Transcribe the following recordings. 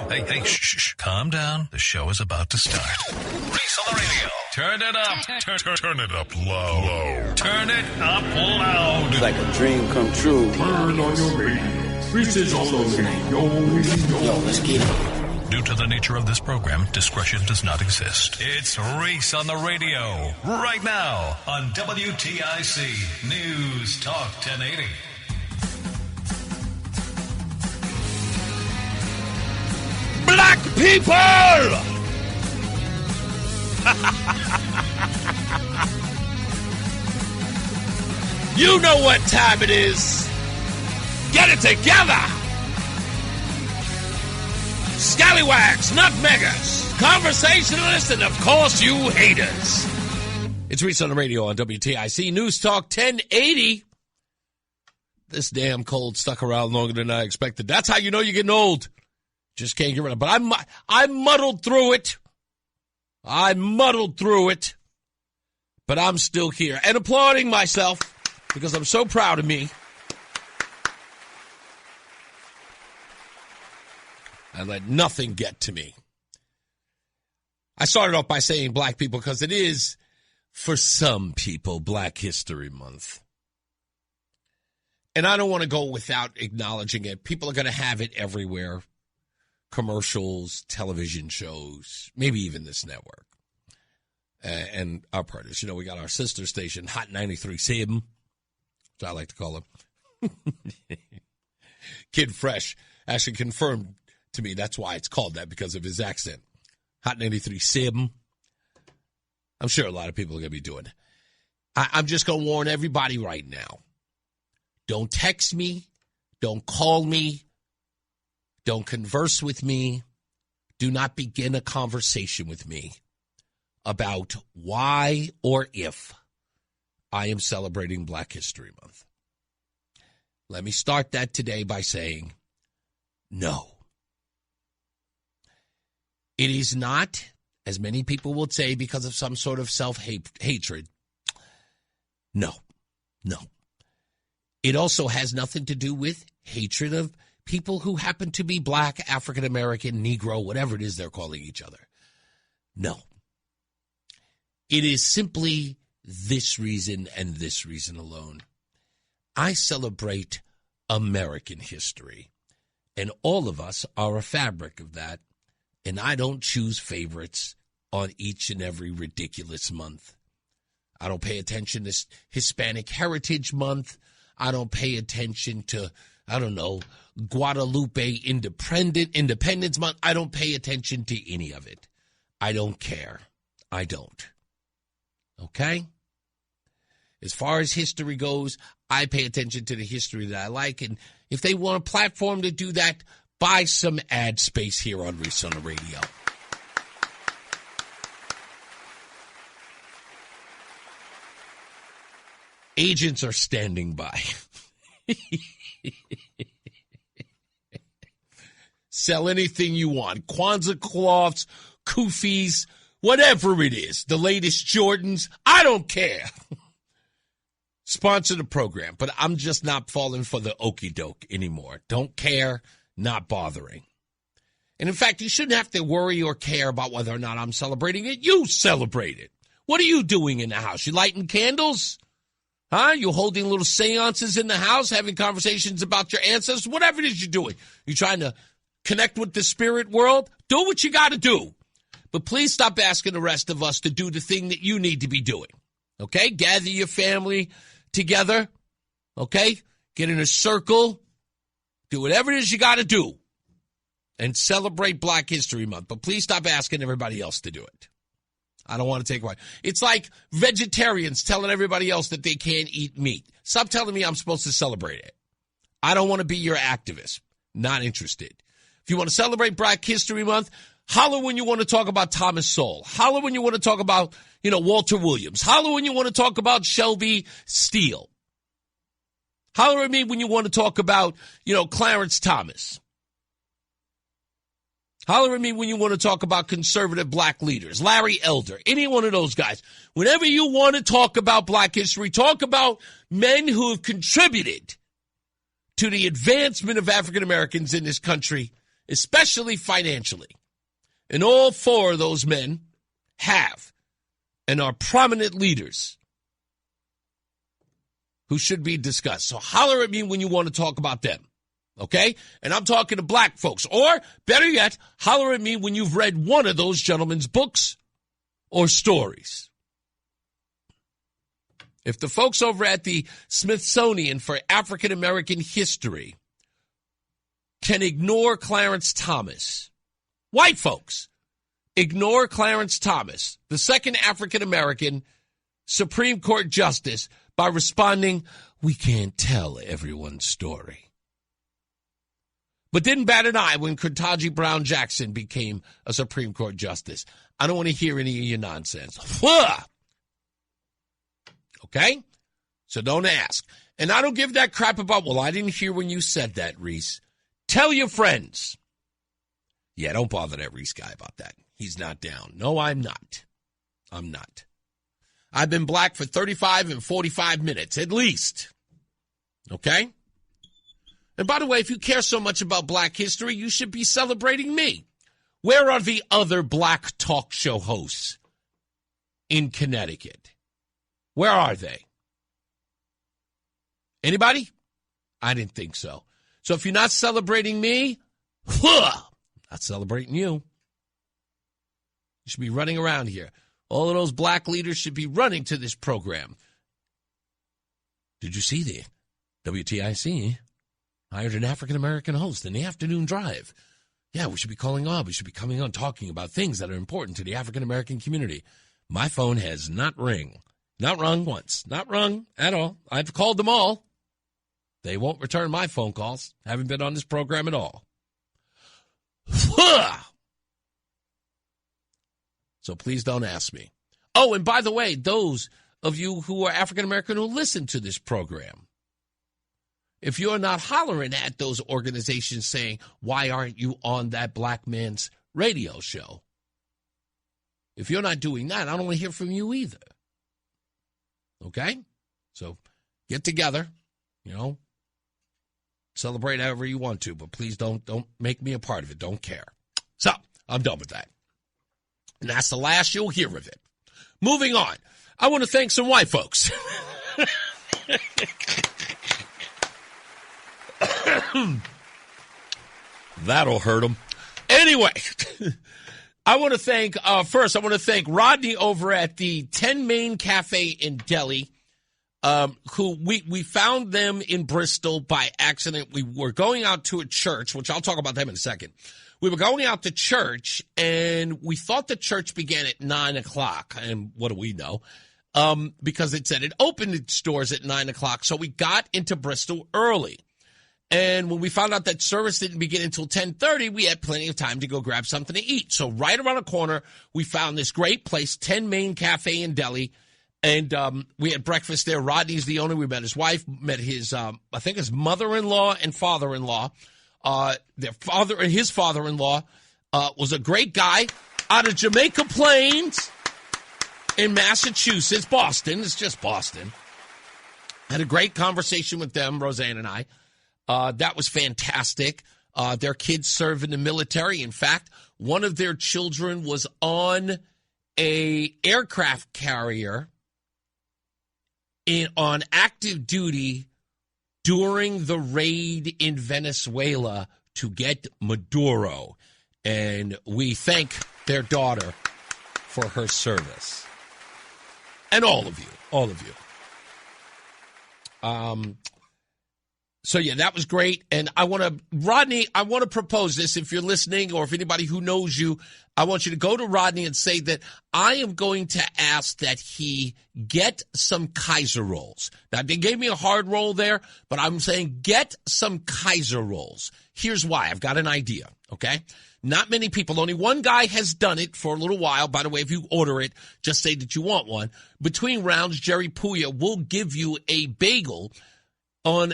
Hey, shh. Calm down. The show is about to start. Reese on the radio. Turn it up. Turn it up low. Turn it up loud. It's like a dream come true. Turn on your radio. Reese is on the radio. Yo, let's get it. Due to the nature of this program, discretion does not exist. It's Reese on the radio. Right now on WTIC News Talk 1080. Black people! You know what time it is. Get it together! Scallywags, nutmeggers, conversationalists, and of course you haters. It's Reese on the radio on WTIC News Talk 1080. This damn cold stuck around longer than I expected. That's how you know you're getting old. Just can't get rid of it. But I muddled through it. But I'm still here and applauding myself because I'm so proud of me. I let nothing get to me. I started off by saying black people because it is, for some people, Black History Month. And I don't want to go without acknowledging it. People are going to have it everywhere. Commercials, television shows, maybe even this network. And our partners. You know, we got our sister station, Hot 93.7, which I like to call him. Kid Fresh actually confirmed to me that's why it's called that, because of his accent. Hot 93.7. I'm sure a lot of people are going to be doing it. I'm just going to warn everybody right now. Don't text me. Don't call me. Don't converse with me. Do not begin a conversation with me about why or if I am celebrating Black History Month. Let me start that today by saying no. It is not, as many people would say, because of some sort of self-hatred. No. It also has nothing to do with hatred of people who happen to be black, African-American, Negro, whatever it is they're calling each other. No. It is simply this reason and this reason alone. I celebrate American history, and all of us are a fabric of that, and I don't choose favorites on each and every ridiculous month. I don't pay attention to Hispanic Heritage Month. I don't pay attention to, Guadalupe Independence Month. I don't pay attention to any of it. I don't care. I don't. Okay? As far as history goes, I pay attention to the history that I like. And if they want a platform to do that, buy some ad space here on Reese on the radio. Agents are standing by. Sell anything you want. Kwanzaa cloths, kufis, whatever it is. The latest Jordans. I don't care. Sponsor the program. But I'm just not falling for the okie doke anymore. Don't care. Not bothering. And in fact, you shouldn't have to worry or care about whether or not I'm celebrating it. You celebrate it. What are you doing in the house? You lighting candles? Huh? You holding little seances in the house, having conversations about your ancestors? Whatever it is you're doing. You trying to connect with the spirit world? Do what you got to do. But please stop asking the rest of us to do the thing that you need to be doing. Okay? Gather your family together. Okay? Get in a circle. Do whatever it is you got to do. And celebrate Black History Month. But please stop asking everybody else to do it. I don't want to take away. It's like vegetarians telling everybody else that they can't eat meat. Stop telling me I'm supposed to celebrate it. I don't want to be your activist. Not interested. If you want to celebrate Black History Month, holler when you want to talk about Thomas Sowell. Holler when you want to talk about, Walter Williams. Holler when you want to talk about Shelby Steele. Holler at me when you want to talk about, Clarence Thomas. Holler at me when you want to talk about conservative black leaders, Larry Elder, any one of those guys. Whenever you want to talk about Black history, talk about men who have contributed to the advancement of African Americans in this country especially financially. And all four of those men have and are prominent leaders who should be discussed. So holler at me when you want to talk about them, okay? And I'm talking to black folks. Or, better yet, holler at me when you've read one of those gentlemen's books or stories. If the folks over at the Smithsonian for African American History can ignore Clarence Thomas, white folks ignore Clarence Thomas, the second African American Supreme Court justice, by responding, we can't tell everyone's story. But didn't bat an eye when Ketanji Brown Jackson became a Supreme Court justice. I don't want to hear any of your nonsense. Okay? So don't ask. And I don't give that crap about, well, I didn't hear when you said that, Reese. Tell your friends. Yeah, don't bother that Reese guy about that. He's not down. No, I'm not. I'm not. I've been black for 35 and 45 minutes, at least. Okay? And by the way, if you care so much about black history, you should be celebrating me. Where are the other black talk show hosts in Connecticut? Where are they? Anybody? I didn't think so. So if you're not celebrating me, not celebrating you. You should be running around here. All of those black leaders should be running to this program. Did you see the WTIC hired an African-American host in the afternoon drive? Yeah, we should be calling on. We should be coming on talking about things that are important to the African-American community. My phone has not rung once. Not rung at all. I've called them all. They won't return my phone calls. Haven't been on this program at all. So please don't ask me. Oh, and by the way, those of you who are African-American who listen to this program, if you're not hollering at those organizations saying, why aren't you on that black man's radio show? If you're not doing that, I don't want to hear from you either. Okay? So get together, celebrate however you want to, but please don't make me a part of it. Don't care. So I'm done with that. And that's the last you'll hear of it. Moving on. I want to thank some white folks. That'll hurt them. Anyway, I want to thank, Rodney over at the 10 Main Cafe in Delhi, who we found them in Bristol by accident. We were going out to a church, which I'll talk about them in a second. We were going out to church, and we thought the church began at 9 o'clock. And what do we know? Because it said it opened its doors at 9 o'clock. So we got into Bristol early. And when we found out that service didn't begin until 10:30, we had plenty of time to go grab something to eat. So right around the corner, we found this great place, 10 Main Cafe in Delhi. And we had breakfast there. Rodney's the owner. We met his wife, met his, I think his mother-in-law and father-in-law. His father-in-law was a great guy out of Jamaica Plains in Massachusetts, Boston. It's just Boston. Had a great conversation with them, Roseanne and I. That was fantastic. Their kids serve in the military. In fact, one of their children was on a aircraft carrier on active duty during the raid in Venezuela to get Maduro. And we thank their daughter for her service. And all of you. So, yeah, that was great. And Rodney, I want to propose this. If you're listening or if anybody who knows you, I want you to go to Rodney and say that I am going to ask that he get some Kaiser rolls. Now, they gave me a hard roll there, but I'm saying get some Kaiser rolls. Here's why. I've got an idea, okay? Not many people. Only one guy has done it for a little while. By the way, if you order it, just say that you want one. Between rounds, Jerry Puya will give you a bagel a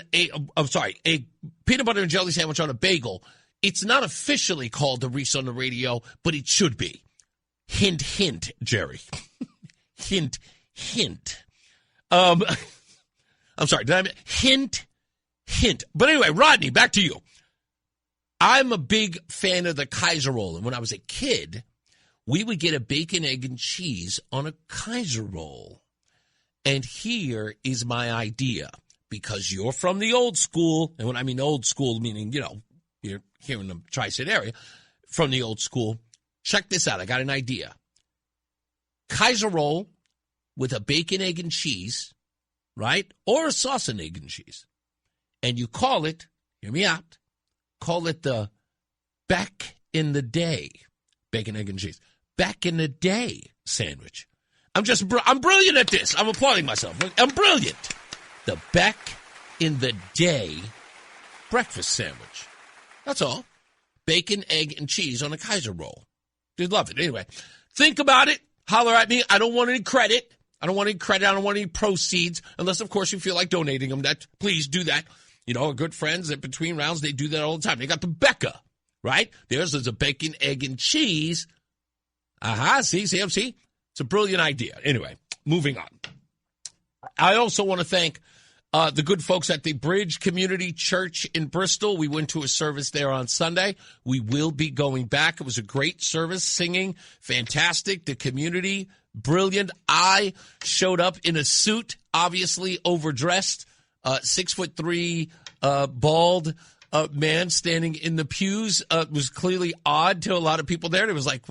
peanut butter and jelly sandwich on a bagel. It's not officially called the Reese on the Radio, but it should be. Hint, hint, Jerry. Hint, hint. I'm sorry, did I mean hint, hint. But anyway, Rodney, back to you. I'm a big fan of the Kaiser roll. And when I was a kid, we would get a bacon, egg, and cheese on a Kaiser roll. And here is my idea, because you're from the old school. And when I mean old school, meaning, you're here in the Tri-State area, from the old school. Check this out. I got an idea. Kaiser roll with a bacon, egg, and cheese, right? Or a sauce and egg and cheese. And you call it, hear me out, call it the back in the day bacon, egg, and cheese. Back in the day sandwich. I'm brilliant at this. I'm applauding myself. I'm brilliant. The back in the day breakfast sandwich. That's all. Bacon, egg, and cheese on a Kaiser roll. You'd love it. Anyway, think about it. Holler at me. I don't want any credit. I don't want any proceeds, unless, of course, you feel like donating them. Please do that. Our good friends at Between Rounds, they do that all the time. They got the Becca, right? Theirs is a bacon, egg, and cheese. See? It's a brilliant idea. Anyway, moving on. I also want to thank the good folks at the Bridge Community Church in Bristol. We went to a service there on Sunday. We will be going back. It was a great service, singing, fantastic. The community, brilliant. I showed up in a suit, obviously overdressed, 6'3", bald man standing in the pews. Was clearly odd to a lot of people there. It was like,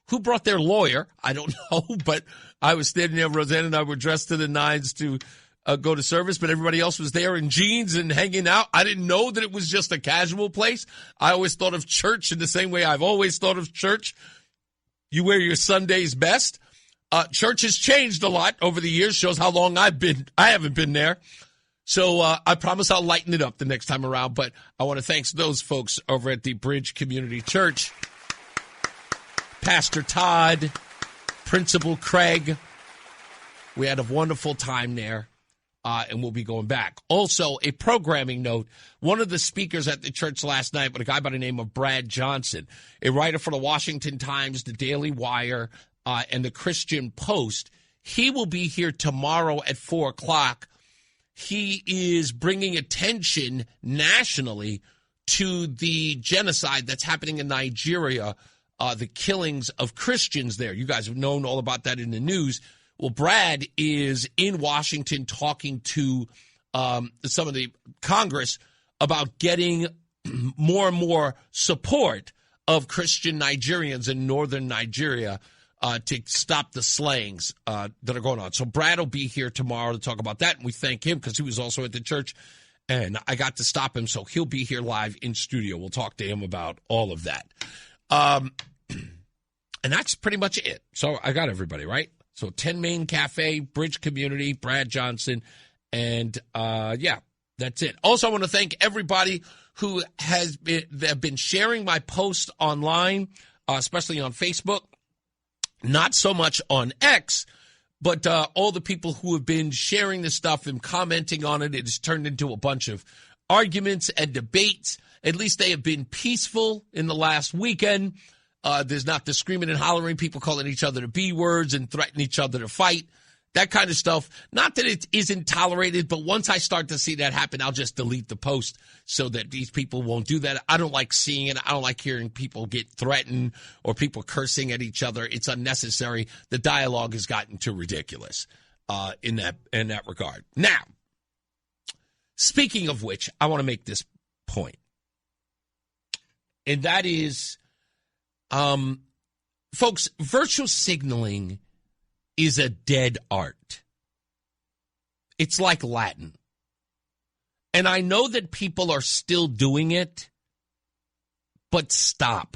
who brought their lawyer? I don't know, but I was standing there. Roseanne and I were dressed to the nines to go to service, but everybody else was there in jeans and hanging out. I didn't know that it was just a casual place. I always thought of church in the same way I've always thought of church. You wear your Sunday's best. Church has changed a lot over the years. Shows how long I haven't been there. So I promise I'll lighten it up the next time around. But I want to thank those folks over at the Bridge Community Church. Pastor Todd, Principal Craig. We had a wonderful time there, and we'll be going back. Also, a programming note. One of the speakers at the church last night was a guy by the name of Brad Johnson, a writer for the Washington Times, the Daily Wire, and the Christian Post. He will be here tomorrow at 4 o'clock. He is bringing attention nationally to the genocide that's happening in Nigeria, the killings of Christians there. You guys have known all about that in the news. Well, Brad is in Washington talking to some of the Congress about getting more and more support of Christian Nigerians in northern Nigeria to stop the slayings that are going on. So Brad will be here tomorrow to talk about that, and we thank him because he was also at the church, and I got to stop him, so he'll be here live in studio. We'll talk to him about all of that. And that's pretty much it. So I got everybody, right? So 10 Main Cafe, Bridge Community, Brad Johnson, and that's it. Also, I want to thank everybody who have been sharing my post online, especially on Facebook. Not so much on X, but all the people who have been sharing this stuff and commenting on it. It has turned into a bunch of arguments and debates. At least they have been peaceful in the last weekend. There's not the screaming and hollering, people calling each other the B words and threatening each other to fight, that kind of stuff. Not that it isn't tolerated, but once I start to see that happen, I'll just delete the post so that these people won't do that. I don't like seeing it. I don't like hearing people get threatened or people cursing at each other. It's unnecessary. The dialogue has gotten too ridiculous in that regard. Now, speaking of which, I want to make this point. And that is, folks, virtual signaling is a dead art. It's like Latin. And I know that people are still doing it, but stop.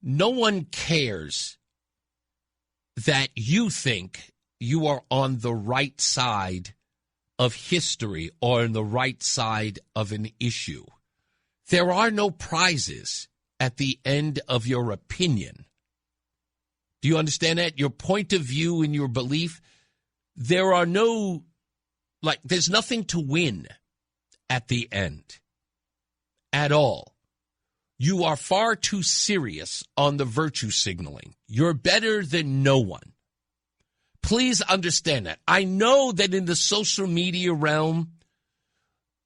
No one cares that you think you are on the right side of history or on the right side of an issue. There are no prizes at the end of your opinion. Do you understand that? Your point of view and your belief, there's nothing to win at the end at all. You are far too serious on the virtue signaling. You're better than no one. Please understand that. I know that in the social media realm,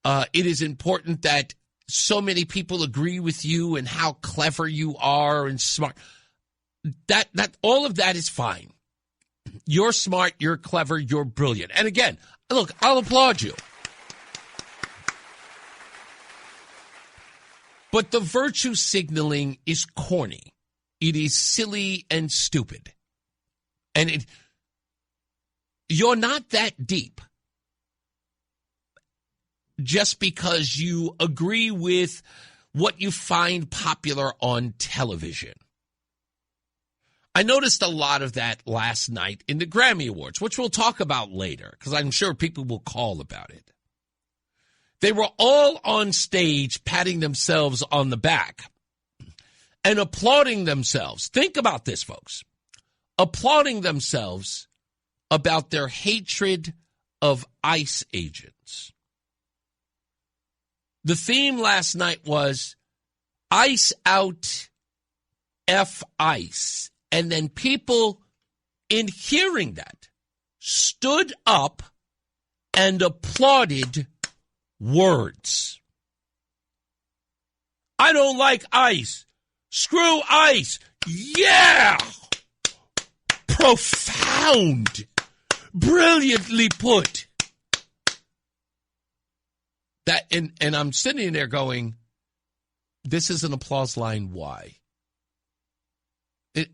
it is important that so many people agree with you and how clever you are and smart. That all of that is fine. You're smart, you're clever, you're brilliant. And again, look, I'll applaud you. But the virtue signaling is corny. It is silly and stupid. And you're not that deep just because you agree with what you find popular on television. I noticed a lot of that last night in the Grammy Awards, which we'll talk about later, because I'm sure people will call about it. They were all on stage patting themselves on the back and applauding themselves. Think about this, folks. Applauding themselves about their hatred of ICE agents. The theme last night was ICE out, F ICE. And then people, in hearing that, stood up and applauded words. I don't like ICE. Screw ICE. Yeah! Profound. Brilliantly put. That and I'm sitting there going, this is an applause line. Why? Is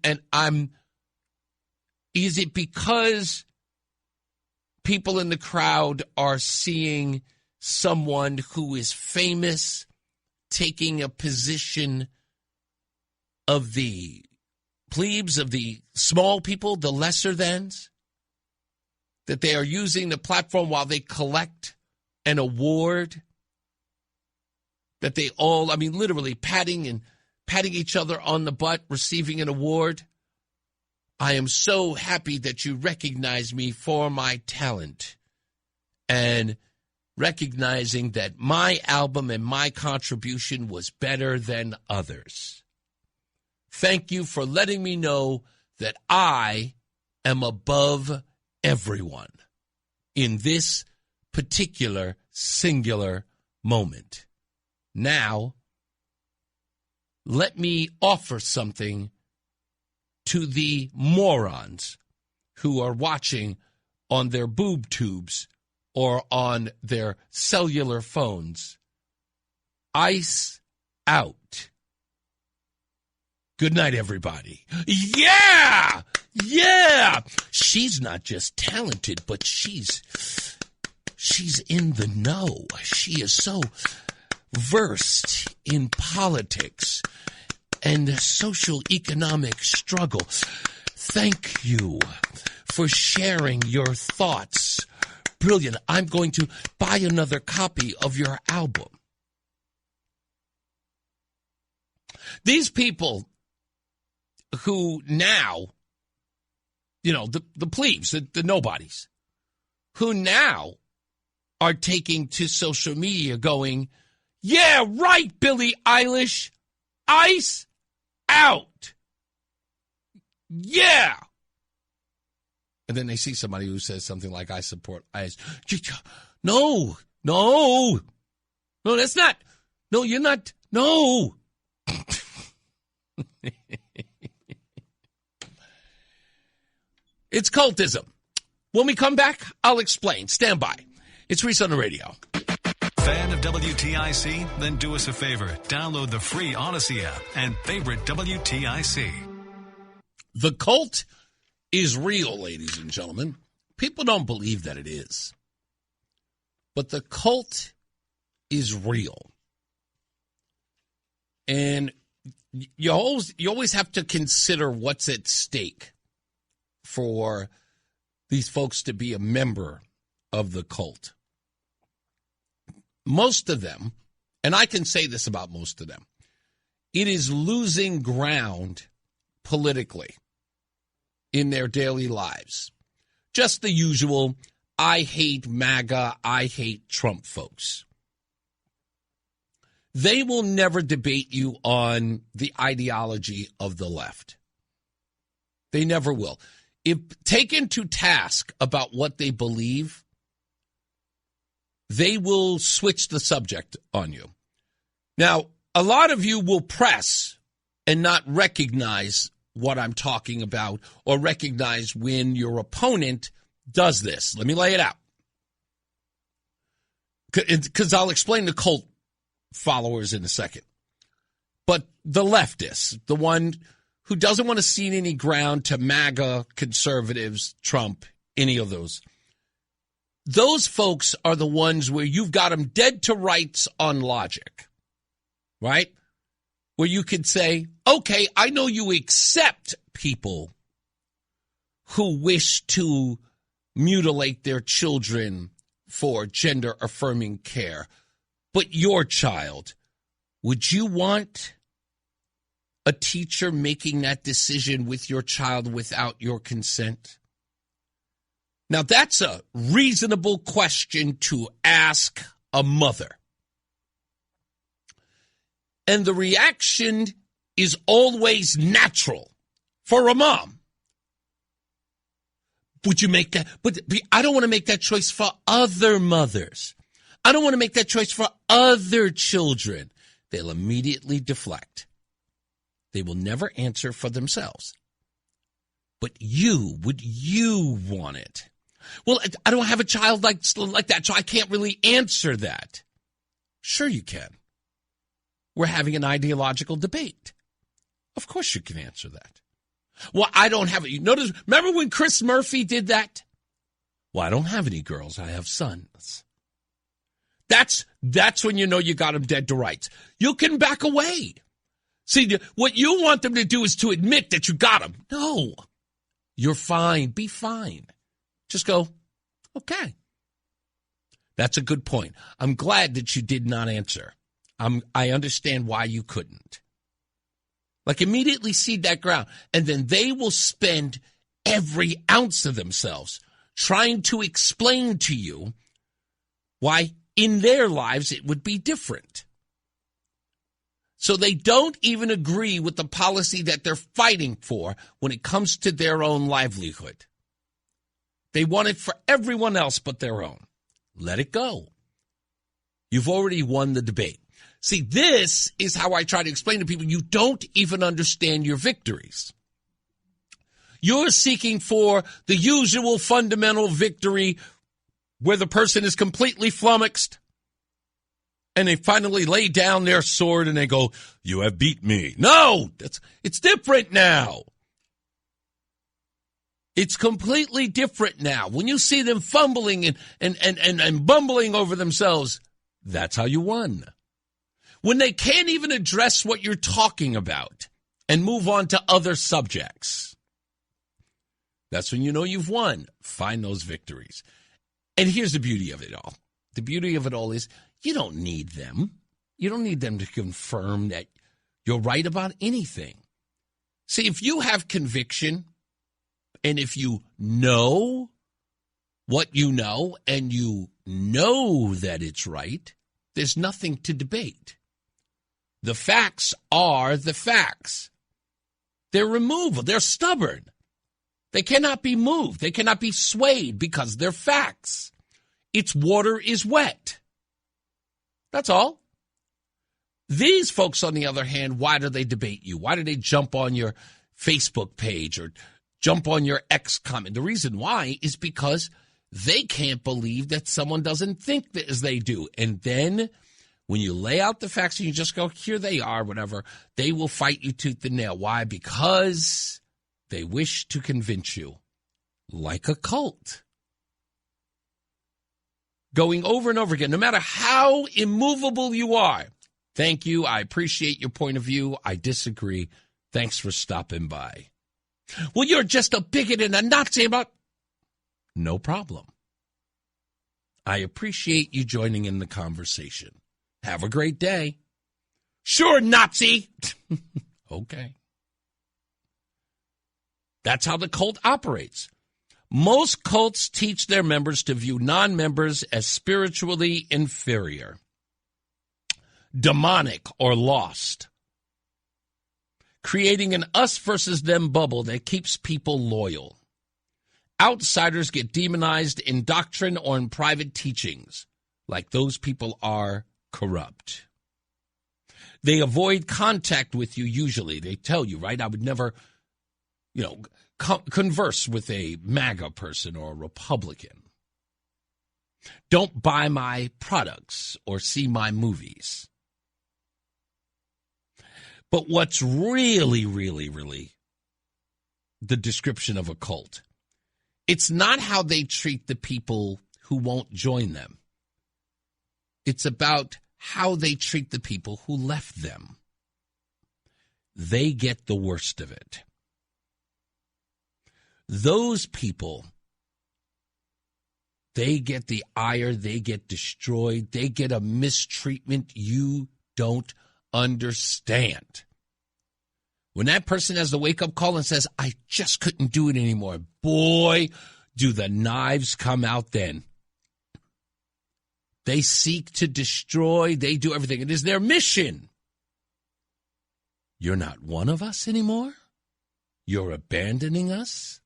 it because people in the crowd are seeing someone who is famous taking a position of the plebes, of the small people, the lesser thans, that they are using the platform while they collect an award, that they all, literally patting each other on the butt, receiving an award. I am so happy that you recognize me for my talent and recognizing that my album and my contribution was better than others. Thank you for letting me know that I am above everyone in this particular singular moment. Now, let me offer something to the morons who are watching on their boob tubes or on their cellular phones. ICE out. Good night, everybody. Yeah! Yeah! She's not just talented, but she's in the know. She is so versed in politics and social economic struggle. Thank you for sharing your thoughts. Brilliant. I'm going to buy another copy of your album. These people who now, the plebes, the nobodies, who now are taking to social media going, yeah, right, Billie Eilish, ICE out. Yeah. And then they see somebody who says something like, I support ICE. No, that's not. No, you're not. No. It's cultism. When we come back, I'll explain. Stand by. It's Reese on the radio. Fan of WTIC? Then do us a favor. Download the free Odyssey app and favorite WTIC. The cult is real, ladies and gentlemen. People don't believe that it is. But the cult is real. And you always have to consider what's at stake for these folks to be a member of the cult. Most of them, and I can say this about most of them, it is losing ground politically in their daily lives. Just the usual, I hate MAGA, I hate Trump folks. They will never debate you on the ideology of the left. They never will. If taken to task about what they believe, they will switch the subject on you. Now, a lot of you will press and not recognize what I'm talking about or recognize when your opponent does this. Let me lay it out. Because I'll explain the cult followers in a second. But the leftists, the one who doesn't want to cede any ground to MAGA, conservatives, Trump, any of those folks are the ones where you've got them dead to rights on logic, right? Where you could say, okay, I know you accept people who wish to mutilate their children for gender-affirming care, but your child, would you want a teacher making that decision with your child without your consent? Now, that's a reasonable question to ask a mother. And the reaction is always natural for a mom. Would you make that? But I don't want to make that choice for other mothers. I don't want to make that choice for other children. They'll immediately deflect. They will never answer for themselves. But would you want it? Well, I don't have a child like that, so I can't really answer that. Sure you can. We're having an ideological debate. Of course you can answer that. Well, I don't have it. You notice, remember when Chris Murphy did that? Well, I don't have any girls. I have sons. That's when you know you got them dead to rights. You can back away. See, what you want them to do is to admit that you got them. No. You're fine. Be fine. Just go, okay. That's a good point. I'm glad that you did not answer. I understand why you couldn't. Like, immediately cede that ground. And then they will spend every ounce of themselves trying to explain to you why in their lives it would be different. So they don't even agree with the policy that they're fighting for when it comes to their own livelihood. They want it for everyone else but their own. Let it go. You've already won the debate. See, this is how I try to explain to people, you don't even understand your victories. You're seeking for the usual fundamental victory where the person is completely flummoxed and they finally lay down their sword and they go, you have beat me. No, it's different now. It's completely different now. When you see them fumbling and bumbling over themselves, that's how you won. When they can't even address what you're talking about and move on to other subjects, that's when you know you've won. Find those victories. And here's the beauty of it all. The beauty of it all is you don't need them. You don't need them to confirm that you're right about anything. See, if you have conviction and if you know what you know and you know that it's right, there's nothing to debate. The facts are the facts. They're removable. They're stubborn. They cannot be moved. They cannot be swayed because they're facts. Its water is wet. That's all. These folks, on the other hand, why do they debate you? Why do they jump on your Facebook page or jump on your X comment? The reason why is because they can't believe that someone doesn't think as they do. And then when you lay out the facts and you just go, here they are, whatever, they will fight you tooth and nail. Why? Because they wish to convince you, like a cult. Going over and over again, no matter how immovable you are. Thank you. I appreciate your point of view. I disagree. Thanks for stopping by. Well, you're just a bigot and a Nazi about. No problem. I appreciate you joining in the conversation. Have a great day. Sure, Nazi. Okay. That's how the cult operates. Most cults teach their members to view non-members as spiritually inferior, demonic, or lost, creating an us versus them bubble that keeps people loyal. Outsiders get demonized in doctrine or in private teachings, like those people are corrupt. They avoid contact with you usually. They tell you, right? I would never, converse with a MAGA person or a Republican. Don't buy my products or see my movies. But what's really, really, really the description of a cult, it's not how they treat the people who won't join them. It's about how they treat the people who left them. They get the worst of it. Those people, they get the ire, they get destroyed, they get a mistreatment you don't understand. When that person has the wake-up call and says, I just couldn't do it anymore, boy, do the knives come out then. They seek to destroy, they do everything. It is their mission. You're not one of us anymore? You're abandoning us?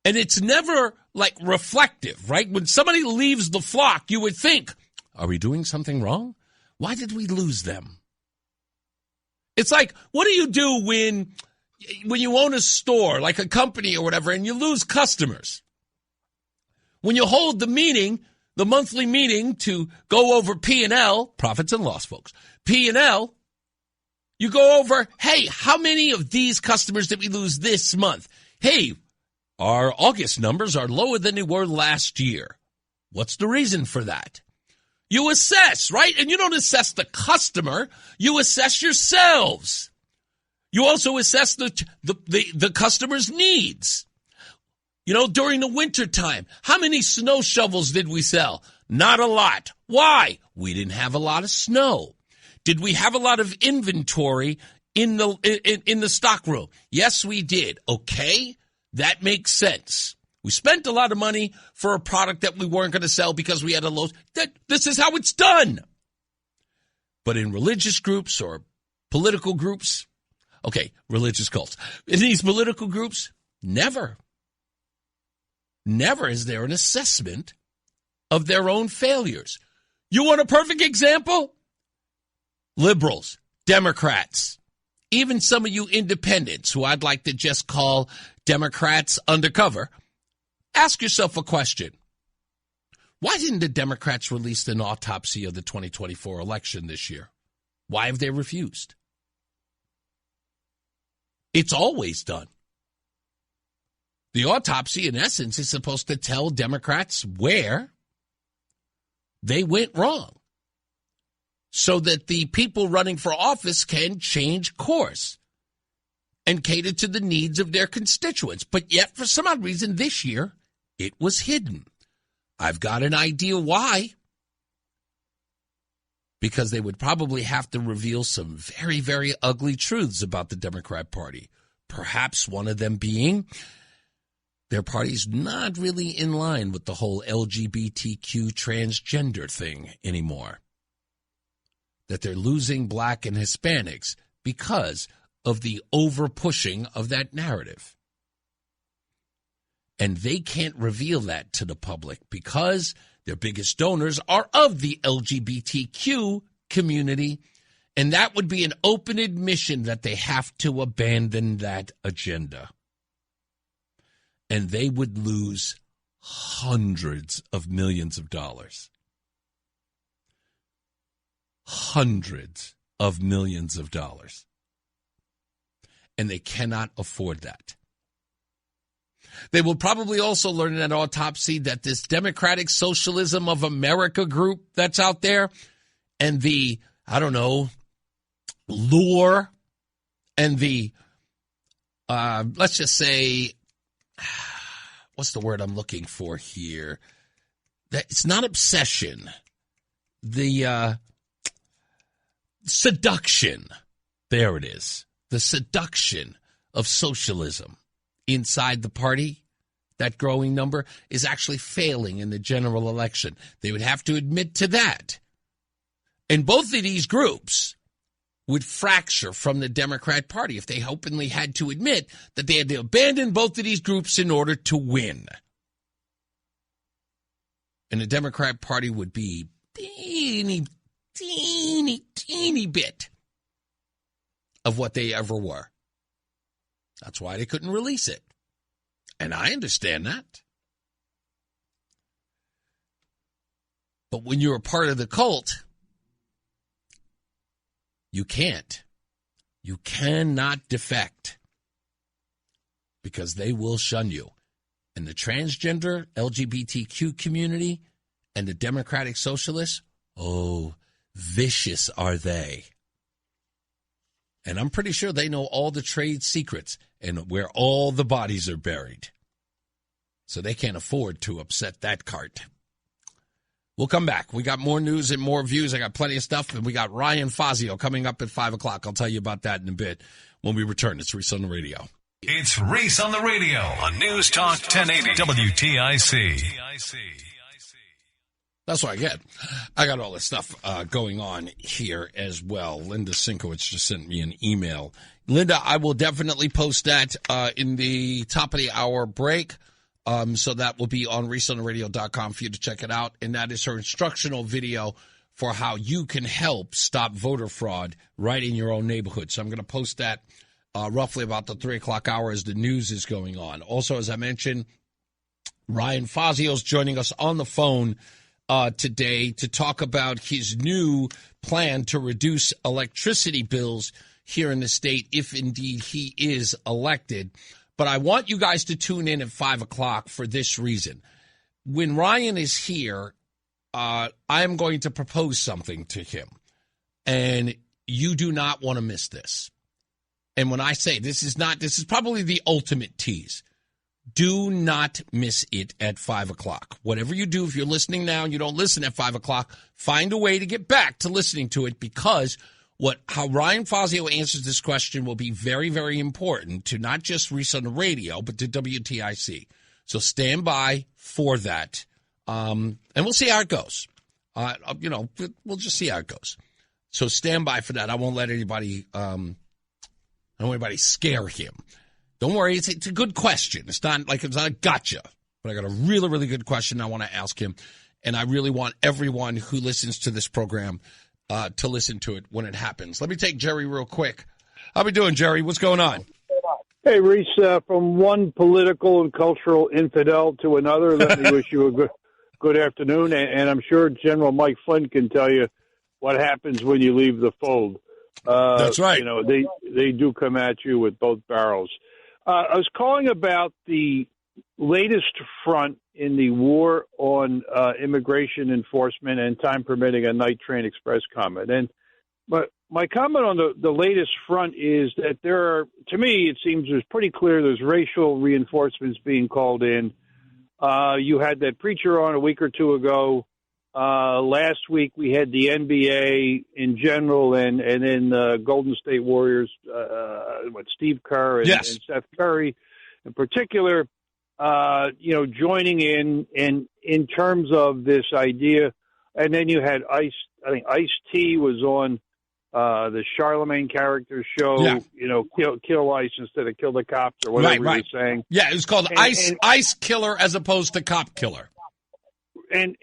And it's never like reflective, right? When somebody leaves the flock, you would think, are we doing something wrong? Why did we lose them? It's like, what do you do when you own a store, like a company or whatever, and you lose customers? When you hold the meeting, the monthly meeting to go over P&L, profits and loss, folks, P&L, you go over, hey, how many of these customers did we lose this month? Hey, our August numbers are lower than they were last year. What's the reason for that? You assess, right? And you don't assess the customer. You assess yourselves. You also assess the customer's needs. During the wintertime, how many snow shovels did we sell? Not a lot. Why? We didn't have a lot of snow. Did we have a lot of inventory in the stock room? Yes, we did. Okay, that makes sense. We spent a lot of money for a product that we weren't going to sell because we had a low. This is how it's done. But in religious groups or political groups, okay, religious cults, in these political groups, never is there an assessment of their own failures. You want a perfect example? Liberals, Democrats, even some of you independents who I'd like to just call Democrats undercover, ask yourself a question. Why didn't the Democrats release an autopsy of the 2024 election this year? Why have they refused? It's always done. The autopsy, in essence, is supposed to tell Democrats where they went wrong so that the people running for office can change course and cater to the needs of their constituents. But yet, for some odd reason, this year, it was hidden. I've got an idea why. Because they would probably have to reveal some very, very ugly truths about the Democrat Party. Perhaps one of them being their party's not really in line with the whole LGBTQ transgender thing anymore. That they're losing black and Hispanics because of the over-pushing of that narrative. And they can't reveal that to the public because their biggest donors are of the LGBTQ community, and that would be an open admission that they have to abandon that agenda. And they would lose hundreds of millions of dollars. Hundreds of millions of dollars. And they cannot afford that. They will probably also learn in that autopsy that this Democratic Socialism of America group that's out there and the, lure and the, let's just say, what's the word I'm looking for here? That it's not obsession. The seduction. There it is. The seduction of socialism inside the party, that growing number, is actually failing in the general election. They would have to admit to that. And both of these groups would fracture from the Democrat Party if they openly had to admit that they had to abandon both of these groups in order to win. And the Democrat Party would be teeny teeny bit of what they ever were. That's why they couldn't release it. And I understand that. But when you're a part of the cult, you can't. You cannot defect because they will shun you. And the transgender LGBTQ community and the Democratic Socialists, oh, vicious are they. And I'm pretty sure they know all the trade secrets and where all the bodies are buried. So they can't afford to upset that cart. We'll come back. We got more news and more views. I got plenty of stuff. And we got Ryan Fazio coming up at 5 o'clock. I'll tell you about that in a bit when we return. It's Reese on the Radio. It's Reese on the Radio on NewsTalk 1080 WTIC. That's what I get. I got all this stuff going on here as well. Linda Sinkowitz just sent me an email. Linda, I will definitely post that in the top of the hour break. So that will be on ReeseOnTheRadio.com for you to check it out. And that is her instructional video for how you can help stop voter fraud right in your own neighborhood. So I'm going to post that roughly about the 3 o'clock hour as the news is going on. Also, as I mentioned, Ryan Fazio is joining us on the phone today to talk about his new plan to reduce electricity bills here in the state if indeed he is elected. But I want you guys to tune in at 5 o'clock for this reason. When Ryan is here, I am going to propose something to him. And you do not want to miss this. And when I say this is probably the ultimate tease. Do not miss it at 5 o'clock. Whatever you do, if you're listening now and you don't listen at 5 o'clock, find a way to get back to listening to it because how Ryan Fazio answers this question will be very, very important to not just Reese on the Radio, but to WTIC. So stand by for that. And we'll see how it goes. We'll just see how it goes. So stand by for that. I won't let anybody, scare him. Don't worry. It's a good question. It's not a gotcha, but I got a really, really good question I want to ask him. And I really want everyone who listens to this program to listen to it when it happens. Let me take Jerry real quick. How we doing, Jerry? What's going on? Hey, Reese, from one political and cultural infidel to another, let me wish you a good afternoon. And I'm sure General Mike Flynn can tell you what happens when you leave the fold. That's right. They do come at you with both barrels. I was calling about the latest front in the war on immigration enforcement and, time permitting, a night train express comment. But my comment on the latest front is that to me, it seems there's pretty clear there's racial reinforcements being called in. You had that preacher on a week or two ago. Last week we had the NBA in general and then Golden State Warriors, Steve Kerr and Seth Curry in particular. Joining in terms of this idea. And then you had Ice-T was on the Charlemagne character show, kill ICE instead of kill the cops or whatever he was saying. Yeah, it was called Ice Killer as opposed to Cop Killer. And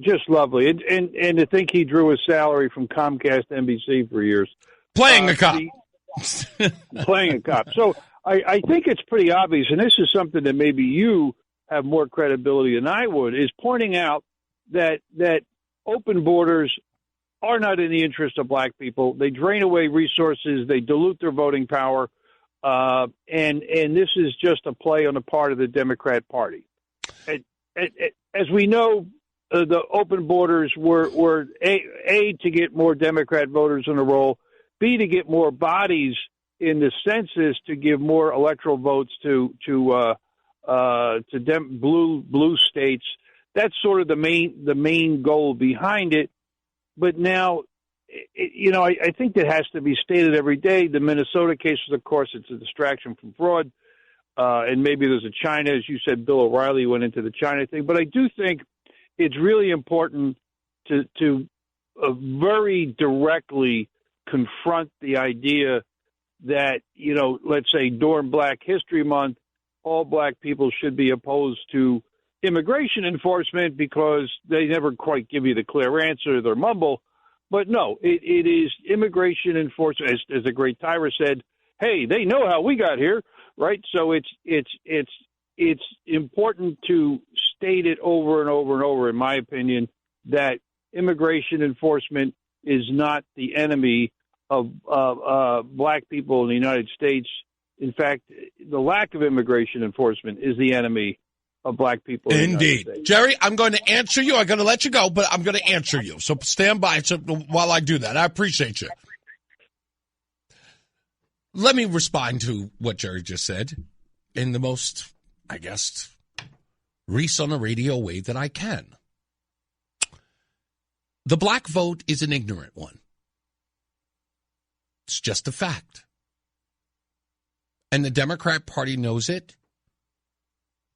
just lovely. And to think he drew his salary from Comcast NBC for years. Playing a cop. Playing a cop. So I think it's pretty obvious, and this is something that maybe you have more credibility than I would, is pointing out that open borders are not in the interest of black people. They drain away resources. They dilute their voting power. And this is just a play on the part of the Democrat Party. As we know, the open borders were A, to get more Democrat voters on the roll, B, to get more bodies in the census to give more electoral votes to blue states. That's sort of the main goal behind it. But now, I think that has to be stated every day. The Minnesota case, of course, it's a distraction from fraud. And maybe there's a China, as you said, Bill O'Reilly went into the China thing. But I do think it's really important to very directly confront the idea that, let's say during Black History Month, all black people should be opposed to immigration enforcement because they never quite give you the clear answer. They mumble. But no, it is immigration enforcement. As the great Tyra said, hey, they know how we got here, right? So it's important to state it over and over and over, in my opinion, that immigration enforcement is not the enemy of black people in the United States. In fact, the lack of immigration enforcement is the enemy of black people. Indeed. Jerry, I'm going to answer you. I'm going to let you go, but I'm going to answer you. So stand by while I do that. I appreciate you. Let me respond to what Jerry just said in the most, I guess, Reese on the radio way that I can. The black vote is an ignorant one. It's just a fact. And the Democrat Party knows it.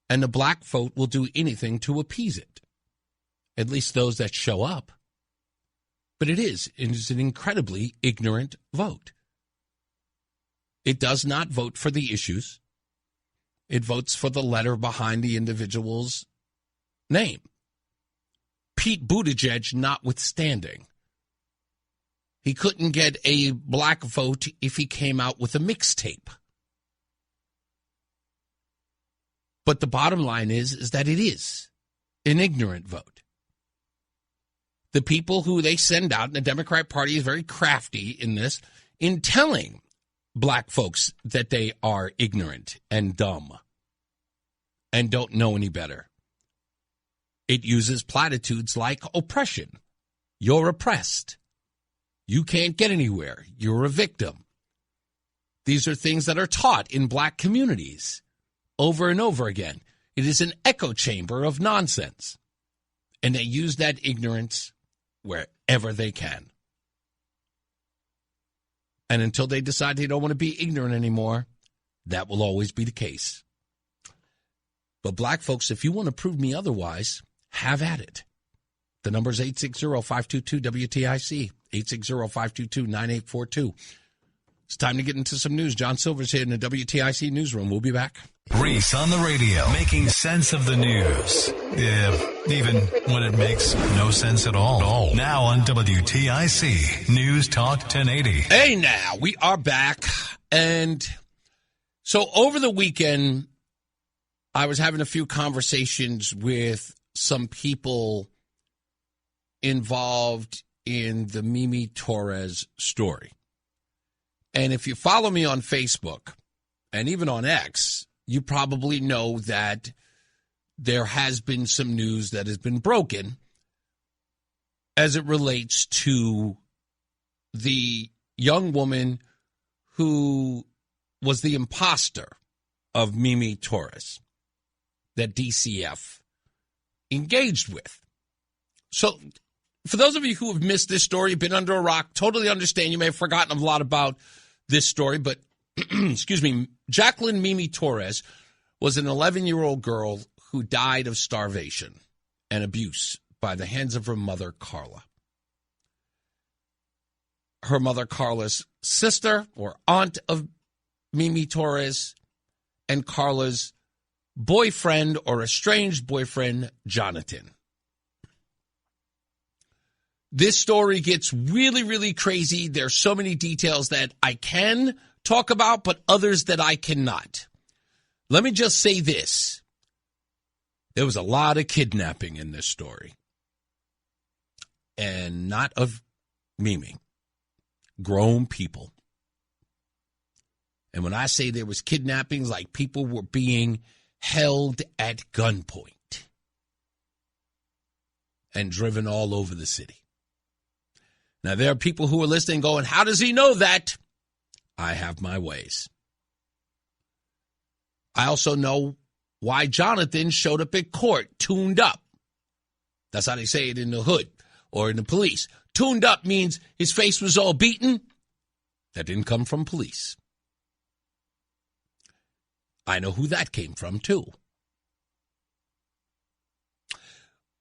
And the black vote will do anything to appease it. At least those that show up. But it is an incredibly ignorant vote. It does not vote for the issues. It votes for the letter behind the individual's name. Pete Buttigieg notwithstanding. He couldn't get a black vote if he came out with a mixtape. But the bottom line is that it is an ignorant vote. The people who they send out, and the Democrat Party is very crafty in this, in telling black folks that they are ignorant and dumb and don't know any better. It uses platitudes like oppression. You're oppressed. You can't get anywhere. You're a victim. These are things that are taught in black communities over and over again. It is an echo chamber of nonsense. And they use that ignorance wherever they can. And until they decide they don't want to be ignorant anymore, that will always be the case. But black folks, if you want to prove me otherwise, have at it. The number is 860-522-WTIC, 860-522-9842. It's time to get into some news. John Silver's here in the WTIC newsroom. We'll be back. Reese on the radio, making sense of the news. Yeah, even when it makes no sense at all. Now on WTIC, News Talk 1080. Hey, now, we are back. And so over the weekend, I was having a few conversations with some people involved in the Mimi Torres story. And if you follow me on Facebook and even on X, you probably know that there has been some news that has been broken as it relates to the young woman who was the imposter of Mimi Torres that DCF engaged with. So for those of you who have missed this story, been under a rock, totally understand. You may have forgotten a lot about this story, but excuse me, Jacqueline Mimi Torres was an 11-year-old girl who died of starvation and abuse by the hands of her mother, Carla. Her mother, Carla's sister or aunt of Mimi Torres, and Carla's boyfriend or estranged boyfriend, Jonatan. This story gets really, really crazy. There's so many details that I can talk about, but others that I cannot. Let me just say this. There was a lot of kidnapping in this story. And not of Mimi. Grown people. And when I say there was kidnappings, like people were being held at gunpoint and driven all over the city. Now, there are people who are listening going, how does he know that? I have my ways. I also know why Jonatan showed up at court tuned up. That's how they say it in the hood or in the police. Tuned up means his face was all beaten. That didn't come from police. I know who that came from, too.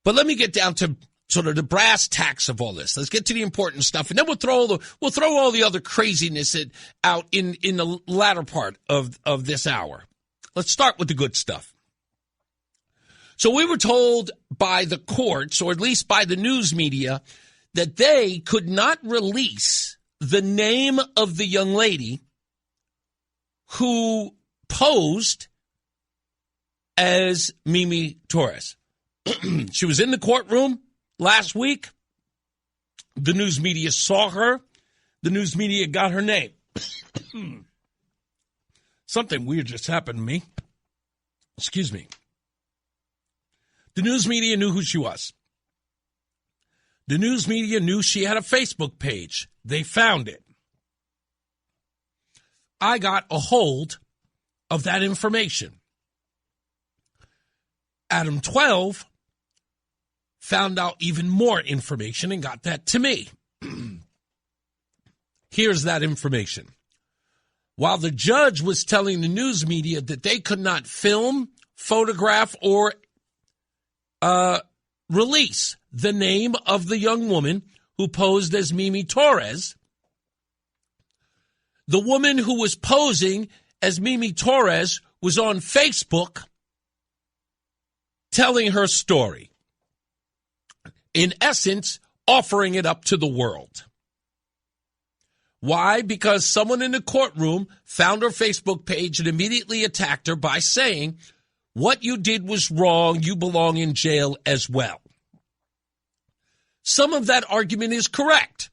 But let me get down to sort of the brass tacks of all this. Let's get to the important stuff, and then we'll throw all the other craziness out in the latter part of this hour. Let's start with the good stuff. So we were told by the courts, or at least by the news media, that they could not release the name of the young lady who posed as Mimi Torres. She was in the courtroom last week. The news media saw her. The news media got her name. Something weird just happened to me. Excuse me. The news media knew who she was. The news media knew she had a Facebook page. They found it. I got a hold of that information. Adam 12 found out even more information and got that to me. Here's that information. While the judge was telling the news media that they could not film, photograph, or release the name of the young woman who posed as Mimi Torres, the woman who was posing as Mimi Torres was on Facebook telling her story. In essence, offering it up to the world. Why? Because someone in the courtroom found her Facebook page and immediately attacked her by saying, what you did was wrong, you belong in jail as well. Some of that argument is correct.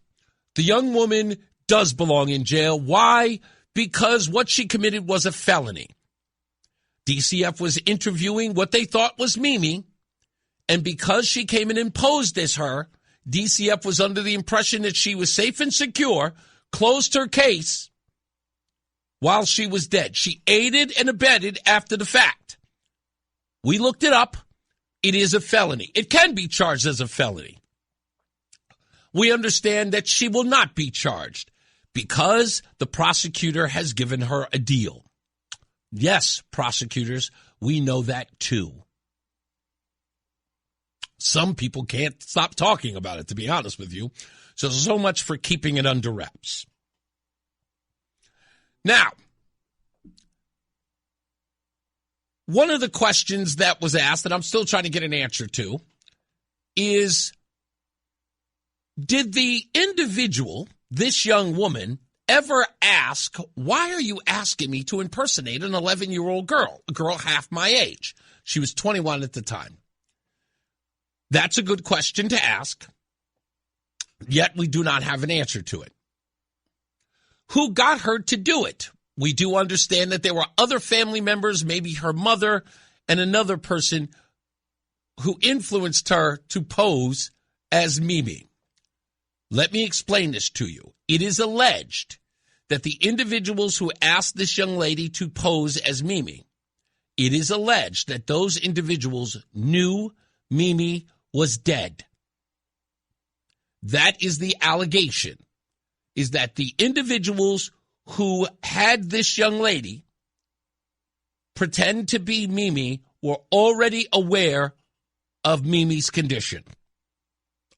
The young woman does belong in jail. Why? Because what she committed was a felony. DCF was interviewing what they thought was Mimi, and because she came in and posed as her, DCF was under the impression that she was safe and secure, closed her case while she was dead. She aided and abetted after the fact. We looked it up. It is a felony. It can be charged as a felony. We understand that she will not be charged because the prosecutor has given her a deal. Yes, prosecutors, we know that too. Some people can't stop talking about it, to be honest with you. So much for keeping it under wraps. Now, one of the questions that was asked, and I'm still trying to get an answer to, is, did the individual, this young woman, ever ask, why are you asking me to impersonate an 11-year-old girl, a girl half my age? She was 21 at the time. That's a good question to ask, yet we do not have an answer to it. Who got her to do it? We do understand that there were other family members, maybe her mother and another person who influenced her to pose as Mimi. Let me explain this to you. It is alleged that the individuals who asked this young lady to pose as Mimi, it is alleged that those individuals knew Mimi was dead. That is the allegation, is that the individuals who had this young lady pretend to be Mimi were already aware of Mimi's condition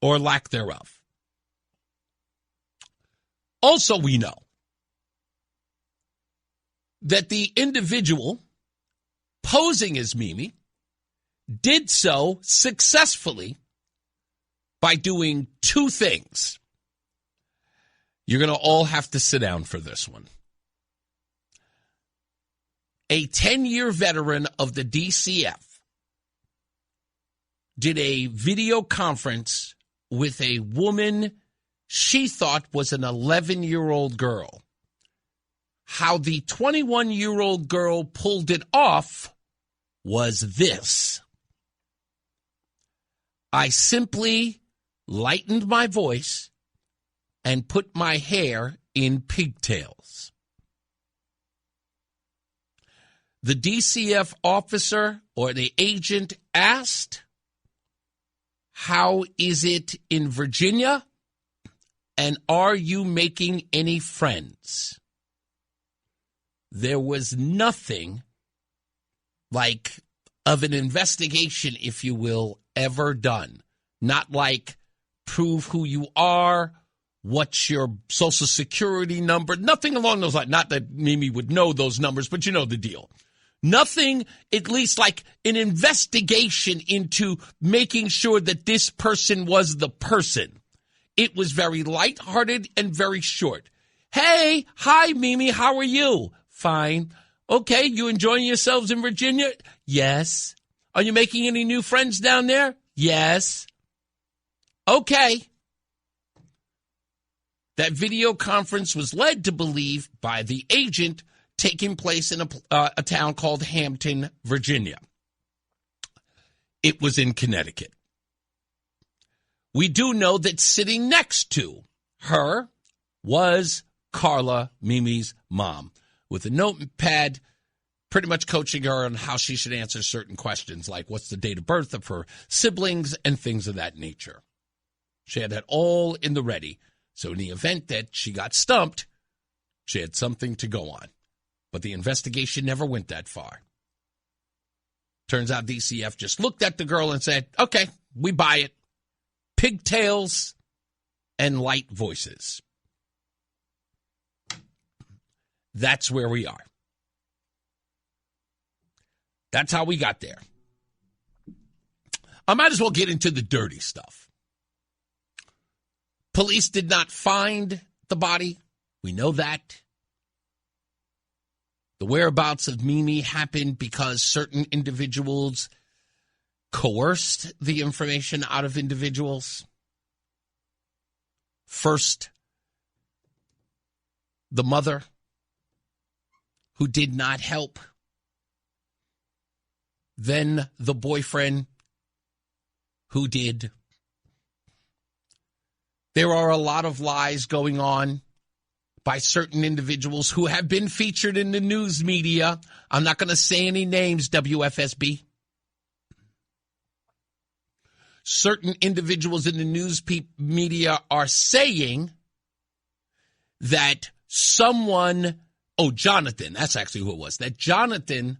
or lack thereof. Also, we know that the individual posing as Mimi did so successfully by doing two things. You're going to all have to sit down for this one. A 10-year veteran of the DCF did a video conference with a woman she thought was an 11-year-old girl. How the 21-year-old girl pulled it off was this. I simply lightened my voice and put my hair in pigtails. The DCF officer or the agent asked, how is it in Virginia? And are you making any friends? There was nothing like of an investigation, if you will, ever done. Not like prove who you are, what's your social security number, nothing along those lines. Not that Mimi would know those numbers, but you know the deal. Nothing, at least like an investigation into making sure that this person was the person. It was very lighthearted and very short. Hey, hi, Mimi, how are you? Fine. Okay, you enjoying yourselves in Virginia? Yes. Are you making any new friends down there? Yes. Okay. That video conference was led to believe by the agent taking place in a town called Hampton, Virginia. It was in Connecticut. We do know that sitting next to her was Carla, Mimi's mom, with a notepad pretty much coaching her on how she should answer certain questions, like what's the date of birth of her siblings and things of that nature. She had that all in the ready. So in the event that she got stumped, she had something to go on. But the investigation never went that far. Turns out DCF just looked at the girl and said, okay, we buy it. Pigtails and light voices. That's where we are. That's how we got there. I might as well get into the dirty stuff. Police did not find the body. We know that. The whereabouts of Mimi happened because certain individuals coerced the information out of individuals. First, the mother, who did not help. Then the boyfriend, who did. There are a lot of lies going on by certain individuals who have been featured in the news media. I'm not going to say any names, WFSB. Certain individuals in the news media are saying that someone, Jonatan, that's actually who it was, that Jonatan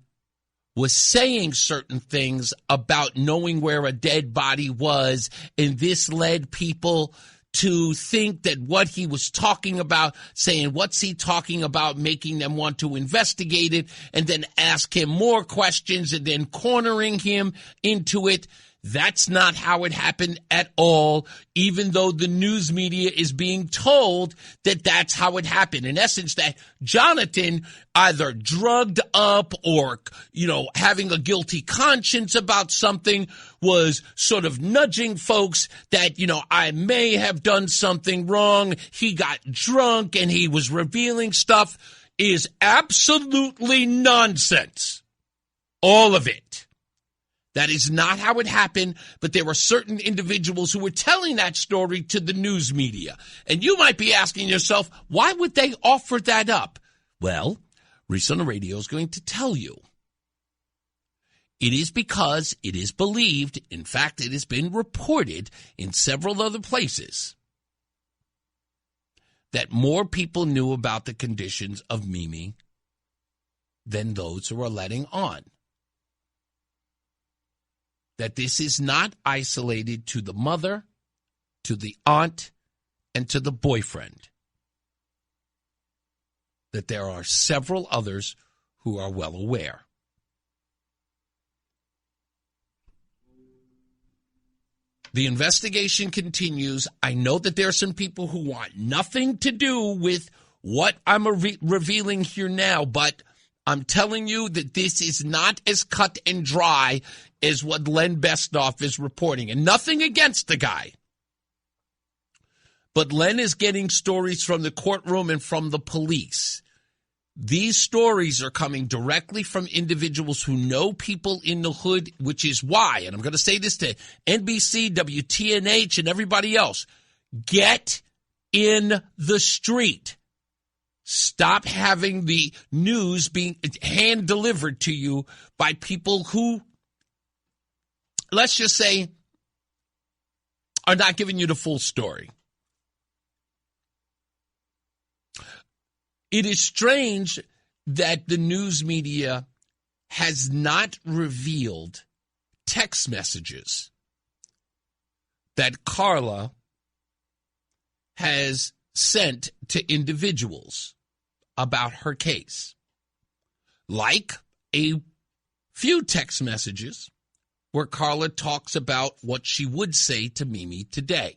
was saying certain things about knowing where a dead body was, and this led people to think that what he was talking about, saying, what's he talking about, making them want to investigate it, and then ask him more questions, and then cornering him into it. That's not how it happened at all, even though the news media is being told that that's how it happened. In essence, that Jonatan either drugged up or, having a guilty conscience about something, was sort of nudging folks that, I may have done something wrong. He got drunk and he was revealing stuff, is absolutely nonsense. All of it. That is not how it happened, but there were certain individuals who were telling that story to the news media. And you might be asking yourself, why would they offer that up? Well, Reese on the radio is going to tell you. It is because it is believed, in fact, it has been reported in several other places, that more people knew about the conditions of Mimi than those who are letting on. That this is not isolated to the mother, to the aunt, and to the boyfriend. That there are several others who are well aware. The investigation continues. I know that there are some people who want nothing to do with what I'm revealing here now, but I'm telling you that this is not as cut and dry as what Len Bestoff is reporting. And nothing against the guy. But Len is getting stories from the courtroom and from the police. These stories are coming directly from individuals who know people in the hood, which is why, and I'm going to say this to NBC, WTNH, and everybody else, get in the street. Stop having the news being hand-delivered to you by people who, let's just say, are not giving you the full story. It is strange that the news media has not revealed text messages that Carla has sent to individuals about her case. Like a few text messages where Carla talks about what she would say to Mimi today.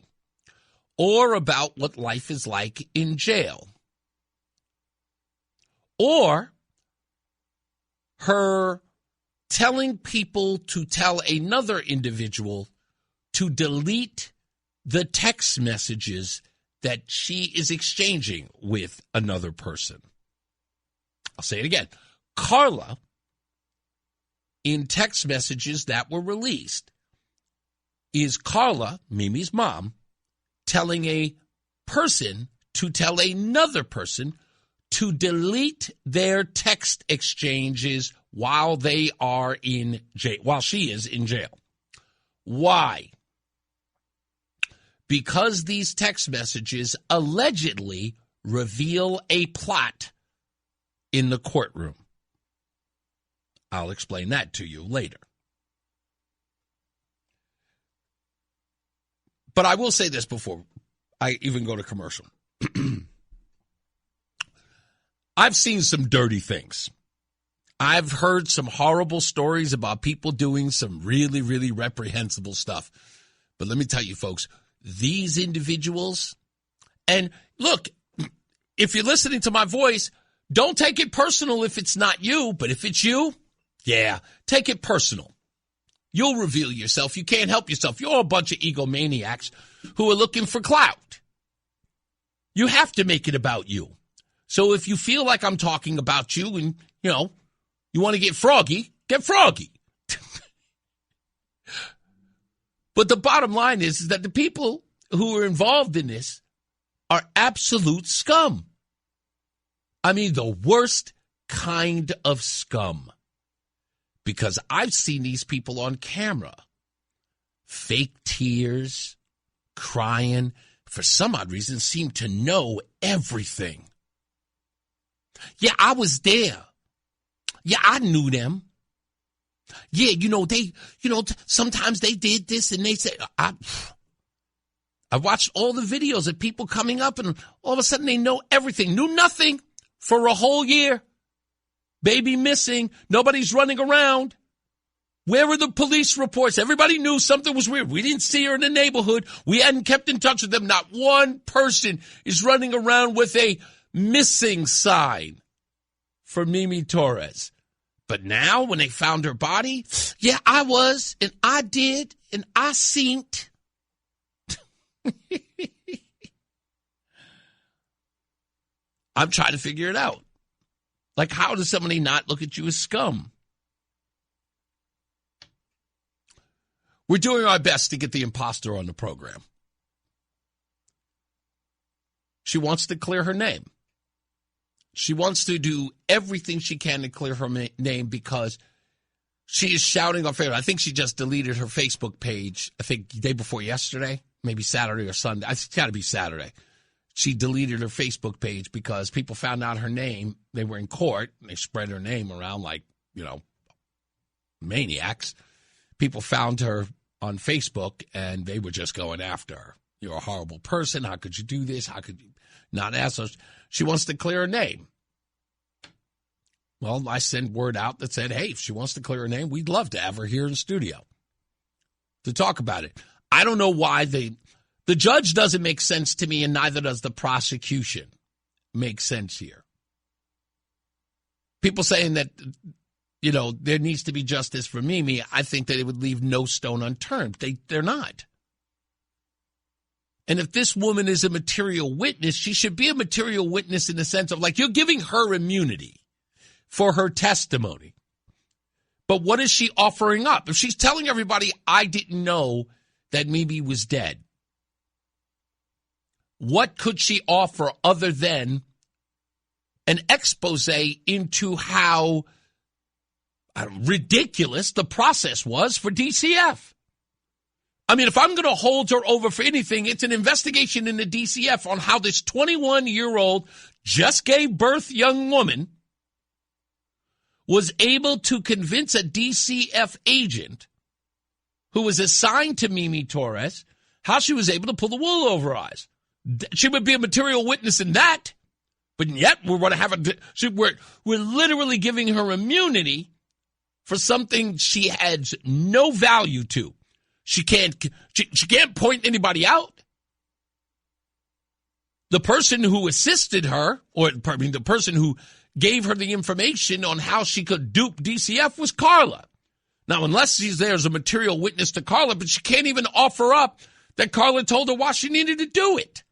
or about what life is like in jail, or her telling people to tell another individual to delete the text messages that she is exchanging with another person. I'll say it again. Carla, in text messages that were released, is Carla, Mimi's mom, telling a person to tell another person to delete their text exchanges while they are in jail, while she is in jail. Why? Because these text messages allegedly reveal a plot in the courtroom. I'll explain that to you later. But I will say this before I even go to commercial. I've seen some dirty things. I've heard some horrible stories about people doing some really, really reprehensible stuff. But let me tell you, folks, these individuals, and look, if you're listening to my voice, don't take it personal if it's not you, but if it's you, yeah, take it personal. You'll reveal yourself. You can't help yourself. You're a bunch of egomaniacs who are looking for clout. You have to make it about you. So if you feel like I'm talking about you and, you want to get froggy, get froggy. But the bottom line is that the people who are involved in this are absolute scum. I mean, the worst kind of scum. Because I've seen these people on camera. Fake tears, crying, for some odd reason seem to know everything. Yeah, I was there. Yeah, I knew them. Yeah, sometimes they did this and they said, I watched all the videos of people coming up and all of a sudden they know everything. Knew nothing for a whole year. Baby missing. Nobody's running around. Where were the police reports? Everybody knew something was weird. We didn't see her in the neighborhood. We hadn't kept in touch with them. Not one person is running around with a missing sign for Mimi Torres. But now when they found her body, yeah, I was, and I did, and I seen it. I'm trying to figure it out. Like, how does somebody not look at you as scum? We're doing our best to get the imposter on the program. She wants to clear her name. She wants to do everything she can to clear her name because she is shouting on Facebook. I think she just deleted her Facebook page, I think the day before yesterday, maybe Saturday or Sunday. It's got to be Saturday. She deleted her Facebook page because people found out her name. They were in court, and they spread her name around like, maniacs. People found her on Facebook, and they were just going after her. You're a horrible person. How could you do this? How could you not ask us? She wants to clear her name. Well, I sent word out that said, hey, if she wants to clear her name, we'd love to have her here in the studio to talk about it. I don't know why the judge doesn't make sense to me, and neither does the prosecution make sense here. People saying that, there needs to be justice for Mimi, I think that it would leave no stone unturned. They're not. And if this woman is a material witness, she should be a material witness in the sense of, like, you're giving her immunity for her testimony. But what is she offering up? If she's telling everybody, I didn't know that Mimi was dead, what could she offer other than an expose into how ridiculous the process was for DCF? I mean, if I'm going to hold her over for anything, it's an investigation in the DCF on how this 21-year-old, just gave birth young woman was able to convince a DCF agent who was assigned to Mimi Torres how she was able to pull the wool over her eyes. She would be a material witness in that, but yet we're going to have we're literally giving her immunity for something she adds no value to. She can't point anybody out. The person who assisted her, or the person who gave her the information on how she could dupe DCF was Carla. Now, unless she's there as a material witness to Carla, but she can't even offer up that Carla told her why she needed to do it.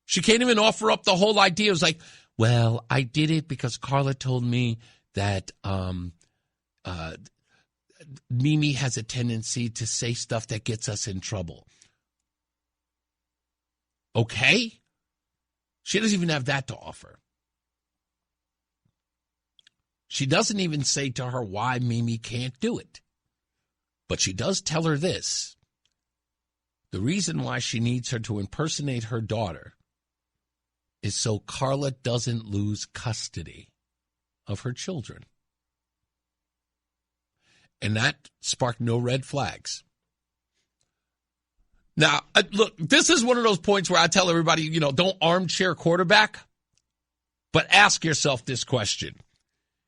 She can't even offer up the whole idea. It was like, well, I did it because Carla told me that Mimi has a tendency to say stuff that gets us in trouble. Okay? She doesn't even have that to offer. She doesn't even say to her why Mimi can't do it. But she does tell her this. The reason why she needs her to impersonate her daughter is so Carla doesn't lose custody of her children. And that sparked no red flags. Now, look, this is one of those points where I tell everybody, don't armchair quarterback, but ask yourself this question.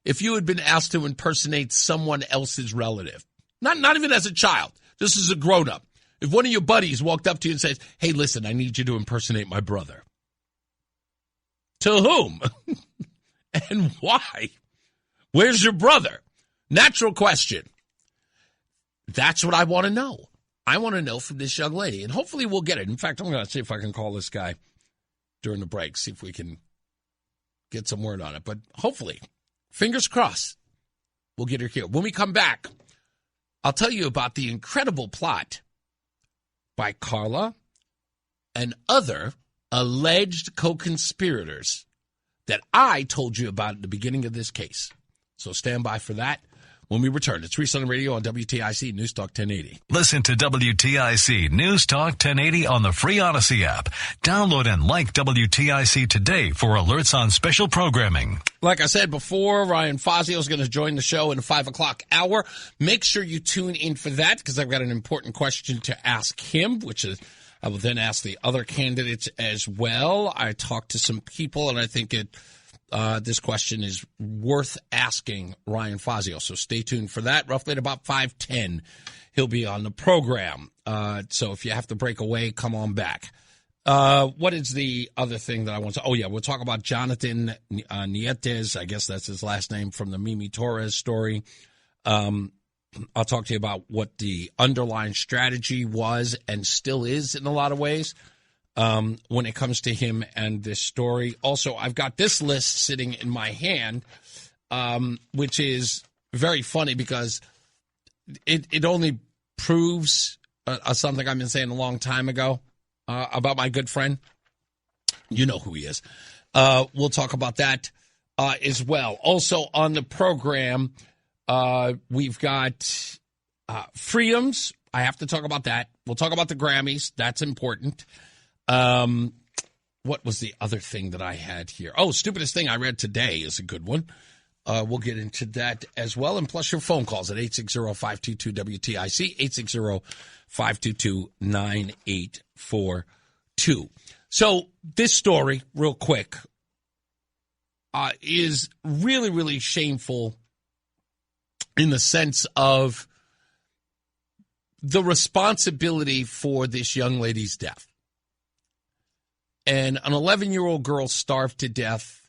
If you had been asked to impersonate someone else's relative, not even as a child, this is a grown-up. If one of your buddies walked up to you and says, hey, listen, I need you to impersonate my brother. To whom? And why? Where's your brother? Natural question. That's what I want to know. I want to know from this young lady, and hopefully we'll get it. In fact, I'm going to see if I can call this guy during the break, see if we can get some word on it. But hopefully, fingers crossed, we'll get her here. When we come back, I'll tell you about the incredible plot by Carla and other alleged co-conspirators that I told you about at the beginning of this case. So stand by for that. When we return, it's Reese on the radio on WTIC NewsTalk 1080. Listen to WTIC NewsTalk 1080 on the free Odyssey app. Download and like WTIC today for alerts on special programming. Like I said before, Ryan Fazio is going to join the show in the 5 o'clock hour. Make sure you tune in for that because I've got an important question to ask him, which is I will then ask the other candidates as well. I talked to some people, and I think this question is worth asking Ryan Fazio. So stay tuned for that. Roughly at about 5:10, he'll be on the program. So if you have to break away, come on back. What is the other thing that I want to? Oh, yeah, we'll talk about Jonatan Nietes. I guess that's his last name from the Mimi Torres story. I'll talk to you about what the underlying strategy was and still is in a lot of ways. When it comes to him and this story. Also, I've got this list sitting in my hand, which is very funny because it only proves something I've been saying a long time ago about my good friend. You know who he is. We'll talk about that as well. Also on the program, we've got freedoms. I have to talk about that. We'll talk about the Grammys. That's important. What was the other thing that I had here? Oh, stupidest thing I read today is a good one. We'll get into that as well. And plus your phone calls at 860-522-WTIC, 860-522-9842. So this story, real quick, is really, really shameful in the sense of the responsibility for this young lady's death. And an 11-year-old girl starved to death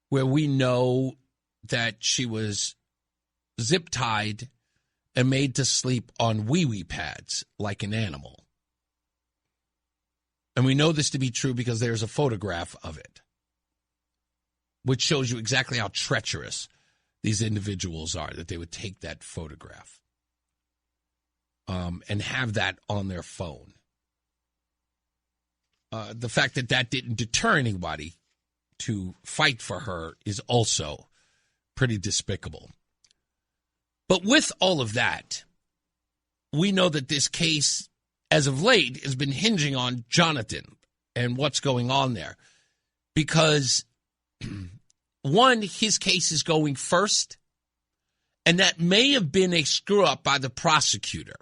where we know that she was zip-tied and made to sleep on wee-wee pads like an animal. And we know this to be true because there's a photograph of it, which shows you exactly how treacherous these individuals are, that they would take that photograph and have that on their phone. The fact that that didn't deter anybody to fight for her is also pretty despicable. But with all of that, we know that this case, as of late, has been hinging on Jonatan and what's going on there. Because, one, his case is going first, and that may have been a screw-up by the prosecutor,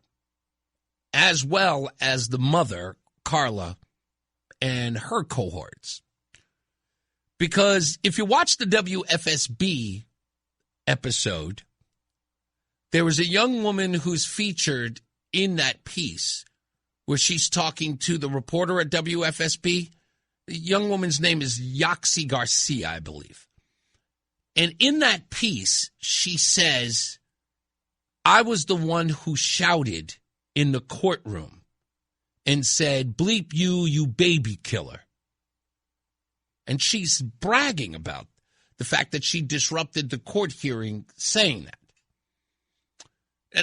as well as the mother, Carla, and her cohorts. Because if you watch the WFSB episode, there was a young woman who's featured in that piece where she's talking to the reporter at WFSB. The young woman's name is Yaxi Garcia, I believe. And in that piece, she says, I was the one who shouted in the courtroom and said, bleep you, you baby killer. And she's bragging about the fact that she disrupted the court hearing saying that.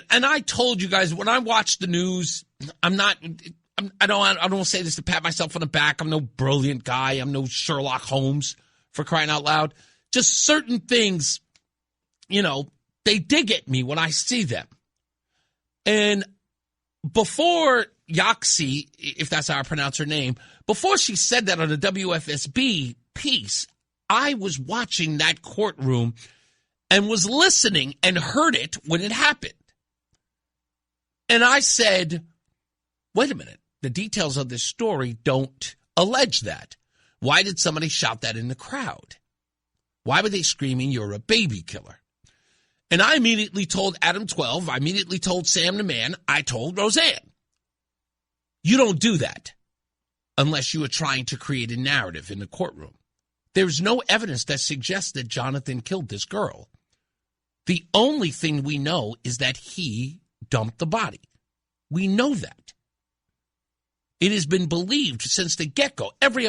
And I told you guys, when I watch the news, I don't say this to pat myself on the back. I'm no brilliant guy. I'm no Sherlock Holmes, for crying out loud. Just certain things, they dig at me when I see them. And before Yaxi, if that's how I pronounce her name, before she said that on the WFSB piece, I was watching that courtroom and was listening and heard it when it happened. And I said, wait a minute, the details of this story don't allege that. Why did somebody shout that in the crowd? Why were they screaming, you're a baby killer? And I immediately told Adam 12, I immediately told Sam the Man, I told Roseanne, you don't do that unless you are trying to create a narrative in the courtroom. There's no evidence that suggests that Jonatan killed this girl. The only thing we know is that he dumped the body. We know that. It has been believed since the get-go. Every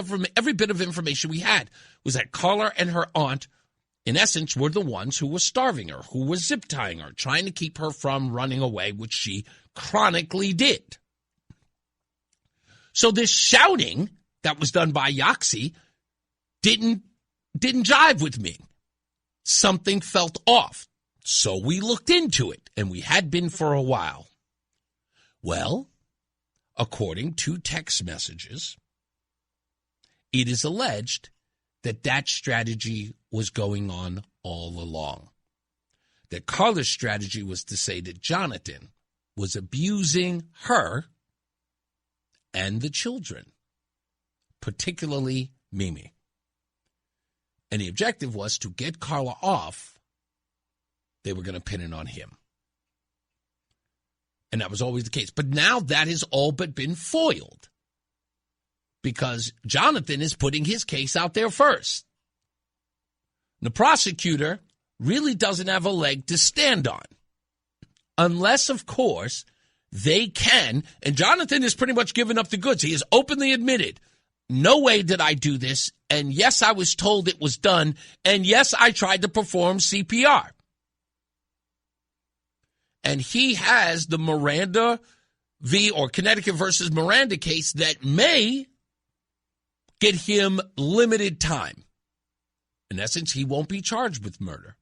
bit of information we had was that Carla and her aunt, in essence, were the ones who were starving her, who were zip-tying her, trying to keep her from running away, which she chronically did. So this shouting that was done by Yaxi didn't jive with me. Something felt off. So we looked into it, and we had been for a while. Well, according to text messages, it is alleged that that strategy was going on all along. That Carla's strategy was to say that Jonatan was abusing her and the children, particularly Mimi. And the objective was to get Carla off. They were going to pin it on him. And that was always the case. But now that has all but been foiled because Jonatan is putting his case out there first. The prosecutor really doesn't have a leg to stand on unless, of course, they can. And Jonatan has pretty much given up the goods. He has openly admitted, no way did I do this. And yes, I was told it was done. And yes, I tried to perform CPR. And he has the Miranda or Connecticut versus Miranda case that may get him limited time. In essence, he won't be charged with murder.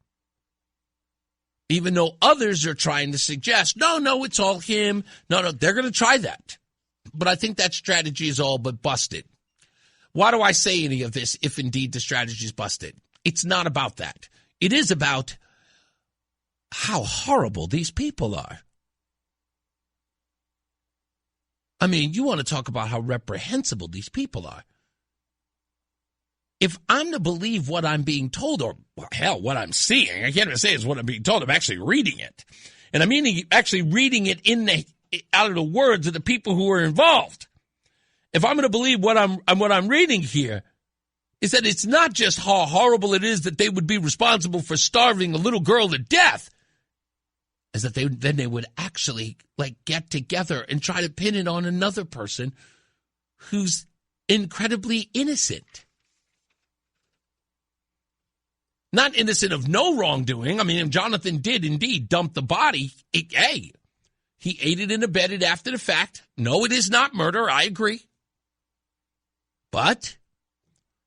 Even though others are trying to suggest, no, it's all him. No, they're going to try that. But I think that strategy is all but busted. Why do I say any of this if indeed the strategy is busted? It's not about that. It is about how horrible these people are. I mean, you want to talk about how reprehensible these people are. If I'm to believe what I'm being told, or hell, what I'm seeing, I can't even say it's what I'm being told, I'm actually reading it. And I mean actually reading it out of the words of the people who are involved. If I'm going to believe what I'm reading here, is that it's not just how horrible it is that they would be responsible for starving a little girl to death, is that they would actually get together and try to pin it on another person who's incredibly innocent. Not innocent of no wrongdoing. I mean, if Jonatan did indeed dump the body, he aided and abetted after the fact. No, it is not murder. I agree. But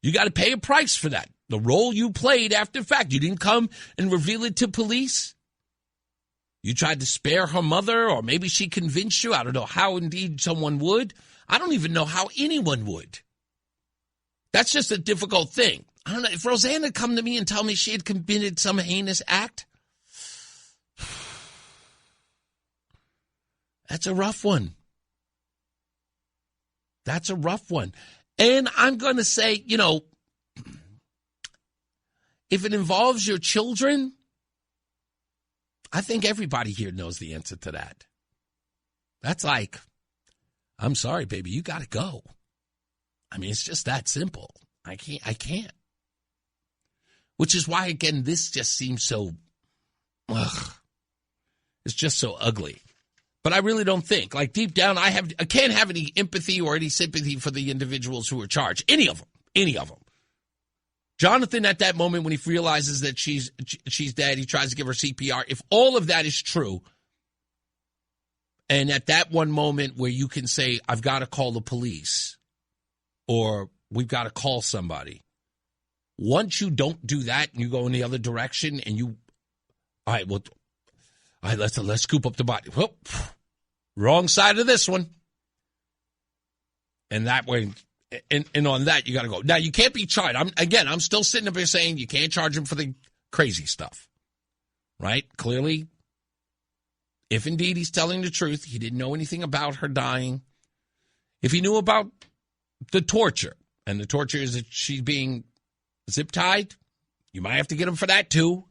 you got to pay a price for that. The role you played after the fact. You didn't come and reveal it to police. You tried to spare her mother, or maybe she convinced you. I don't know how indeed someone would. I don't even know how anyone would. That's just a difficult thing. I don't know. If Roseanne had come to me and tell me she had committed some heinous act, that's a rough one. That's a rough one. And I'm going to say, if it involves your children, I think everybody here knows the answer to that. That's like, I'm sorry, baby, you got to go. I mean, it's just that simple. I can't. Which is why, again, this just seems so, it's just so ugly. But I really don't think, like deep down, I can't have any empathy or any sympathy for the individuals who are charged. Any of them. Jonatan, at that moment when he realizes that she's dead, he tries to give her CPR. If all of that is true, and at that one moment where you can say, I've got to call the police, or we've got to call somebody. Once you don't do that and you go in the other direction and let's scoop up the body. Whoop, wrong side of this one. And that way, and on that, you got to go. Now, you can't be charged. I'm still sitting up here saying you can't charge him for the crazy stuff. Right? Clearly, if indeed he's telling the truth, he didn't know anything about her dying. If he knew about the torture, and the torture is that she's being zip-tied, you might have to get him for that too.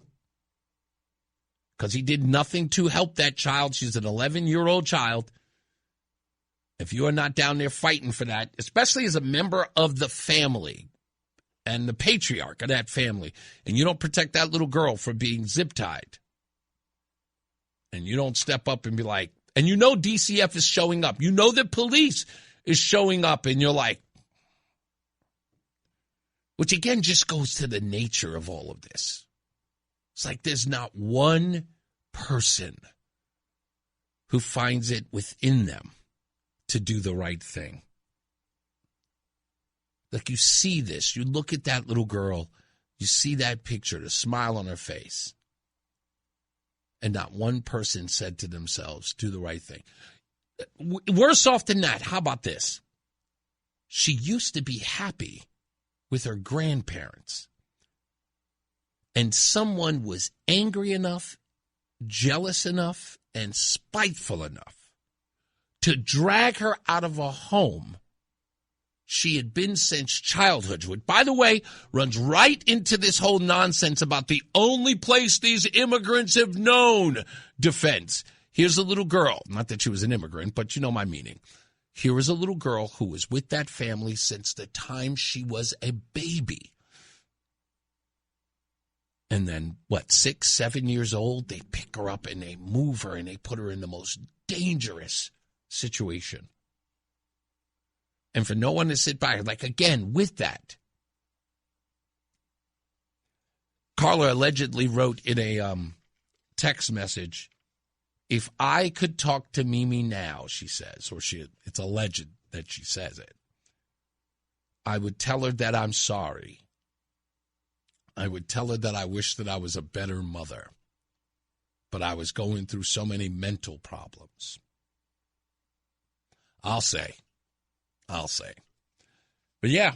Because he did nothing to help that child. She's an 11-year-old child. If you are not down there fighting for that, especially as a member of the family and the patriarch of that family, and you don't protect that little girl from being zip-tied, and you don't step up and be like, and you know DCF is showing up. You know the police is showing up, and you're like, which again just goes to the nature of all of this. It's like there's not one person who finds it within them to do the right thing. Like you see this, you look at that little girl, you see that picture, the smile on her face, and not one person said to themselves, do the right thing. Worse off than that, how about this? She used to be happy with her grandparents. And someone was angry enough, jealous enough, and spiteful enough to drag her out of a home she had been since childhood, which, by the way, runs right into this whole nonsense about the only place these immigrants have known defense. Here's a little girl, not that she was an immigrant, but you know my meaning. Here is a little girl who was with that family since the time she was a baby. And then, 6, 7 years old, they pick her up and they move her and they put her in the most dangerous situation. And for no one to sit by her, like, again, with that. Carla allegedly wrote in a text message, if I could talk to Mimi now, she says, or it's alleged that she says it, I would tell her that I'm sorry. I would tell her that I wish that I was a better mother, but I was going through so many mental problems. I'll say. But yeah,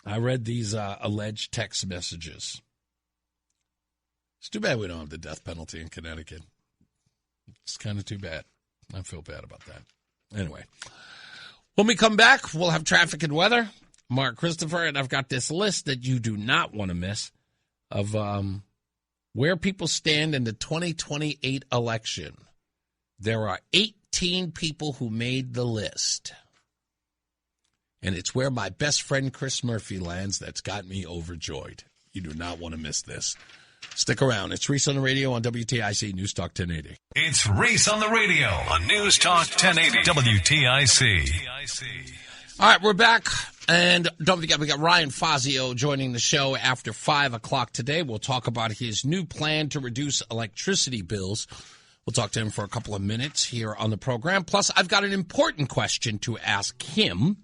I read these alleged text messages. It's too bad we don't have the death penalty in Connecticut. It's kind of too bad. I feel bad about that. Anyway, when we come back, we'll have traffic and weather. Mark Christopher, and I've got this list that you do not want to miss of where people stand in the 2028 election. There are 18 people who made the list. And it's where my best friend Chris Murphy lands that's got me overjoyed. You do not want to miss this. Stick around. It's Reese on the radio on WTIC News Talk 1080. It's Reese on the radio on News Talk 1080 WTIC. All right, we're back. And don't forget, we got Ryan Fazio joining the show after 5 o'clock today. We'll talk about his new plan to reduce electricity bills. We'll talk to him for a couple of minutes here on the program. Plus, I've got an important question to ask him.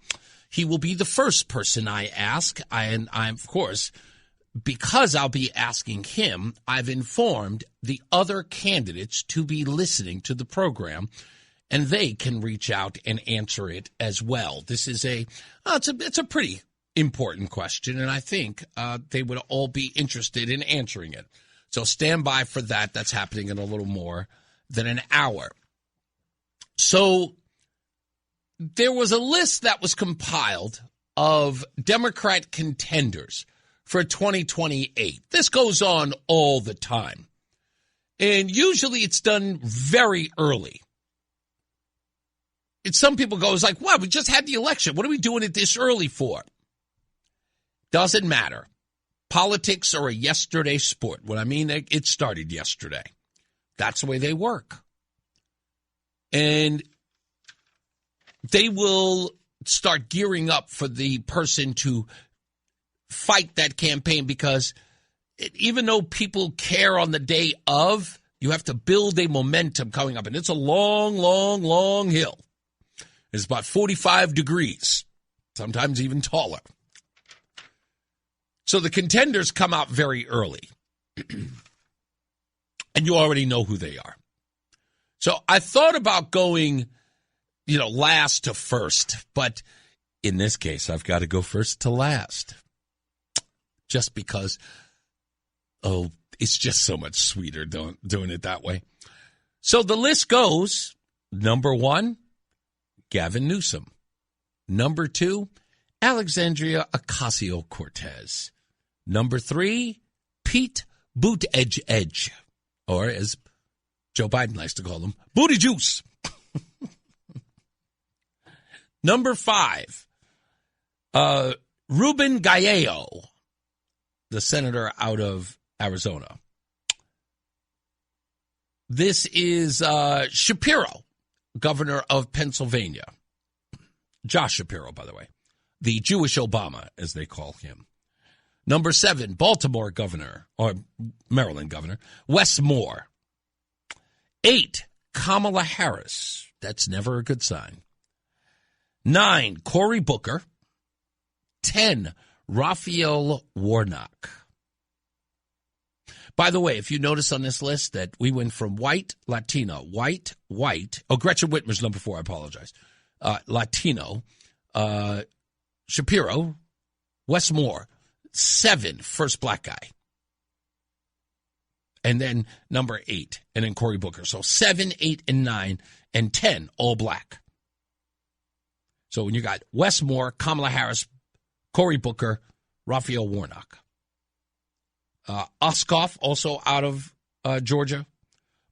He will be the first person I ask. And I'm, of course, because I'll be asking him, I've informed the other candidates to be listening to the program, and they can reach out and answer it as well. This is it's a pretty important question, and I think they would all be interested in answering it. So stand by for that. That's happening in a little more than an hour. So there was a list that was compiled of Democrat contenders for 2028. This goes on all the time. And usually it's done very early. some people go, it's like, well, we just had the election. What are we doing it this early for? Doesn't matter. Politics are a yesterday sport. What I mean, it started yesterday. That's the way they work. And they will start gearing up for the person to fight that campaign, because even though people care on the day of, you have to build a momentum coming up. And it's a long, long, long hill. It's about 45 degrees, sometimes even taller. So the contenders come out very early. And you already know who they are. So I thought about going, last to first. But in this case, I've got to go first to last. Just because, it's just so much sweeter doing it that way. So the list goes, number 1, Gavin Newsom. Number 2, Alexandria Ocasio-Cortez. Number 3, Pete Buttigieg, or as Joe Biden likes to call him, Booty Juice. Number 5, Ruben Gallo, the senator out of Arizona. This is Shapiro, governor of Pennsylvania. Josh Shapiro, by the way. The Jewish Obama, as they call him. Number 7, Baltimore governor, or Maryland governor, Wes Moore. 8, Kamala Harris. That's never a good sign. 9, Cory Booker. 10, Raphael Warnock. By the way, if you notice on this list that we went from white, Latino, white. Oh, Gretchen Whitmer's number 4, I apologize. Latino, Shapiro, Wes Moore. 7, first black guy. And then number 8, and then Cory Booker. So 7, 8, and 9, and 10, all black. So when you got Wes Moore, Kamala Harris, Cory Booker, Raphael Warnock. Ossoff, also out of Georgia.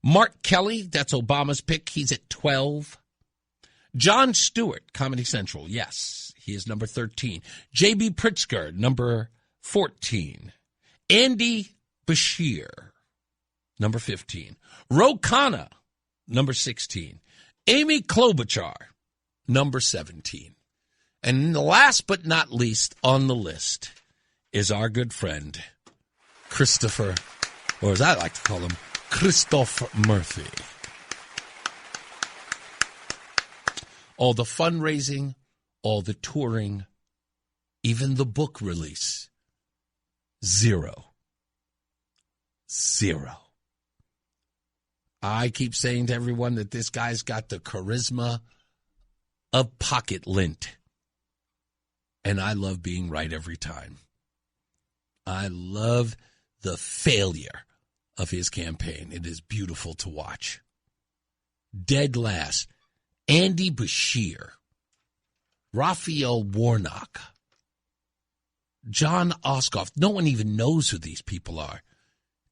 Mark Kelly, that's Obama's pick. He's at 12. Jon Stewart, Comedy Central. Yes, he is number 13. J.B. Pritzker, number 14. Andy Bashir, number 15. Ro Khanna, number 16. Amy Klobuchar, number 17. And last but not least on the list is our good friend, Christopher, or as I like to call him, Christoph Murphy. All the fundraising, all the touring, even the book release, 0. I keep saying to everyone that this guy's got the charisma of pocket lint. And I love being right every time. I love the failure of his campaign. It is beautiful to watch. Dead last, Andy Bashir, Raphael Warnock, Jon Ossoff. No one even knows who these people are.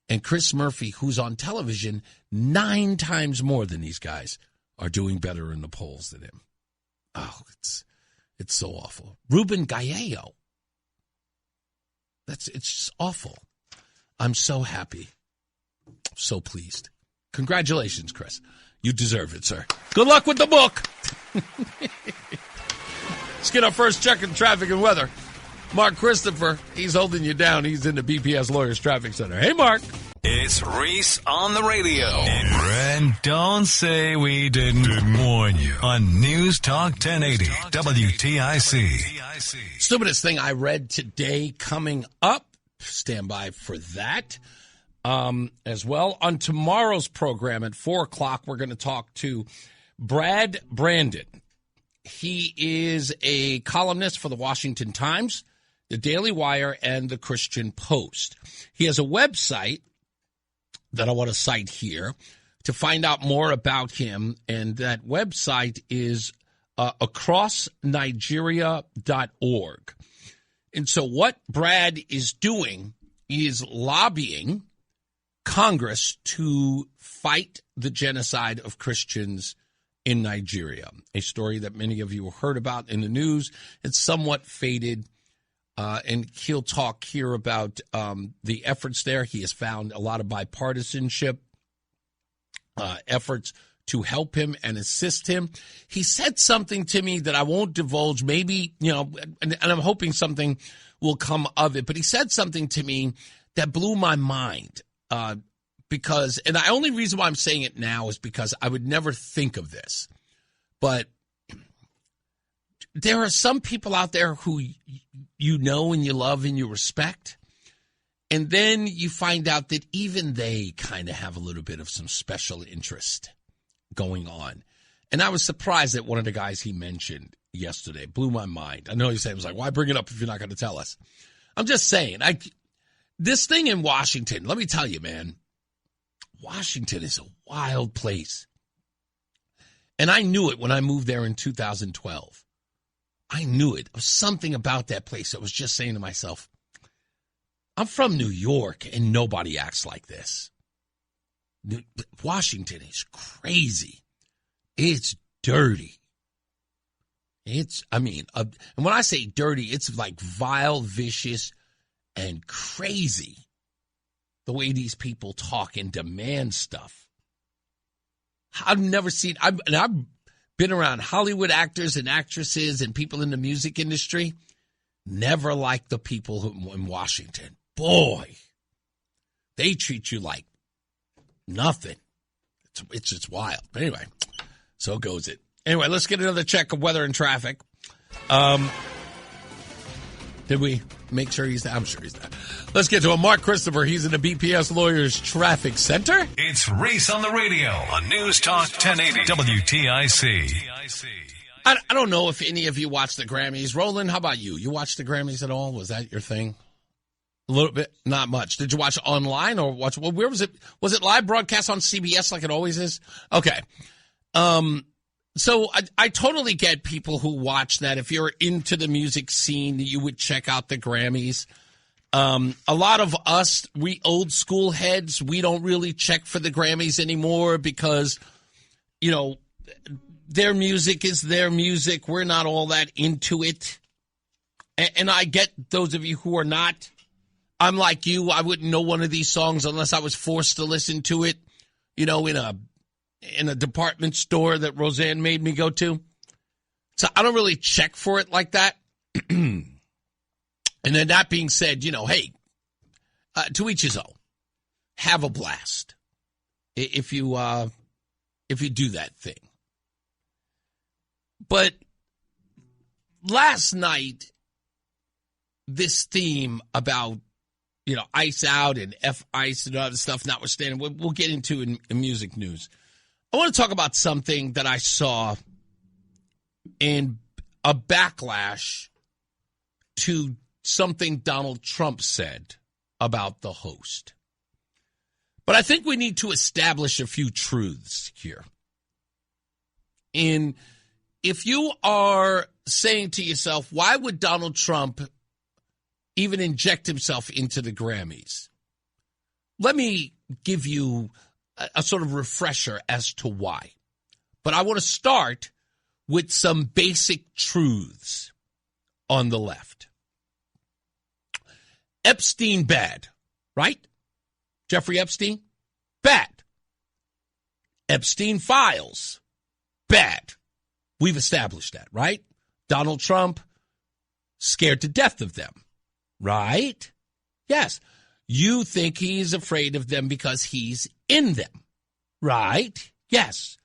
And Chris Murphy, who's on television 9 times more than these guys, are doing better in the polls than him. Oh, it's so awful. Ruben Gallo. It's just awful. I'm so happy. So pleased. Congratulations, Chris. You deserve it, sir. Good luck with the book. Let's get our first check in traffic and weather. Mark Christopher, he's holding you down. He's in the BPS Lawyers Traffic Center. Hey, Mark. It's Reese on the radio. And don't say we didn't warn you on News Talk 1080 WTIC. Stupidest thing I read today coming up. Stand by for that as well. On tomorrow's program at 4 o'clock, we're going to talk to Brad Brandon. He is a columnist for the Washington Times, the Daily Wire, and the Christian Post. He has a website that I want to cite here to find out more about him, and that website is acrossnigeria.org. And so what Brad is doing is lobbying Congress to fight the genocide of Christians in Nigeria, a story that many of you heard about in the news. It's somewhat faded, and he'll talk here about the efforts there. He has found a lot of bipartisanship efforts to help him and assist him. He said something to me that I won't divulge, maybe, and I'm hoping something will come of it, but he said something to me that blew my mind because, and the only reason why I'm saying it now is because I would never think of this, but there are some people out there who you know and you love and you respect, and then you find out that even they kind of have a little bit of some special interest going on. And I was surprised at one of the guys he mentioned yesterday. It blew my mind. I know he said, it was like, why bring it up if you're not going to tell us? I'm just saying, this thing in Washington, let me tell you, man, Washington is a wild place. And I knew it when I moved there in 2012. I knew it. There was something about that place. I was just saying to myself, I'm from New York and nobody acts like this. Washington is crazy. It's dirty. And when I say dirty, it's like vile, vicious, and crazy. The way these people talk and demand stuff. I've never seen, I've been around Hollywood actors and actresses and people in the music industry. Never liked the people in Washington. Boy, they treat you like nothing. It's just wild. But anyway, so goes it. Anyway, let's get another check of weather and traffic. Did we make sure he's there? I'm sure he's there. Let's get to a Mark Christopher. He's in the BPS Lawyers Traffic Center. It's Reese on the radio on News Talk 1080 WTIC. I don't know if any of you watched the Grammys. Roland, how about you? You watched the Grammys at all? Was that your thing? A little bit, not much. Did you watch online or watch? Well, where was it? Was it live broadcast on CBS like it always is? Okay. So I totally get people who watch that. If you're into the music scene, you would check out the Grammys. A lot of us, we old school heads, we don't really check for the Grammys anymore because, their music is their music. We're not all that into it. And I get those of you who are not. I'm like you. I wouldn't know one of these songs unless I was forced to listen to it, in a department store that Roseanne made me go to. So I don't really check for it like that. And then that being said, hey, to each his own. Have a blast if you do that thing. But last night, this theme about Ice Out and F-Ice and other stuff notwithstanding, we'll get into in music news. I want to talk about something that I saw in a backlash to something Donald Trump said about the host. But I think we need to establish a few truths here. And if you are saying to yourself, why would Donald Trump even inject himself into the Grammys? Let me give you a sort of refresher as to why. But I want to start with some basic truths on the left. Epstein, bad, right? Jeffrey Epstein, bad. Epstein files, bad. We've established that, right? Donald Trump, scared to death of them. Right? Yes. You think he's afraid of them because he's in them. Right? Yes.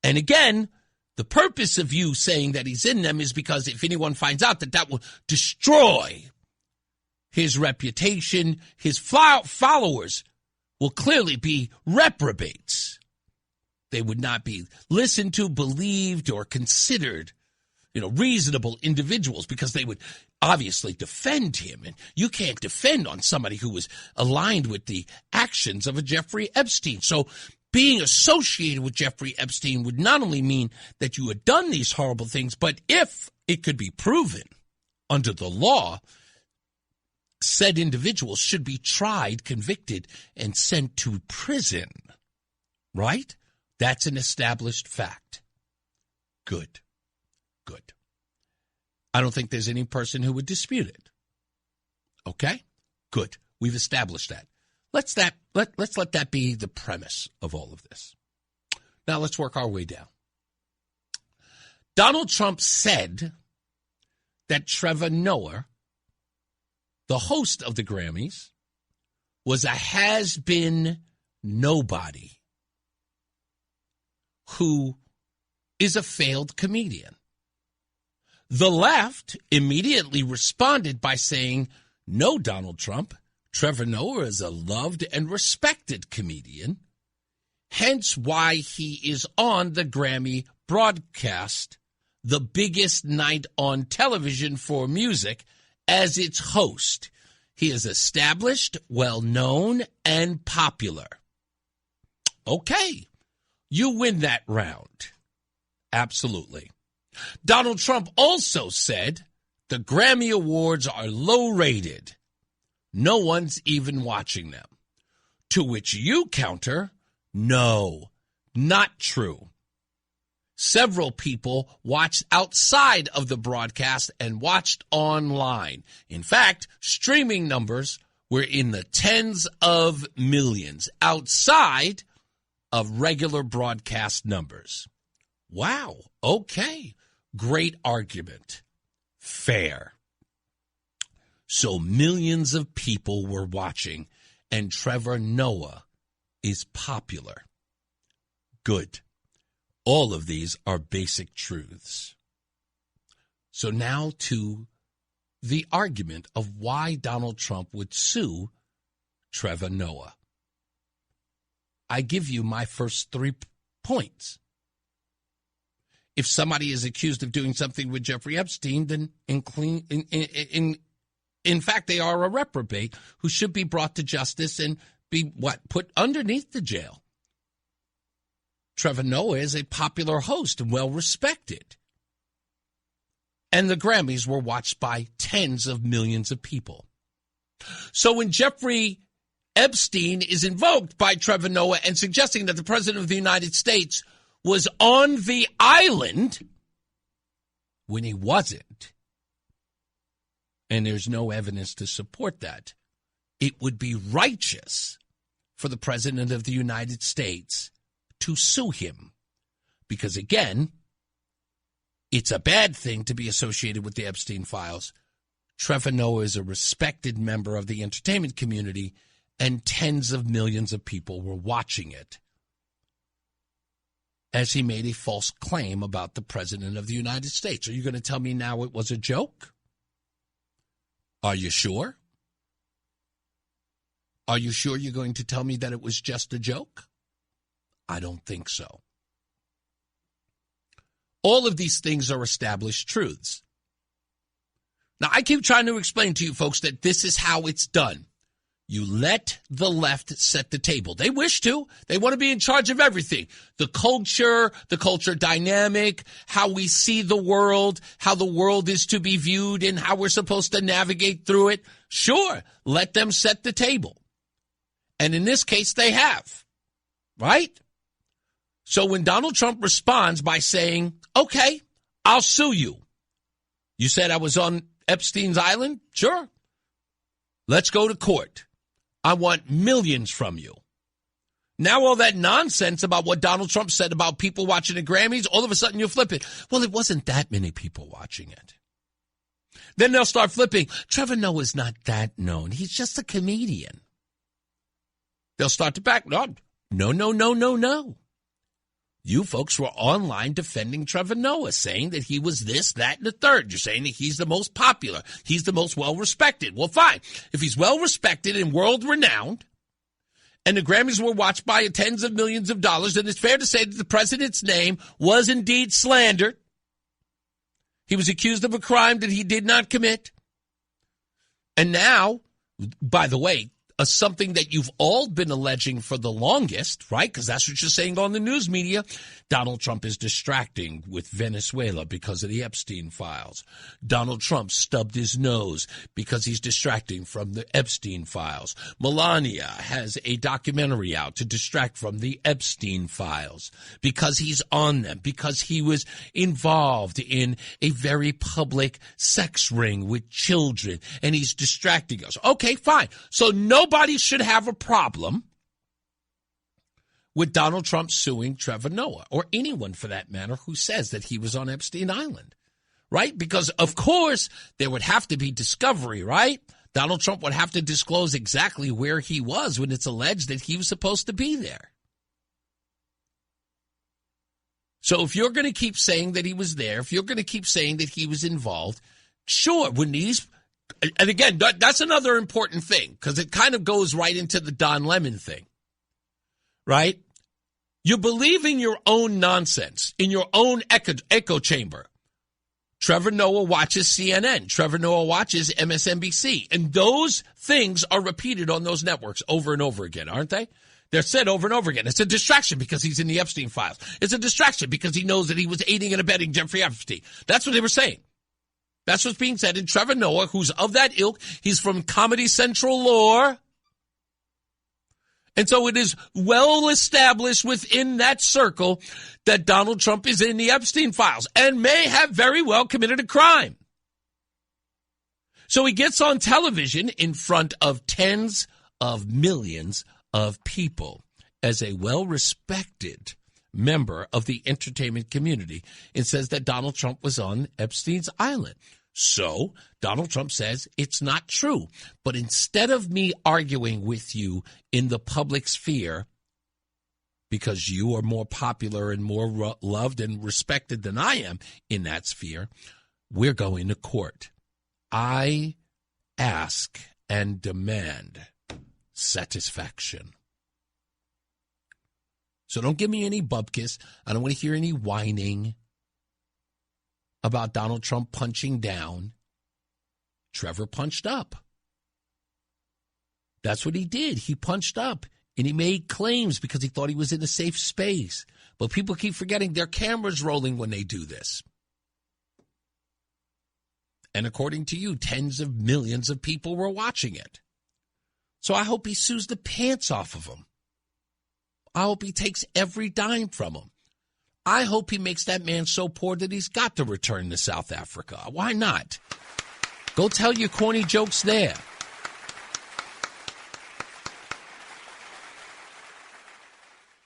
And again, the purpose of you saying that he's in them is because if anyone finds out that will destroy his reputation, his followers will clearly be reprobates. They would not be listened to, believed, or considered, reasonable individuals because they would obviously defend him. And you can't defend on somebody who was aligned with the actions of a Jeffrey Epstein. So being associated with Jeffrey Epstein would not only mean that you had done these horrible things, but if it could be proven under the law, said individuals should be tried, convicted, and sent to prison. Right? That's an established fact. Good. Good. I don't think there's any person who would dispute it. Okay? Good. We've established that. Let's let that be the premise of all of this. Now let's work our way down. Donald Trump said that Trevor Noah, the host of the Grammys, was a has-been nobody who is a failed comedian. The left immediately responded by saying, no, Donald Trump, Trevor Noah is a loved and respected comedian, hence why he is on the Grammy broadcast, the biggest night on television for music, as its host. He is established, well-known, and popular. Okay, you win that round. Absolutely. Donald Trump also said the Grammy Awards are low-rated. No one's even watching them. To which you counter, no, not true. Several people watched outside of the broadcast and watched online. In fact, streaming numbers were in the tens of millions outside of regular broadcast numbers. Wow, okay, great argument. Fair. So millions of people were watching, and Trevor Noah is popular. Good. All of these are basic truths. So now to the argument of why Donald Trump would sue Trevor Noah. I give you my first 3 points. If somebody is accused of doing something with Jeffrey Epstein, then in fact, they are a reprobate who should be brought to justice and be, put underneath the jail. Trevor Noah is a popular host and well-respected. And the Grammys were watched by tens of millions of people. So when Jeffrey Epstein is invoked by Trevor Noah and suggesting that the President of the United States was on the island when he wasn't, and there's no evidence to support that, it would be righteous for the President of the United States to sue him. Because, again, it's a bad thing to be associated with the Epstein files. Trevor Noah is a respected member of the entertainment community, and tens of millions of people were watching it as he made a false claim about the President of the United States. Are you going to tell me now it was a joke? Are you sure? Are you sure you're going to tell me that it was just a joke? I don't think so. All of these things are established truths. Now, I keep trying to explain to you folks that this is how it's done. You let the left set the table. They wish to. They want to be in charge of everything. The culture dynamic, how we see the world, how the world is to be viewed, and how we're supposed to navigate through it. Sure, let them set the table. And in this case, they have. Right? So when Donald Trump responds by saying, okay, I'll sue you. You said I was on Epstein's island? Sure. Let's go to court. I want millions from you. Now all that nonsense about what Donald Trump said about people watching the Grammys, all of a sudden you flip it. Well, it wasn't that many people watching it. Then they'll start flipping. Trevor Noah's not that known. He's just a comedian. They'll start to back. No. You folks were online defending Trevor Noah, saying that he was this, that, and the third. You're saying that he's the most popular. He's the most well-respected. Well, fine. If he's well-respected and world-renowned, and the Grammys were watched by tens of millions of dollars, then it's fair to say that the president's name was indeed slandered. He was accused of a crime that he did not commit. And now, by the way, something that you've all been alleging for the longest, right? Because that's what you're saying on the news media. Donald Trump is distracting with Venezuela because of the Epstein files. Donald Trump stubbed his nose because he's distracting from the Epstein files. Melania has a documentary out to distract from the Epstein files because he's on them, because he was involved in a very public sex ring with children, and he's distracting us. Okay, fine. So nobody should have a problem with Donald Trump suing Trevor Noah, or anyone for that matter who says that he was on Epstein Island, right? Because, of course, there would have to be discovery, right? Donald Trump would have to disclose exactly where he was when it's alleged that he was supposed to be there. So if you're going to keep saying that he was there, if you're going to keep saying that he was involved, sure, when these... And again, that's another important thing, because it kind of goes right into the Don Lemon thing, right? You believe in your own nonsense, in your own echo chamber. Trevor Noah watches CNN. Trevor Noah watches MSNBC. And those things are repeated on those networks over and over again, aren't they? They're said over and over again. It's a distraction because he's in the Epstein files. It's a distraction because he knows that he was aiding and abetting Jeffrey Epstein. That's what they were saying. That's what's being said. And Trevor Noah, who's of that ilk, he's from Comedy Central lore. And so it is well established within that circle that Donald Trump is in the Epstein files and may have very well committed a crime. So he gets on television in front of tens of millions of people as a well-respected member of the entertainment community and says that Donald Trump was on Epstein's Island. So Donald Trump says it's not true. But instead of me arguing with you in the public sphere, because you are more popular and more loved and respected than I am in that sphere, we're going to court. I ask and demand satisfaction. So don't give me any bupkis. I don't want to hear any whining about Donald Trump punching down. Trevor punched up. That's what he did. He punched up, and he made claims because he thought he was in a safe space. But people keep forgetting their cameras rolling when they do this. And according to you, tens of millions of people were watching it. So I hope he sues the pants off of them. I hope he takes every dime from him. I hope he makes that man so poor that he's got to return to South Africa. Why not? Go tell your corny jokes there.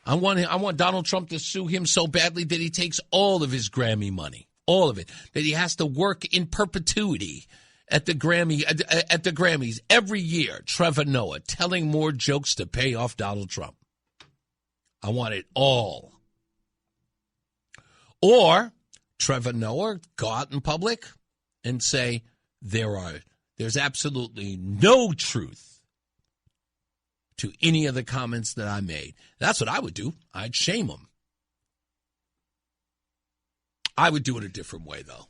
I want Donald Trump to sue him so badly that he takes all of his Grammy money, all of it, that he has to work in perpetuity at the Grammys every year. Trevor Noah telling more jokes to pay off Donald Trump. I want it all. Or Trevor Noah go out in public and say there's absolutely no truth to any of the comments that I made. That's what I would do. I'd shame him. I would do it a different way, though.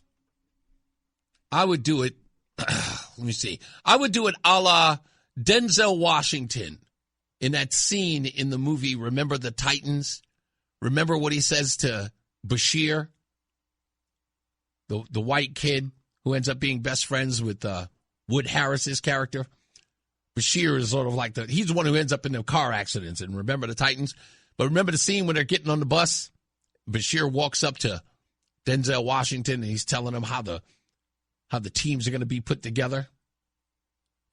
I would do it, let me see. I would do it a la Denzel Washington in that scene in the movie Remember the Titans. Remember what he says to Bashir, the white kid who ends up being best friends with Wood Harris's character. Bashir is sort of like he's the one who ends up in the car accidents and Remember the Titans. But remember the scene when they're getting on the bus? Bashir walks up to Denzel Washington and he's telling him how the teams are going to be put together.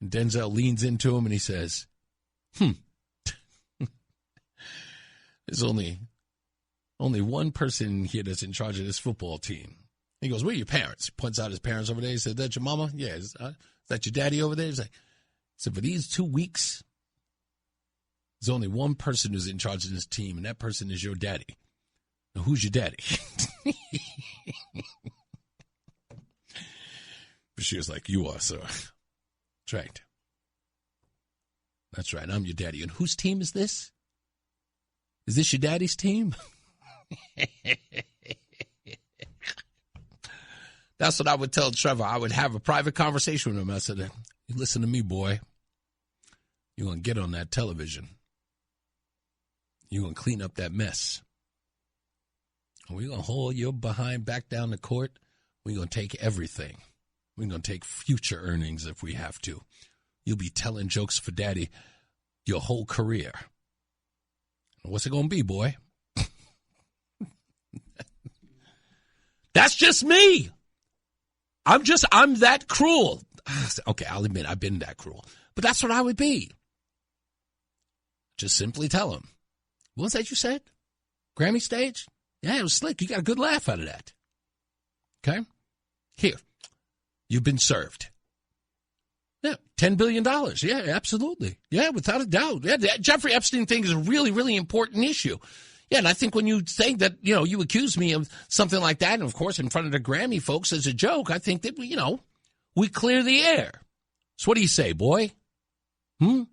And Denzel leans into him and he says, there's only one person here that's in charge of this football team. He goes, where are your parents? He points out his parents over there. He said, that's your mama? Yeah. Is that your daddy over there? He's like, so for these 2 weeks, there's only one person who's in charge of this team, and that person is your daddy. Now, who's your daddy? Bashir's like, you are, sir. That's right. That's right. I'm your daddy. And whose team is this? Is this your daddy's team? That's what I would tell Trevor. I would have a private conversation with him. I said, listen to me, boy. You're going to get on that television. You're going to clean up that mess. And we're going to hold your behind back down the court. We're going to take everything. We're going to take future earnings if we have to. You'll be telling jokes for daddy your whole career. What's it going to be, boy? That's just me. I'm that cruel. Okay, I'll admit I've been that cruel. But that's what I would be. Just simply tell him. What was that you said? Grammy stage? Yeah, it was slick. You got a good laugh out of that. Okay? Here. You've been served. Yeah, $10 billion. Yeah, absolutely. Yeah, without a doubt. Yeah, the Jeffrey Epstein thing is a really, really important issue. Yeah, and I think when you say that, you accuse me of something like that, and of course in front of the Grammy folks as a joke, I think that, we clear the air. So what do you say, boy? We're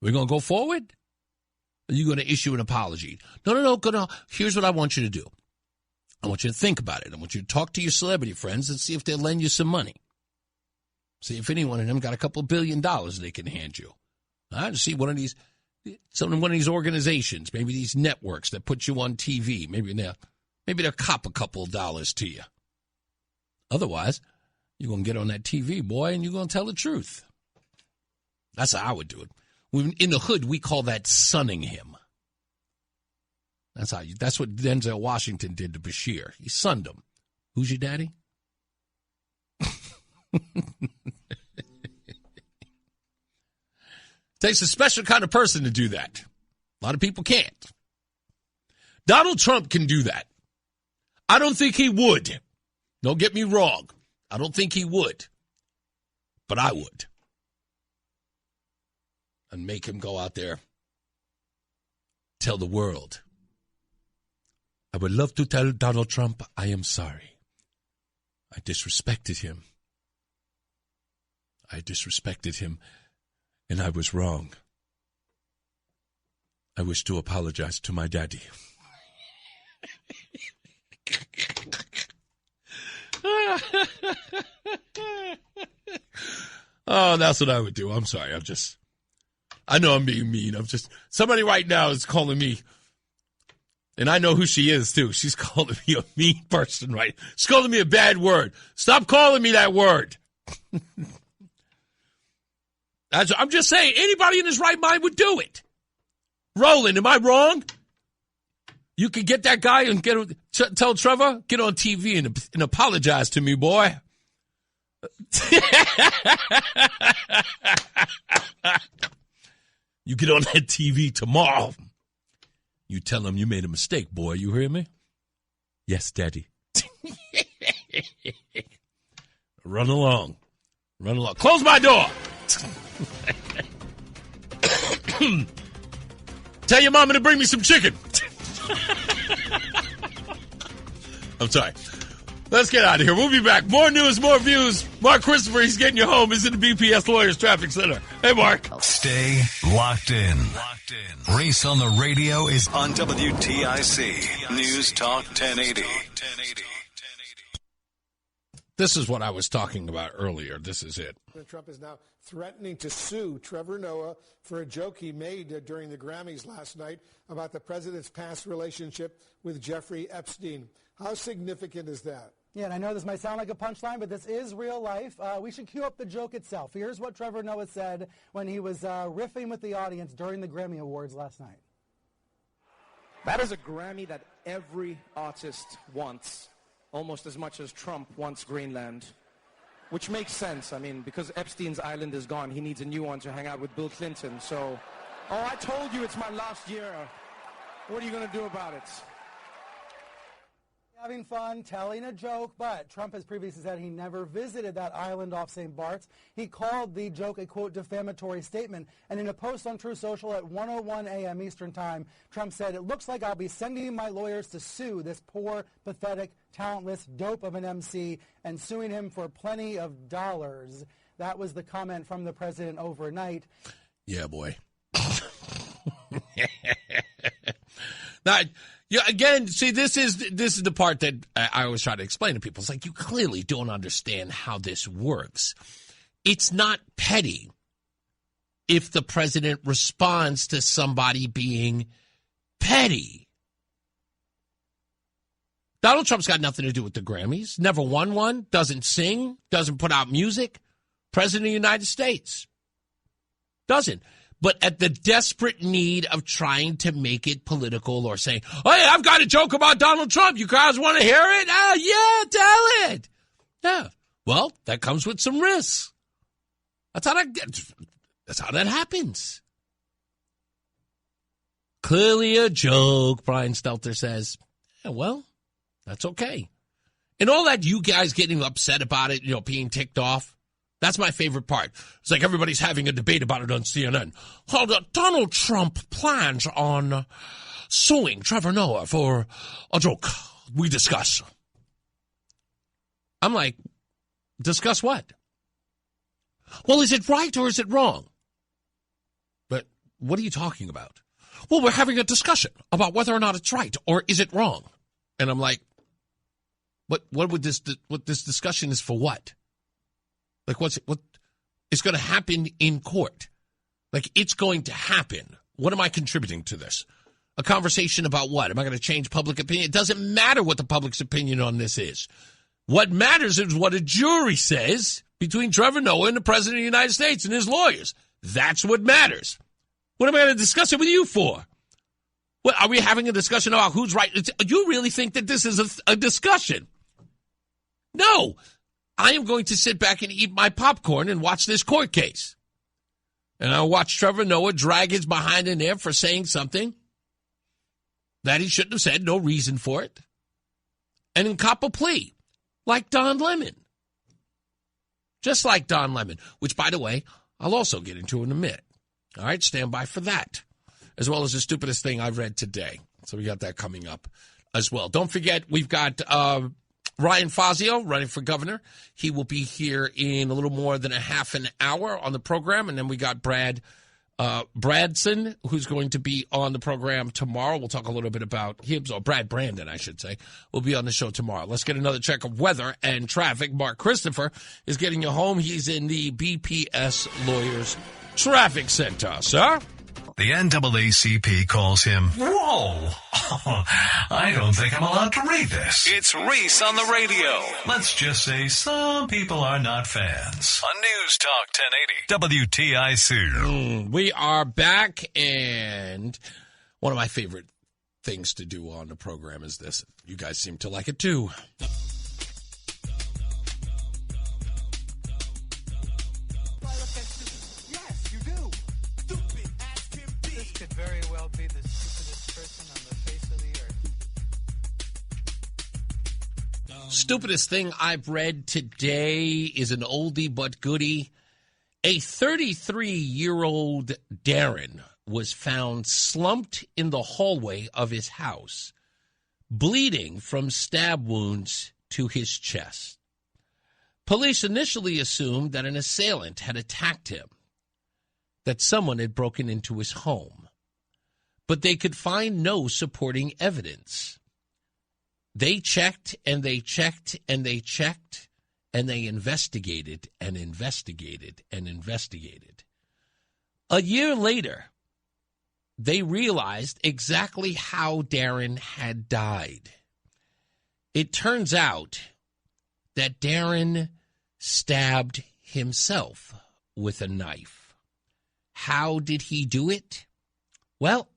going to go forward? Are you going to issue an apology? No. Here's what I want you to do. I want you to think about it. I want you to talk to your celebrity friends and see if they'll lend you some money. See if any one of them got a couple $1 billion they can hand you. See one of these organizations, maybe these networks that put you on TV. Maybe they'll cop a couple of dollars to you. Otherwise, you're going to get on that TV, boy, and you're going to tell the truth. That's how I would do it. In the hood, we call that sunning him. That's what Denzel Washington did to Bashir. He sunned him. Who's your daddy? Takes a special kind of person to do that. A lot of people can't. Donald Trump can do that. I don't think he would. Don't get me wrong. I don't think he would. But I would. And make him go out there, tell the world. I would love to tell Donald Trump I am sorry. I disrespected him. And I was wrong. I wish to apologize to my daddy. Oh, that's what I would do. I'm sorry. I know I'm being mean. Somebody right now is calling me, and I know who she is too. She's calling me a mean person, right? She's calling me a bad word. Stop calling me that word. I'm just saying, anybody in his right mind would do it. Roland, am I wrong? You could get that guy and tell Trevor, get on TV and apologize to me, boy. You get on that TV tomorrow. You tell him you made a mistake, boy. You hear me? Yes, Daddy. Run along. Close my door. Tell your mama to bring me some chicken. I'm sorry. Let's get out of here. We'll be back. More news, more views. Mark Christopher, he's getting you home. He's in the BPS Lawyers Traffic Center. Hey, Mark. Stay locked in. Reese on the radio is on WTIC. News Talk 1080. This is what I was talking about earlier. This is it. Trump is now threatening to sue Trevor Noah for a joke he made during the Grammys last night about the president's past relationship with Jeffrey Epstein. How significant is that? Yeah, and I know this might sound like a punchline, but this is real life. We should cue up the joke itself. Here's what Trevor Noah said when he was riffing with the audience during the Grammy Awards last night. That is a Grammy that every artist wants, almost as much as Trump wants Greenland, which makes sense. I mean, because Epstein's island is gone, he needs a new one to hang out with Bill Clinton. So, I told you it's my last year. What are you going to do about it? Having fun, telling a joke, but Trump has previously said he never visited that island off St. Bart's. He called the joke a, quote, defamatory statement. And in a post on Truth Social at 1:01 a.m. Eastern Time, Trump said, "It looks like I'll be sending my lawyers to sue this poor, pathetic, talentless dope of an MC and suing him for plenty of dollars." That was the comment from the president overnight. Yeah, boy. Now, yeah, again, see, this is the part that I always try to explain to people. It's like, you clearly don't understand how this works. It's not petty if the president responds to somebody being petty. Donald Trump's got nothing to do with the Grammys. Never won one, doesn't sing, doesn't put out music. President of the United States. Doesn't. But at the desperate need of trying to make it political or saying, hey, I've got a joke about Donald Trump. You guys want to hear it? Yeah, tell it. Yeah. Well, that comes with some risks. That's how that happens. Clearly a joke, Brian Stelter says. Yeah, well, that's okay. And all that you guys getting upset about it, being ticked off, that's my favorite part. It's like everybody's having a debate about it on CNN. Well, Donald Trump plans on suing Trevor Noah for a joke we discuss. I'm like, discuss what? Well, is it right or is it wrong? But what are you talking about? Well, we're having a discussion about whether or not it's right or is it wrong. And I'm like, what this discussion is for what? Like, what is going to happen in court? Like, it's going to happen. What am I contributing to this? A conversation about what? Am I going to change public opinion? It doesn't matter what the public's opinion on this is. What matters is what a jury says between Trevor Noah and the President of the United States and his lawyers. That's what matters. What am I going to discuss it with you for? What, are we having a discussion about who's right? You really think that this is a discussion? No. I am going to sit back and eat my popcorn and watch this court case. And I'll watch Trevor Noah drag his behind in there for saying something that he shouldn't have said, no reason for it. And then cop a plea, like Don Lemon. Just like Don Lemon, which, by the way, I'll also get into in a minute. All right, stand by for that, as well as the stupidest thing I've read today. So we got that coming up as well. Don't forget, we've got Ryan Fazio running for governor. He will be here in a little more than a half an hour on the program. And then we got Brad Bradson, who's going to be on the program tomorrow. We'll talk a little bit about him, or Brad Brandon, I should say, will be on the show tomorrow. Let's get another check of weather and traffic. Mark Christopher is getting you home. He's in the BPS Lawyers Traffic Center. Sir? The NAACP calls him, whoa, I don't think I'm allowed to read this. It's Reese on the radio. Let's just say some people are not fans. On News Talk 1080 WTIC. We are back, and one of my favorite things to do on the program is this. You guys seem to like it too. Very well be the stupidest person on the face of the earth. Stupidest thing I've read today is an oldie but goodie. A 33-year-old Darren was found slumped in the hallway of his house, bleeding from stab wounds to his chest. Police initially assumed that an assailant had attacked him, that someone had broken into his home. But they could find no supporting evidence. They checked and they checked and they checked and they investigated and investigated and investigated. A year later, they realized exactly how Darren had died. It turns out that Darren stabbed himself with a knife. How did he do it? Well,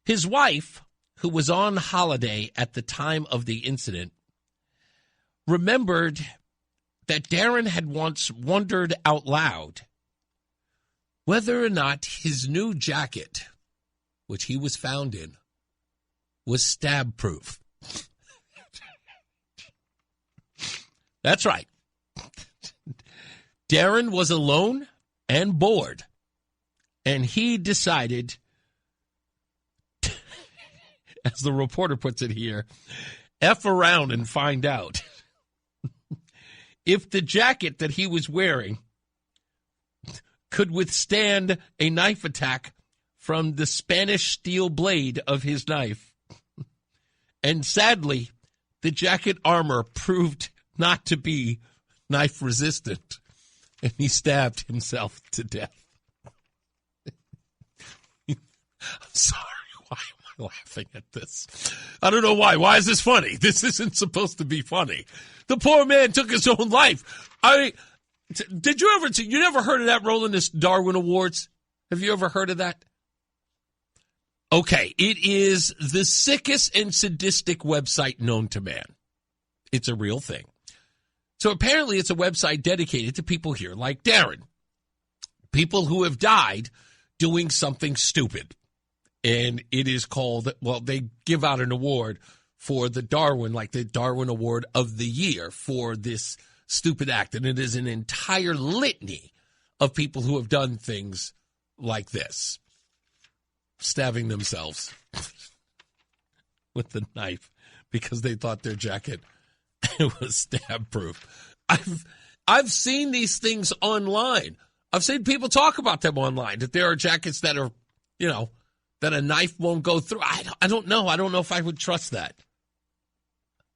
his wife, who was on holiday at the time of the incident, remembered that Darren had once wondered out loud whether or not his new jacket, which he was found in, was stab-proof. That's right. Darren was alone and bored, and he decided, as the reporter puts it here, F around and find out if the jacket that he was wearing could withstand a knife attack from the Spanish steel blade of his knife. And sadly, the jacket armor proved not to be knife resistant. and he stabbed himself to death. I'm sorry. Why am I laughing at this? I don't know why. Why is this funny? This isn't supposed to be funny. The poor man took his own life. Did you ever? You never heard of that, Roland? This Darwin Awards? Have you ever heard of that? Okay, it is the sickest and sadistic website known to man. It's a real thing. So apparently, it's a website dedicated to people here like Darren, people who have died doing something stupid. And it is called, well, they give out an award for the Darwin, like the Darwin Award of the Year for this stupid act. And it is an entire litany of people who have done things like this, stabbing themselves with a knife because they thought their jacket was stab-proof. I've seen these things online. I've seen people talk about them online, that there are jackets that are, you know, that a knife won't go through. I don't know. I don't know if I would trust that.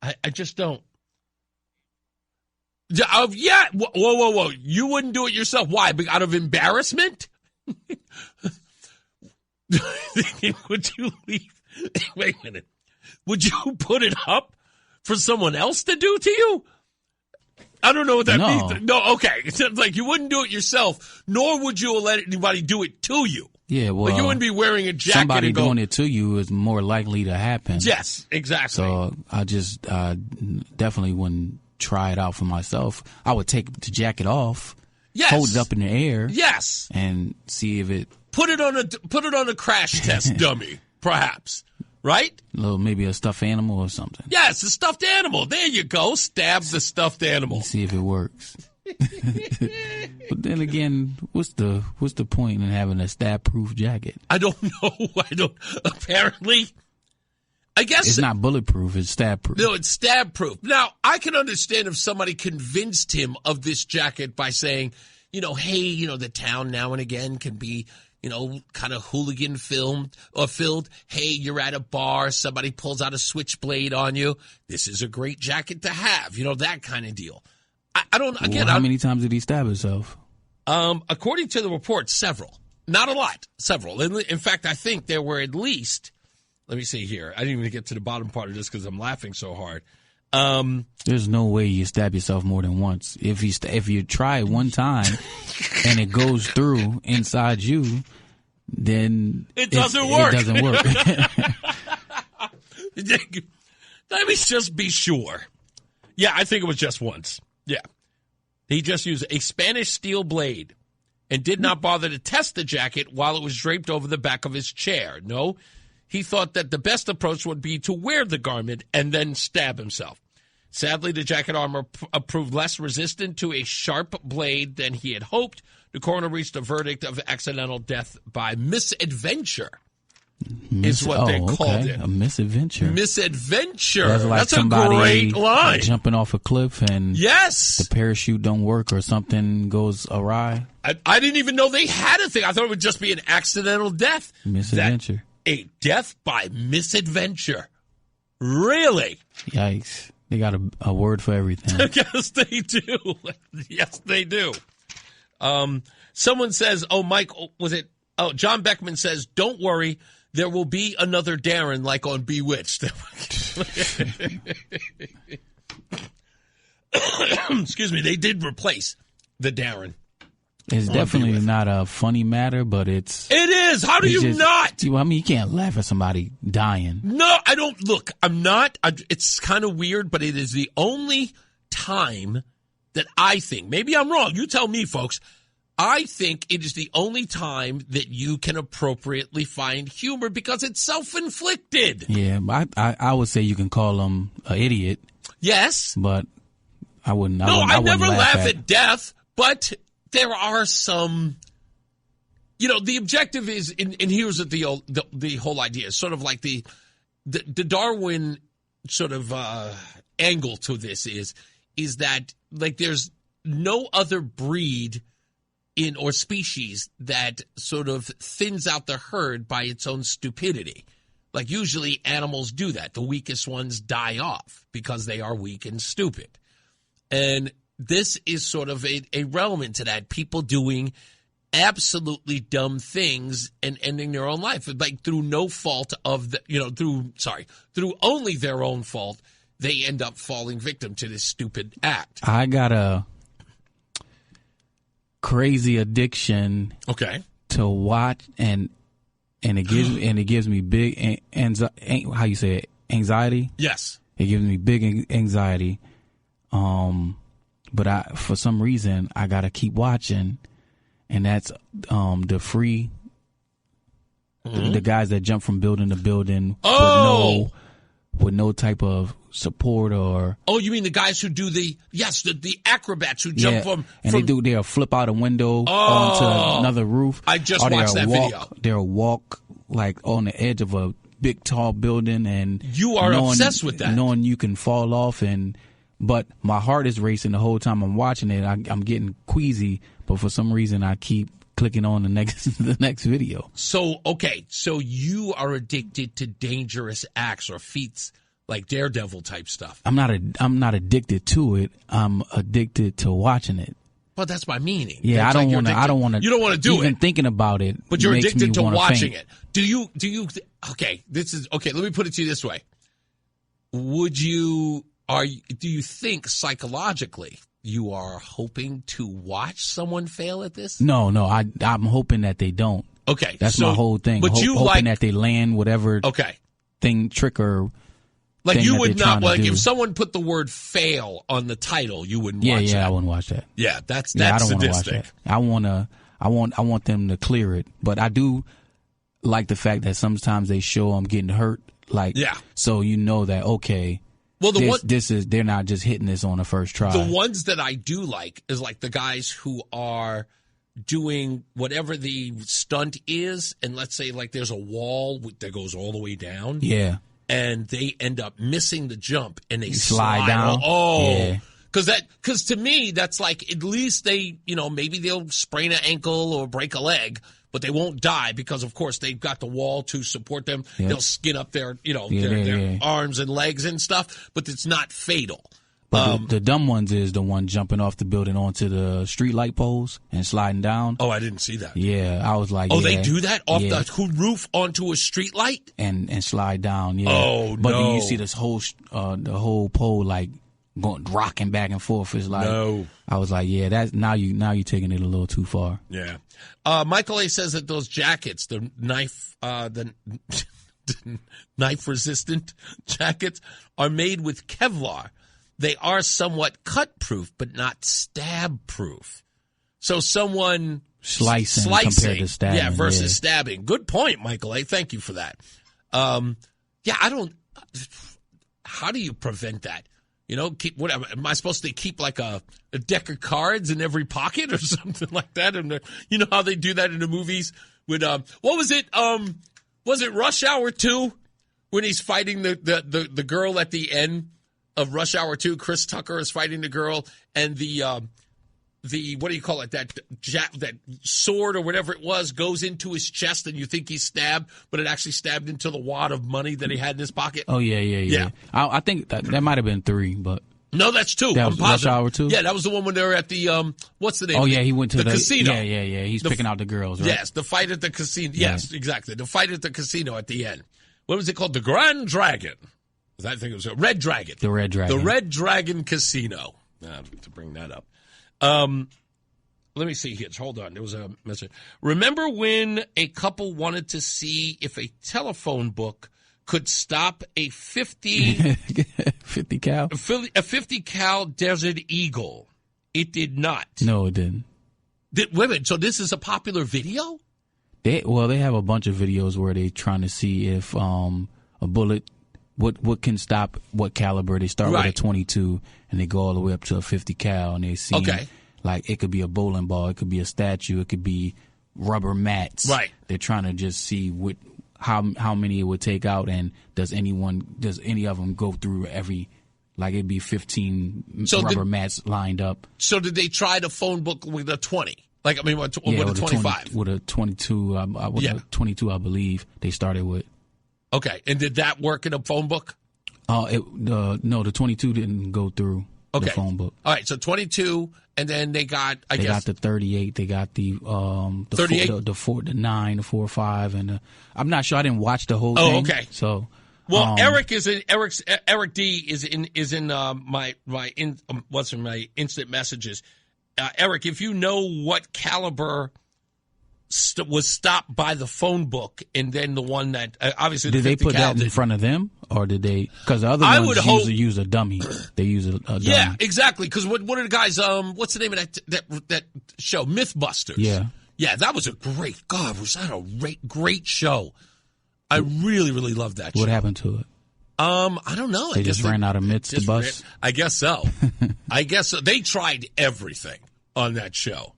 I just don't. Yeah. Whoa. You wouldn't do it yourself. Why? Out of embarrassment? Would you leave? Wait a minute. Would you put it up for someone else to do to you? I don't know what that means. No, okay. It sounds like you wouldn't do it yourself, nor would you let anybody do it to you. Yeah, well, like you wouldn't be wearing a jacket. Somebody doing it to you is more likely to happen. Yes, exactly. So I just definitely wouldn't try it out for myself. I would take the jacket off, hold it up in the air, and see if it put it on a crash test dummy, perhaps. Right? Maybe a stuffed animal or something. Yes, a stuffed animal. There you go. Stab the stuffed animal. See if it works. But then again, what's the point in having a stab-proof jacket? I don't know. Apparently, I guess it's not bulletproof. It's stab-proof. No, it's stab-proof. Now, I can understand if somebody convinced him of this jacket by saying, hey, the town now and again can be, kind of hooligan filled. Hey, you're at a bar, somebody pulls out a switchblade on you. This is a great jacket to have. that kind of deal. I don't. Again, how many times did he stab himself? According to the report, several. Not a lot. Several. In fact, I think there were at least. Let me see here. I didn't even get to the bottom part of this because I'm laughing so hard. There's no way you stab yourself more than once. If you try it one time and it goes through inside you, then it doesn't work. It doesn't work. Let me just be sure. Yeah, I think it was just once. Yeah. He just used a Spanish steel blade and did not bother to test the jacket while it was draped over the back of his chair. No, he thought that the best approach would be to wear the garment and then stab himself. Sadly, the jacket armor proved less resistant to a sharp blade than he had hoped. The coroner reached a verdict of accidental death by misadventure. Is what they called it. A misadventure. Misadventure. That's a great line. Jumping off a cliff and the parachute don't work or something goes awry. I didn't even know they had a thing. I thought it would just be an accidental death. Misadventure. A death by misadventure. Really? Yikes. They got a word for everything. Yes, they do. Yes, they do. Someone says, John Beckman says, don't worry. There will be another Darren like on Bewitched. Excuse me. They did replace the Darren. It's definitely not a funny matter, but It is. How do you not? You can't laugh at somebody dying. No, I don't. Look, I'm not. It's kind of weird, but it is the only time that I think, maybe I'm wrong. You tell me, folks. I think it is the only time that you can appropriately find humor because it's self-inflicted. Yeah, I would say you can call him an idiot. Yes. But I wouldn't. I never laugh at death, but there are some, the objective is, and here's the whole idea, is sort of like the Darwin sort of angle to this is that, like, there's no other breed or species that sort of thins out the herd by its own stupidity. Like, usually animals do that. The weakest ones die off because they are weak and stupid. And this is sort of a relevant to that. People doing absolutely dumb things and ending their own life, like through no fault of through only their own fault, they end up falling victim to this stupid act. I got a crazy addiction, to watch, and it gives me big how you say it, anxiety. Yes, it gives me big anxiety. But for some reason I gotta keep watching. And that's the free, the guys that jump from building to building with no type of support or. Oh, you mean the guys who do the acrobats who jump from they'll flip out a window onto another roof. I just watched that video. They'll walk like on the edge of a big tall building, and you are obsessed with that, knowing you can fall off but my heart is racing the whole time I'm watching it. I'm getting queasy, but for some reason I keep clicking on the next video. So you are addicted to dangerous acts or feats like Daredevil type stuff. I'm not addicted to it. I'm addicted to watching it. Well, that's my meaning. Yeah, that's I don't want to. You don't want to do even it. Thinking about it, but you're addicted to watching faint. it. Do you? Okay, let me put it to you this way. Do you think psychologically you are hoping to watch someone fail at this? No, I'm hoping that they don't. Okay. That's my whole thing. But hoping that they land whatever trick or like you would not like if someone put the word fail on the title, you wouldn't watch that. Yeah, I wouldn't watch that. Yeah, that's I don't sadistic. Want to watch that. I want them to clear it. But I do like the fact that sometimes they show them getting hurt. So you know that well, they're not just hitting this on the first try. The ones that I do like is like the guys who are doing whatever the stunt is, and let's say like there's a wall that goes all the way down. Yeah. And they end up missing the jump and they slide down. Because to me, that's like at least they, maybe they'll sprain an ankle or break a leg, but they won't die because, of course, they've got the wall to support them. Yep. They'll skin up their arms and legs and stuff, but it's not fatal. But the dumb ones is the one jumping off the building onto the street light poles and sliding down. Oh, I didn't see that. Yeah, I was like, they do that off the roof onto a street light and slide down. Yeah. Oh, but do you see this whole the whole pole like going rocking back and forth? It's like I was like, that's now you taking it a little too far. Yeah. Michael A says that those jackets, the knife resistant jackets, are made with Kevlar. They are somewhat cut proof, but not stab proof. So someone slicing compared to stabbing. Versus stabbing. Good point, Michael A. Thank you for that. I don't. How do you prevent that? Whatever. Am I supposed to keep like a deck of cards in every pocket or something like that? And you know how they do that in the movies with what was it? Was it Rush Hour 2 when he's fighting the girl at the end of Rush Hour 2? Chris Tucker is fighting the girl, and the what do you call it? That sword or whatever it was goes into his chest, and you think he's stabbed, but it actually stabbed into the wad of money that he had in his pocket. Oh yeah. I think that might have been 3, but no, that's 2. That was Rush Hour 2. Yeah, that was the one when they were at the what's the name? Oh yeah, he went to the casino. Yeah. He's picking out the girls, right? Yes, the fight at the casino. Yes, exactly. The fight at the casino at the end. What was it called? The Grand Dragon. I think it was a Red Dragon. The Red Dragon. The Red Dragon Casino. To bring that up. Let me see here. Hold on. There was a message. Remember when a couple wanted to see if a telephone book could stop a 50 cal? A 50 cal Desert Eagle? It did not. No, it didn't. Wait a minute. So this is a popular video? They have a bunch of videos where they're trying to see if a bullet, what can stop what caliber. They start with a 22 and they go all the way up to a 50 cal, and they see like it could be a bowling ball, it could be a statue, it could be rubber mats. Right. They're trying to just see how many it would take out, and does any of them go through every, like it'd be 15 rubber mats lined up. So did they try the phone book with a 20? Like, I mean, with a 25? With a 22, a 22, I believe they started with. Okay, and did that work in a phone book? No, the 22 didn't go through. The phone book. All right, so 22, and then they got, They got the 38. They got the 38, the 4, the 9, the 4, 5, and I'm not sure. I didn't watch the whole thing. Oh, okay. So, well, Eric D is in my instant messages. Eric, if you know what caliber was stopped by the phone book, and then the one that obviously did they put that in front of them, or did they? Because the other ones use a dummy. They use a dummy. Yeah, exactly. Because what are the guys? What's the name of that show? Mythbusters. Yeah, that was a great. God, was that a great show? I really loved that show. What happened to it? I don't know. They just ran out of myths to bust. I guess so. I guess so. They tried everything on that show.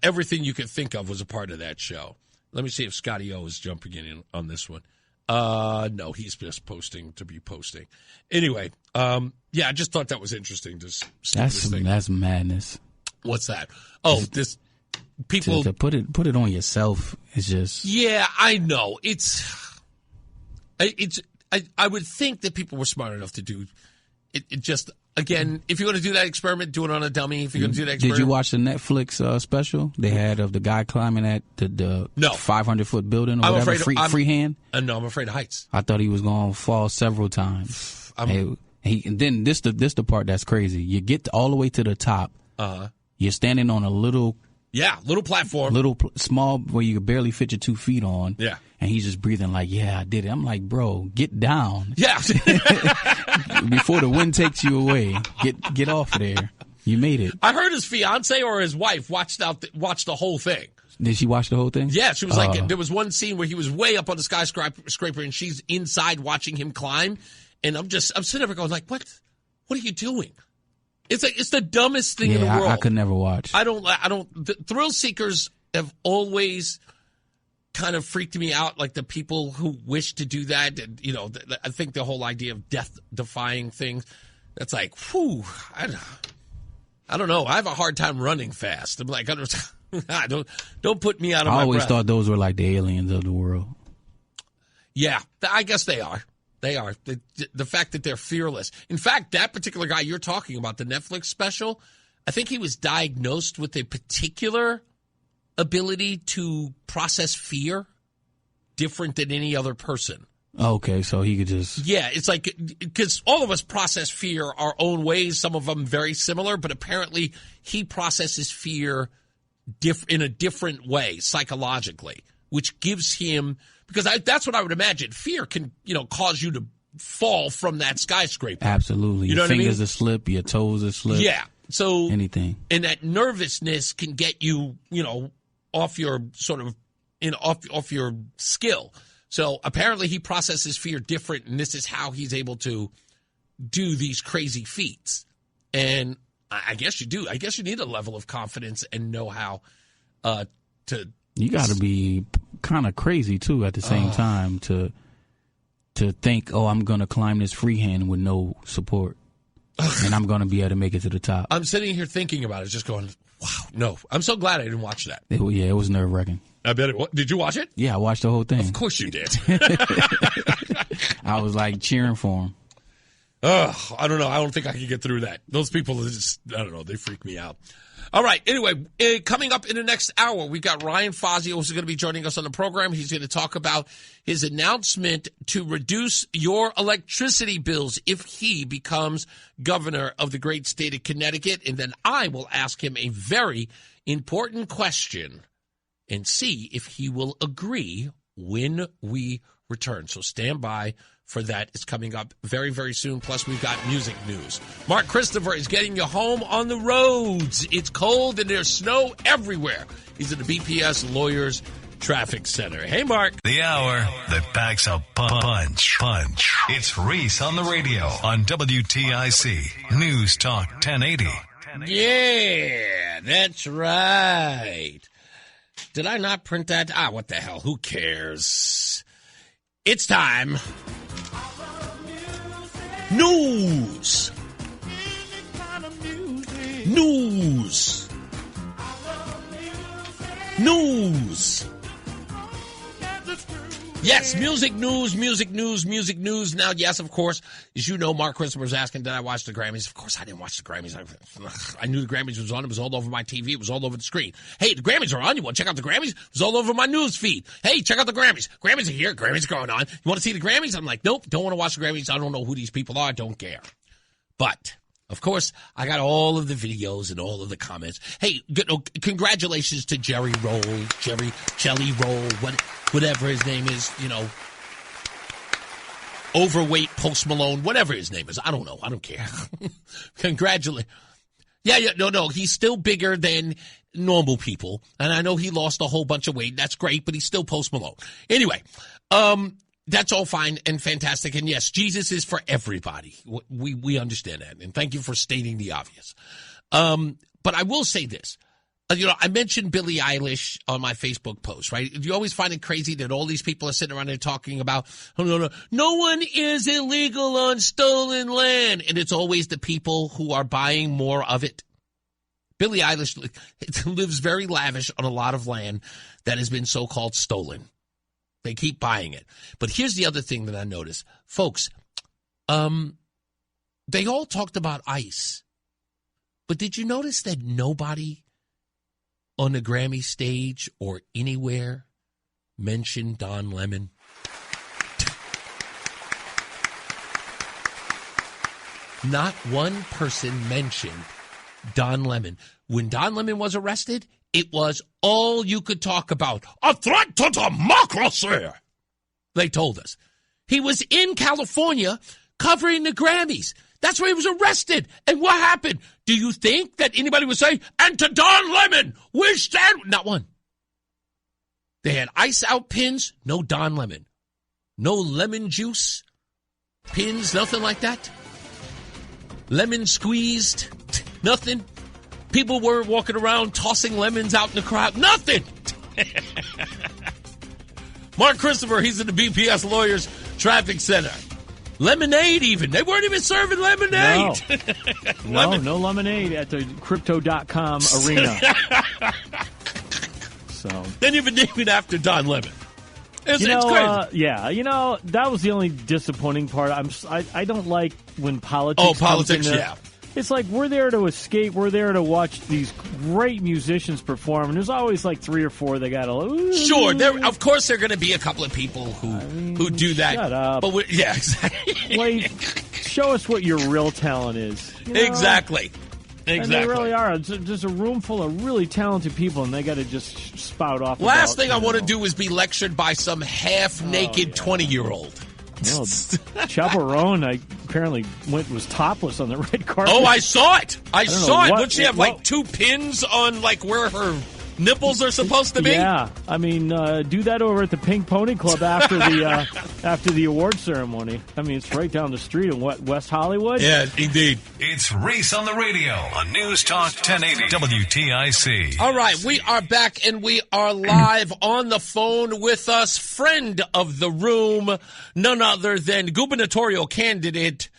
Everything you could think of was a part of that show. Let me see if Scotty O is jumping in on this one. No, he's just posting to be posting. Anyway, yeah, I just thought that was interesting. That's madness. What's that? Oh, this people to put it on yourself is just. Yeah, I know. I would think that people were smart enough to do it. Just. Again, if you're going to do that experiment, do it on a dummy. If you're going to do that experiment. Did you watch the Netflix special they had of the guy climbing at the 500-foot building or whatever, freehand? No, I'm afraid of heights. I thought he was going to fall several times. And then this the part that's crazy. You get all the way to the top. You're standing on a little platform. Small, where you could barely fit your 2 feet on. Yeah. And he's just breathing like, yeah, I did it. I'm like, bro, get down. Yeah. Before the wind takes you away, get off of there. You made it. I heard his fiance or his wife watched the whole thing. Did she watch the whole thing? Yeah, she was like, there was one scene where he was way up on the skyscraper and she's inside watching him climb. And I'm sitting there going like, what are you doing? It's like, it's the dumbest thing in the world. I could never watch. The thrill seekers have always kind of freaked me out, like the people who wish to do that. And, I think the whole idea of death-defying things, that's like, whew, I don't know. I have a hard time running fast. I'm like, don't put me out of my breath. I always thought those were like the aliens of the world. Yeah, I guess they are. They are. The fact that they're fearless. In fact, that particular guy you're talking about, the Netflix special, I think he was diagnosed with a particular ability to process fear different than any other person. Okay, so he could just... Yeah, it's like, because all of us process fear our own ways, some of them very similar, but apparently he processes fear in a different way, psychologically, which gives him... Because that's what I would imagine. Fear can, cause you to fall from that skyscraper. Absolutely. You know your fingers what I mean? Will slip, your toes will slip. Yeah. So anything. And that nervousness can get you, off your sort of, off your skill. So apparently he processes fear different, and this is how he's able to do these crazy feats. And I guess you do. I guess you need a level of confidence and know how to. You got to be kind of crazy too at the same time to think, I'm going to climb this freehand with no support, and I'm going to be able to make it to the top. I'm sitting here thinking about it, just going, wow, no. I'm so glad I didn't watch that. It was nerve-wracking. I bet it was. Did you watch it? Yeah, I watched the whole thing. Of course you did. I was like cheering for him. I don't know. I don't think I can get through that. Those people are just, I don't know, they freak me out. All right. Anyway, coming up in the next hour, we got Ryan Fazio, who's going to be joining us on the program. He's going to talk about his announcement to reduce your electricity bills if he becomes governor of the great state of Connecticut. And then I will ask him a very important question and see if he will agree when we return. So stand by for that. It's coming up very, very soon. Plus, we've got music news. Mark Christopher is getting you home on the roads. It's cold and there's snow everywhere. He's at the BPS Lawyers Traffic Center. Hey, Mark. The hour that packs a punch. It's Reese on the radio on WTIC News Talk 1080. Yeah, that's right. Did I not print that? What the hell? Who cares? It's time. News. Yes, music news. Now, yes, of course, as you know, Mark Christopher was asking, did I watch the Grammys? Of course, I didn't watch the Grammys. I knew the Grammys was on. It was all over my TV. It was all over the screen. Hey, the Grammys are on. You want to check out the Grammys? It was all over my news feed. Hey, check out the Grammys. Grammys are here. Grammys are going on. You want to see the Grammys? I'm like, nope, don't want to watch the Grammys. I don't know who these people are. Don't care. But of course, I got all of the videos and all of the comments. Hey, congratulations to Jelly Roll, whatever his name is, overweight Post Malone, whatever his name is. I don't know. I don't care. Congratulations. Yeah, no, he's still bigger than normal people. And I know he lost a whole bunch of weight. That's great, but he's still Post Malone. Anyway, that's all fine and fantastic. And yes, Jesus is for everybody. We understand that. And thank you for stating the obvious. But I will say this. I mentioned Billie Eilish on my Facebook post, right? You always find it crazy that all these people are sitting around there talking about, no one is illegal on stolen land. And it's always the people who are buying more of it. Billie Eilish lives very lavish on a lot of land that has been so-called stolen. They keep buying it. But here's the other thing that I noticed. Folks, they all talked about ICE. But did you notice that nobody on the Grammy stage or anywhere mentioned Don Lemon? Not one person mentioned Don Lemon. When Don Lemon was arrested, it was all you could talk about. A threat to democracy, they told us. He was in California covering the Grammys. That's where he was arrested. And what happened? Do you think that anybody would say, and to Don Lemon, we stand? Not one. They had ice out pins, no Don Lemon. No lemon juice pins, nothing like that. Lemon squeezed, nothing. People were walking around tossing lemons out in the crowd. Nothing. Mark Christopher, he's in the BPS Lawyers Traffic Center. Lemonade even. They weren't even serving lemonade. No lemonade at the Crypto.com arena. So then you've been named after Don Lemon. It's crazy. That was the only disappointing part. I don't like when politics. Oh, politics, yeah. It's like we're there to escape. We're there to watch these great musicians perform, and there's always like 3 or 4 that got a. Sure, of course there are going to be a couple of people who do that. Shut up. But exactly. Wait, show us what your real talent is. Exactly. And they really are. There's a room full of really talented people, and they got to just spout off. Last thing I want to do is be lectured by some half-naked 20-year-old. No, Chaperone apparently was topless on the red carpet. Oh, I saw it. I saw it. Would she have like 2 pins on like where her nipples are supposed to be? Yeah, I mean, do that over at the Pink Pony Club after the award ceremony. I mean, it's right down the street in West Hollywood. Yeah, indeed. It's Reese on the radio on NewsTalk 1080 WTIC. All right, we are back and we are live on the phone with us, friend of the room, none other than gubernatorial candidate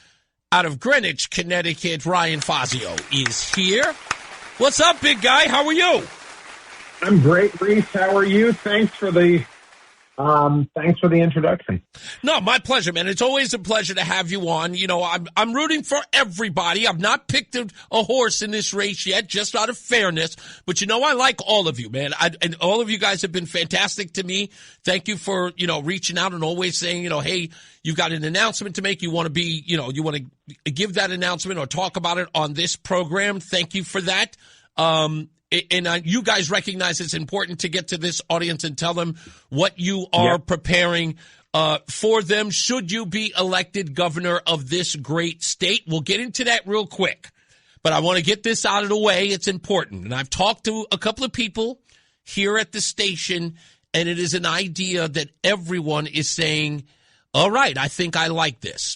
out of Greenwich, Connecticut, Ryan Fazio is here. What's up, big guy? How are you? I'm great, Reese. How are you? Thanks for the introduction. No, my pleasure, man. It's always a pleasure to have you on. I'm rooting for everybody. I've not picked a horse in this race yet, just out of fairness. But I like all of you, man. And all of you guys have been fantastic to me. Thank you for reaching out and always saying hey, you've got an announcement to make. You want to be you want to give that announcement or talk about it on this program. Thank you for that. And you guys recognize it's important to get to this audience and tell them what you are preparing for them should you be elected governor of this great state. We'll get into that real quick, but I want to get this out of the way. It's important. And I've talked to a couple of people here at the station, and it is an idea that everyone is saying, all right, I think I like this.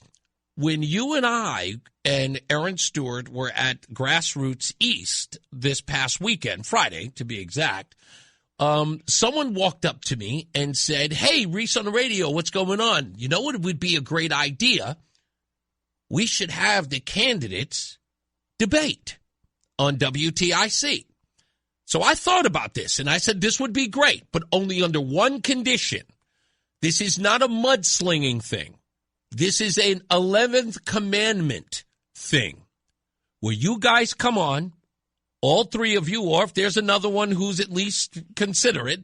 When you and I and Aaron Stewart were at Grassroots East this past weekend, Friday to be exact, someone walked up to me and said, hey, Reese on the radio, what's going on? You know what would be a great idea? We should have the candidates debate on WTIC. So I thought about this, and I said this would be great, but only under one condition. This is not a mudslinging thing. This is an 11th commandment thing where you guys come on, all three of you, or if there's another one who's at least considerate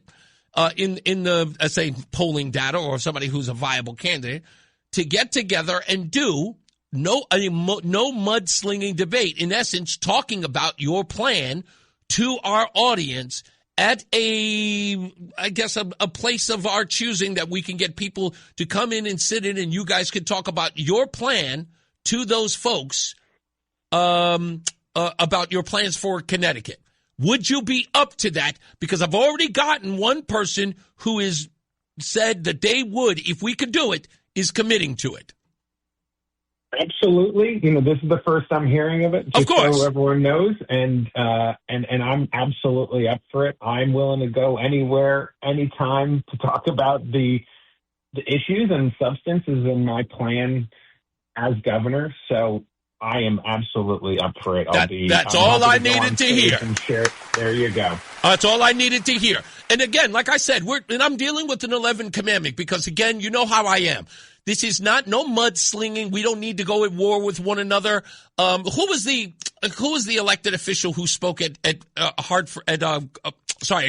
in the, say, polling data or somebody who's a viable candidate, to get together and do no mudslinging debate. In essence, talking about your plan to our audience at a place of our choosing that we can get people to come in and sit in, and you guys can talk about your plan to those folks about your plans for Connecticut. Would you be up to that? Because I've already gotten one person who has said that they would, if we could do it, is committing to it. Absolutely. This is the first I'm hearing of it. Just of course. So everyone knows. And I'm absolutely up for it. I'm willing to go anywhere, anytime to talk about the issues and substances in my plan as governor. So I am absolutely up for it. That's all I needed to hear. There you go. That's all I needed to hear. And again, like I said, I'm dealing with an 11th commandment because, again, you know how I am. This is not no mudslinging. We don't need to go at war with one another. Who was the elected official who spoke at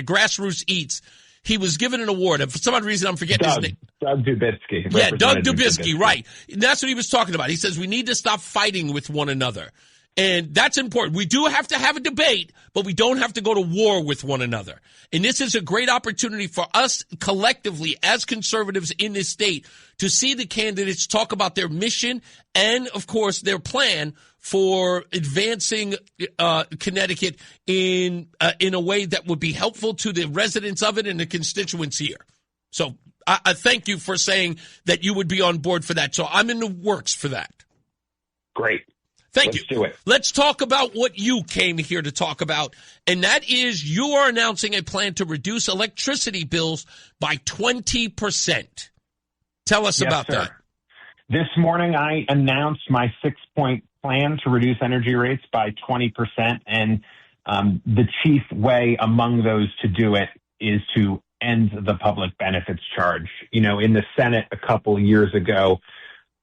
Grassroots Eats? He was given an award, and for some odd reason I'm forgetting his name. Doug Dubisky. Yeah, Doug Dubisky, right. And that's what he was talking about. He says we need to stop fighting with one another. And that's important. We do have to have a debate, but we don't have to go to war with one another. And this is a great opportunity for us collectively as conservatives in this state to see the candidates talk about their mission and, of course, their plan for advancing Connecticut in a way that would be helpful to the residents of it and the constituents here. So I thank you for saying that you would be on board for that. So I'm in the works for that. Great. Thank you. Let's do it. Let's talk about what you came here to talk about, and that is you are announcing a plan to reduce electricity bills by 20%. Tell us about that. This morning, I announced my 6-point plan to reduce energy rates by 20%, and the chief way among those to do it is to end the public benefits charge. In the Senate a couple years ago,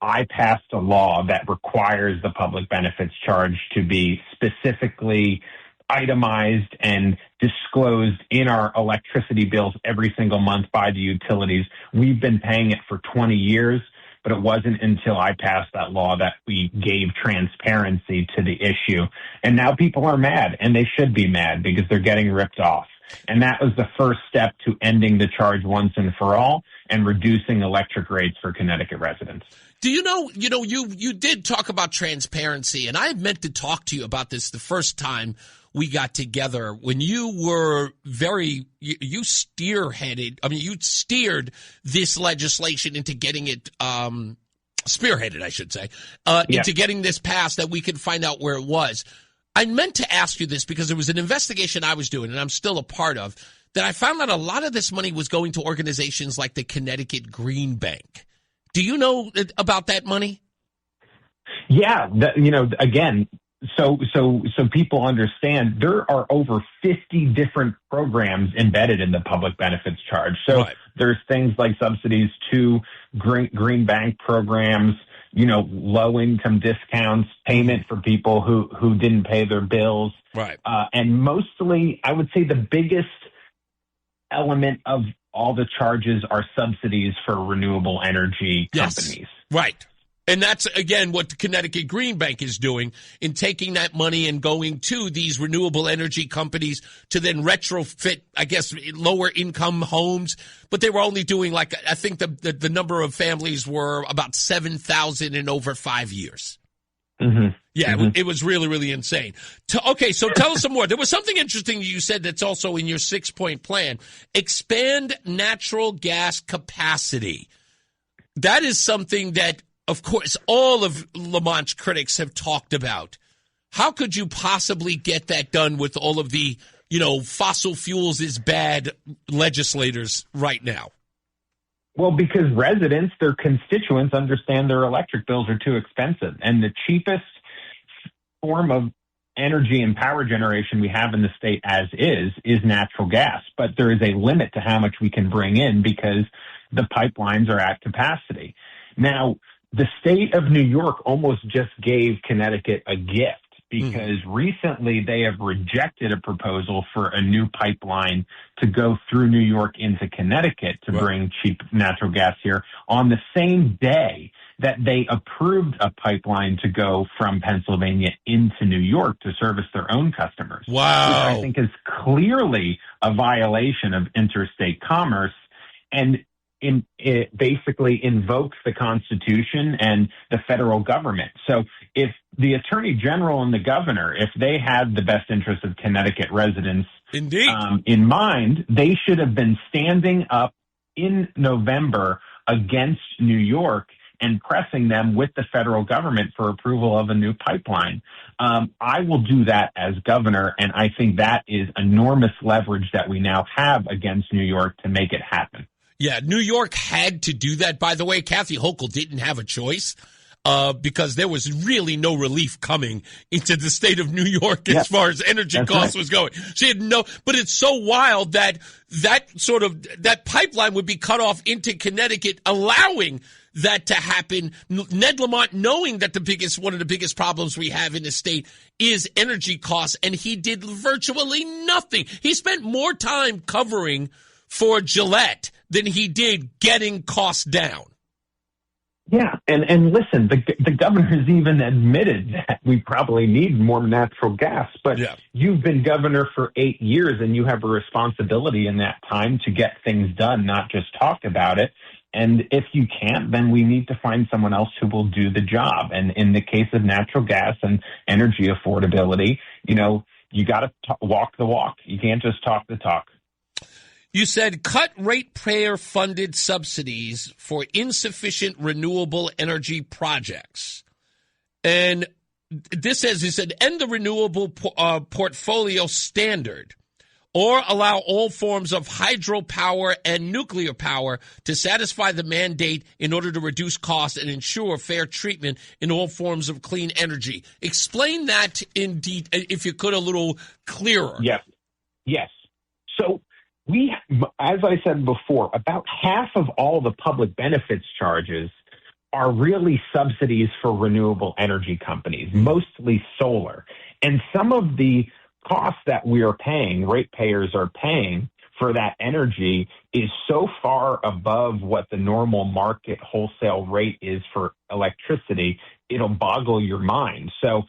I passed a law that requires the public benefits charge to be specifically itemized and disclosed in our electricity bills every single month by the utilities. We've been paying it for 20 years, but it wasn't until I passed that law that we gave transparency to the issue. And now people are mad, and they should be mad because they're getting ripped off. And that was the first step to ending the charge once and for all and reducing electric rates for Connecticut residents. Do you know, you did talk about transparency, and I had meant to talk to you about this the first time we got together when you were you steered this legislation into getting it, spearheaded, I should say, into getting this passed that we could find out where it was. I meant to ask you this because there was an investigation I was doing, and I'm still a part of, that I found that a lot of this money was going to organizations like the Connecticut Green Bank. Do you know about that money? Yeah, again, so people understand there are over 50 different programs embedded in the public benefits charge. So There's things like subsidies to green bank programs, low income discounts, payment for people who didn't pay their bills. Right. And mostly, I would say the biggest element of all the charges are subsidies for renewable energy companies. Right. And that's, again, what the Connecticut Green Bank is doing in taking that money and going to these renewable energy companies to then retrofit, I guess, lower income homes. But they were only doing I think the number of families were about 7,000 in over 5 years. Mm-hmm. Yeah, it was really, really insane. Okay, so tell us some more. There was something interesting you said that's also in your 6-point plan. Expand natural gas capacity. That is something that, of course, all of Lamont's critics have talked about. How could you possibly get that done with all of the, fossil fuels is bad legislators right now? Well, because residents, their constituents, understand their electric bills are too expensive. And the cheapest form of energy and power generation we have in the state as is natural gas. But there is a limit to how much we can bring in because the pipelines are at capacity. Now, the state of New York almost just gave Connecticut a gift because recently they have rejected a proposal for a new pipeline to go through New York into Connecticut to bring cheap natural gas here on the same day that they approved a pipeline to go from Pennsylvania into New York to service their own customers. Wow. Which I think is clearly a violation of interstate commerce. And it basically invokes the Constitution and the federal government. So if the Attorney General and the governor, if they had the best interest of Connecticut residents in mind, they should have been standing up in November against New York and pressing them with the federal government for approval of a new pipeline. I will do that as governor, and I think that is enormous leverage that we now have against New York to make it happen. Yeah, New York had to do that. By the way, Kathy Hochul didn't have a choice because there was really no relief coming into the state of New York as far as energy costs was going. She had but it's so wild that that pipeline would be cut off into Connecticut, allowing that to happen. Ned Lamont, knowing that one of the biggest problems we have in the state is energy costs, and he did virtually nothing. He spent more time covering for Gillette than he did getting costs down. Yeah, and listen, the governor's even admitted that we probably need more natural gas, but you've been governor for 8 years and you have a responsibility in that time to get things done, not just talk about it. And if you can't, then we need to find someone else who will do the job. And in the case of natural gas and energy affordability, you got to walk the walk. You can't just talk the talk. You said cut ratepayer-funded subsidies for insufficient renewable energy projects. And this says, you said, end the renewable portfolio standard or allow all forms of hydropower and nuclear power to satisfy the mandate in order to reduce costs and ensure fair treatment in all forms of clean energy. Explain that indeed, if you could, a little clearer. Yes. So we, as I said before, about half of all the public benefits charges are really subsidies for renewable energy companies, mostly solar. And some of the costs that we are paying, ratepayers are paying for that energy, is so far above what the normal market wholesale rate is for electricity, it'll boggle your mind. So,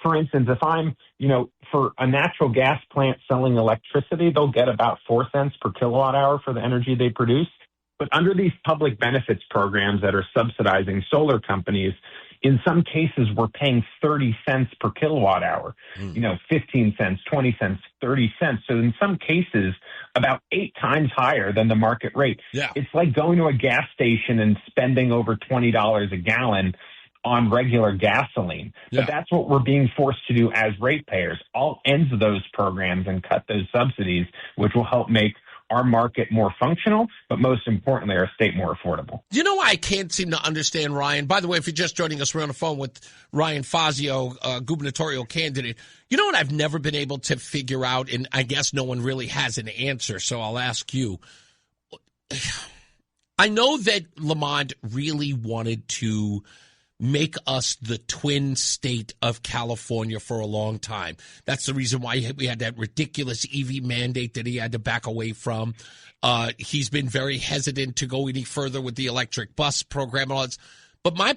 for instance, if I'm, for a natural gas plant selling electricity, they'll get about 4 cents per kilowatt hour for the energy they produce. But under these public benefits programs that are subsidizing solar companies, in some cases, we're paying 30 cents per kilowatt hour, 15 cents, 20 cents, 30 cents. So in some cases, about 8 times higher than the market rate. Yeah. It's like going to a gas station and spending over $20 a gallon on regular gasoline. But that's what we're being forced to do as ratepayers. I'll end those programs and cut those subsidies, which will help make our market more functional, but most importantly, our state more affordable. You know, I can't seem to understand, Ryan. By the way, if you're just joining us, we're on the phone with Ryan Fazio, gubernatorial candidate. You know what I've never been able to figure out, and I guess no one really has an answer, so I'll ask you. I know that Lamont really wanted to make us the twin state of California for a long time. That's the reason why we had that ridiculous EV mandate that he had to back away from. He's been very hesitant to go any further with the electric bus program and all that. But my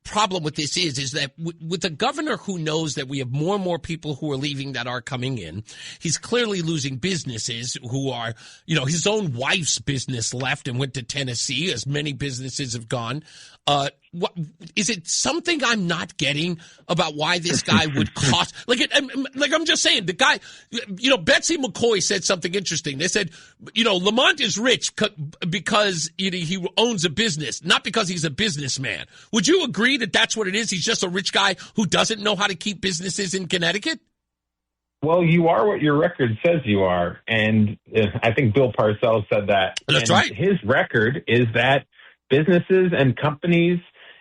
problem with this is that with a governor who knows that we have more and more people who are leaving that are coming in, he's clearly losing businesses who are, his own wife's business left and went to Tennessee, as many businesses have gone. What is it? Something I'm not getting about why this guy would cost? Like I'm just saying, the guy, Betsy McCoy said something interesting. They said, Lamont is rich because he owns a business, not because he's a businessman. Would you agree that that's what it is? He's just a rich guy who doesn't know how to keep businesses in Connecticut? Well, you are what your record says you are. And I think Bill Parcells said that. That's right. His record is that businesses and companies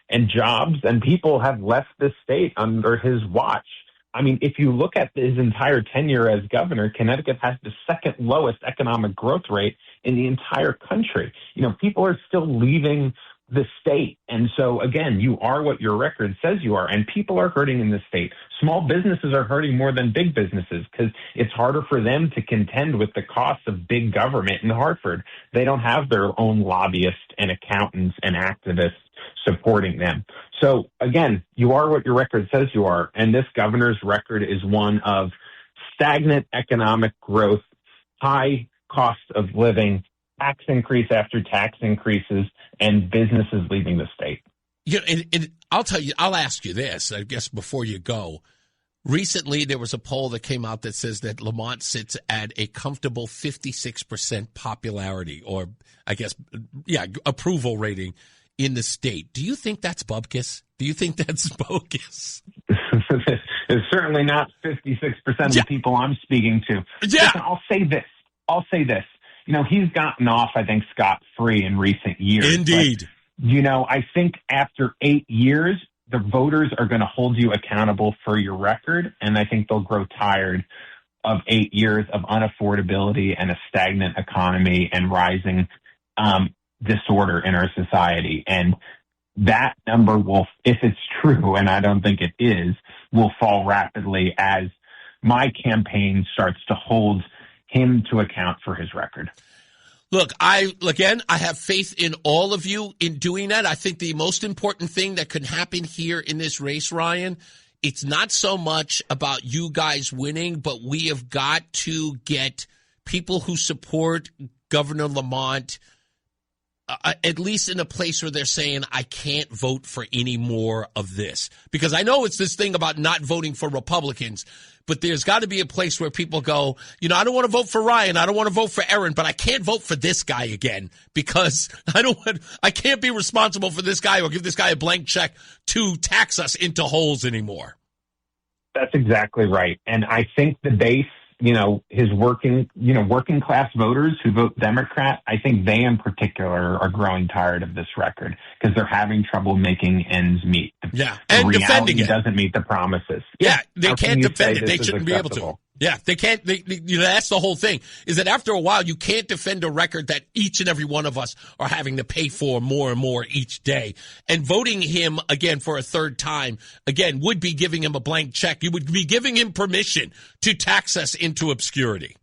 and jobs and people have left this state under his watch. I mean, if you look at his entire tenure as governor, Connecticut has the second lowest economic growth rate in the entire country. You know, people are still leaving the state. And so, again, you are what your record says you are. And people are hurting in the state. Small businesses are hurting more than big businesses because it's harder for them to contend with the costs of big government in Hartford. They don't have their own lobbyists and accountants and activists supporting them. So, again, you are what your record says you are. And this governor's record is one of stagnant economic growth, high cost of living, tax increase after tax increases, and businesses leaving the state. You know, and I'll ask you this, I guess, before you go. Recently, there was a poll that came out that says that Lamont sits at a comfortable 56% popularity, or I guess, approval rating in the state. Do you think that's bupkis? Do you think that's bogus? It's certainly not 56% of the people I'm speaking to. Yeah. Listen, I'll say this. You know, he's gotten off, I think, scot-free in recent years. Indeed. But, you know, I think after 8 years, the voters are going to hold you accountable for your record, and I think they'll grow tired of 8 years of unaffordability and a stagnant economy and rising disorder in our society. And that number will, if it's true, and I don't think it is, will fall rapidly as my campaign starts to hold him to account for his record. Look, I have faith in all of you in doing that. I think the most important thing that could happen here in this race, Ryan, it's not so much about you guys winning, but we have got to get people who support Governor Lamont at least in a place where they're saying, I can't vote for any more of this. Because I know it's this thing about not voting for Republicans, but there's got to be a place where people go, you know, I don't want to vote for Ryan, I don't want to vote for Aaron, but I can't vote for this guy again because I can't be responsible for this guy or give this guy a blank check to tax us into holes anymore. That's exactly right. And I think the base, you know, his working class voters who vote Democrat, I think they in particular are growing tired of this record because they're having trouble making ends meet. Yeah, and defending it doesn't meet the promises. Yeah, they can't defend it. They shouldn't be able to. Yeah, they can't. That's the whole thing, is that after a while, you can't defend a record that each and every one of us are having to pay for more and more each day. And voting him again for a third time, again, would be giving him a blank check. You would be giving him permission to tax us into obscurity.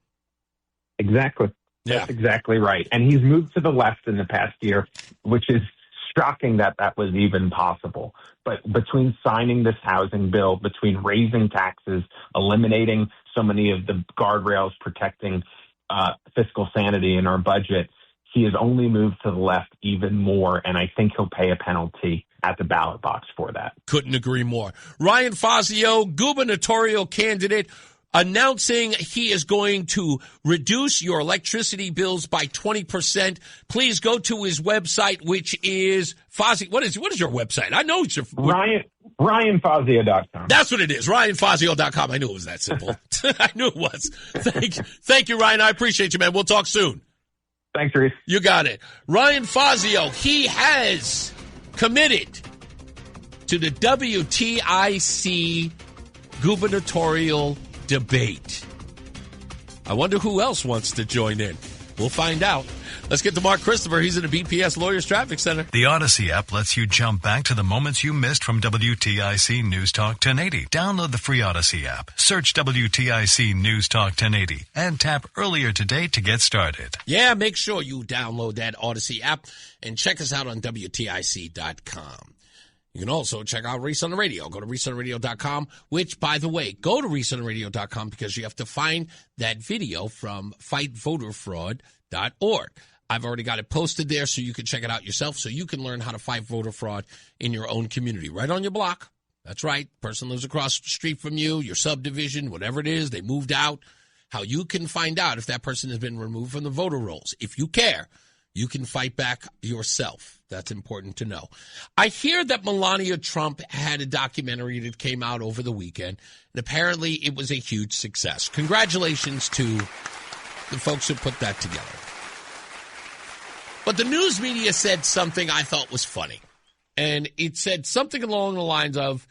Exactly. Yeah. That's exactly right. And he's moved to the left in the past year, which is shocking that was even possible. But between signing this housing bill, between raising taxes, eliminating so many of the guardrails protecting fiscal sanity in our budget, he has only moved to the left even more, and I think he'll pay a penalty at the ballot box for that. Couldn't agree more. Ryan Fazio, gubernatorial candidate, announcing he is going to reduce your electricity bills by 20%. Please go to his website, which is Fazio. What is your website? I know it's your RyanFazio.com. That's what it is. RyanFazio.com. I knew it was that simple. I knew it was. Thank you, Ryan. I appreciate you, man. We'll talk soon. Thanks, Reese. You got it. Ryan Fazio, he has committed to the WTIC gubernatorial debate. I wonder who else wants to join in. We'll find out. Let's get to Mark Christopher. He's in the BPS Lawyers Traffic Center. The Odyssey app lets you jump back to the moments you missed from WTIC News Talk 1080. Download the free Odyssey app, search WTIC News Talk 1080, and tap earlier today to get started. Yeah, make sure you download that Odyssey app and check us out on WTIC.com. You can also check out Reese on the Radio. Go to ReeseOnTheRadio.com, which, by the way, go to ReeseOnTheRadio.com because you have to find that video from FightVoterFraud.org. I've already got it posted there so you can check it out yourself so you can learn how to fight voter fraud in your own community, right on your block. That's right. Person lives across the street from you, your subdivision, whatever it is, they moved out. How you can find out if that person has been removed from the voter rolls. If you care, you can fight back yourself. That's important to know. I hear that Melania Trump had a documentary that came out over the weekend, and apparently it was a huge success. Congratulations to the folks who put that together. But the news media said something I thought was funny, and it said something along the lines of,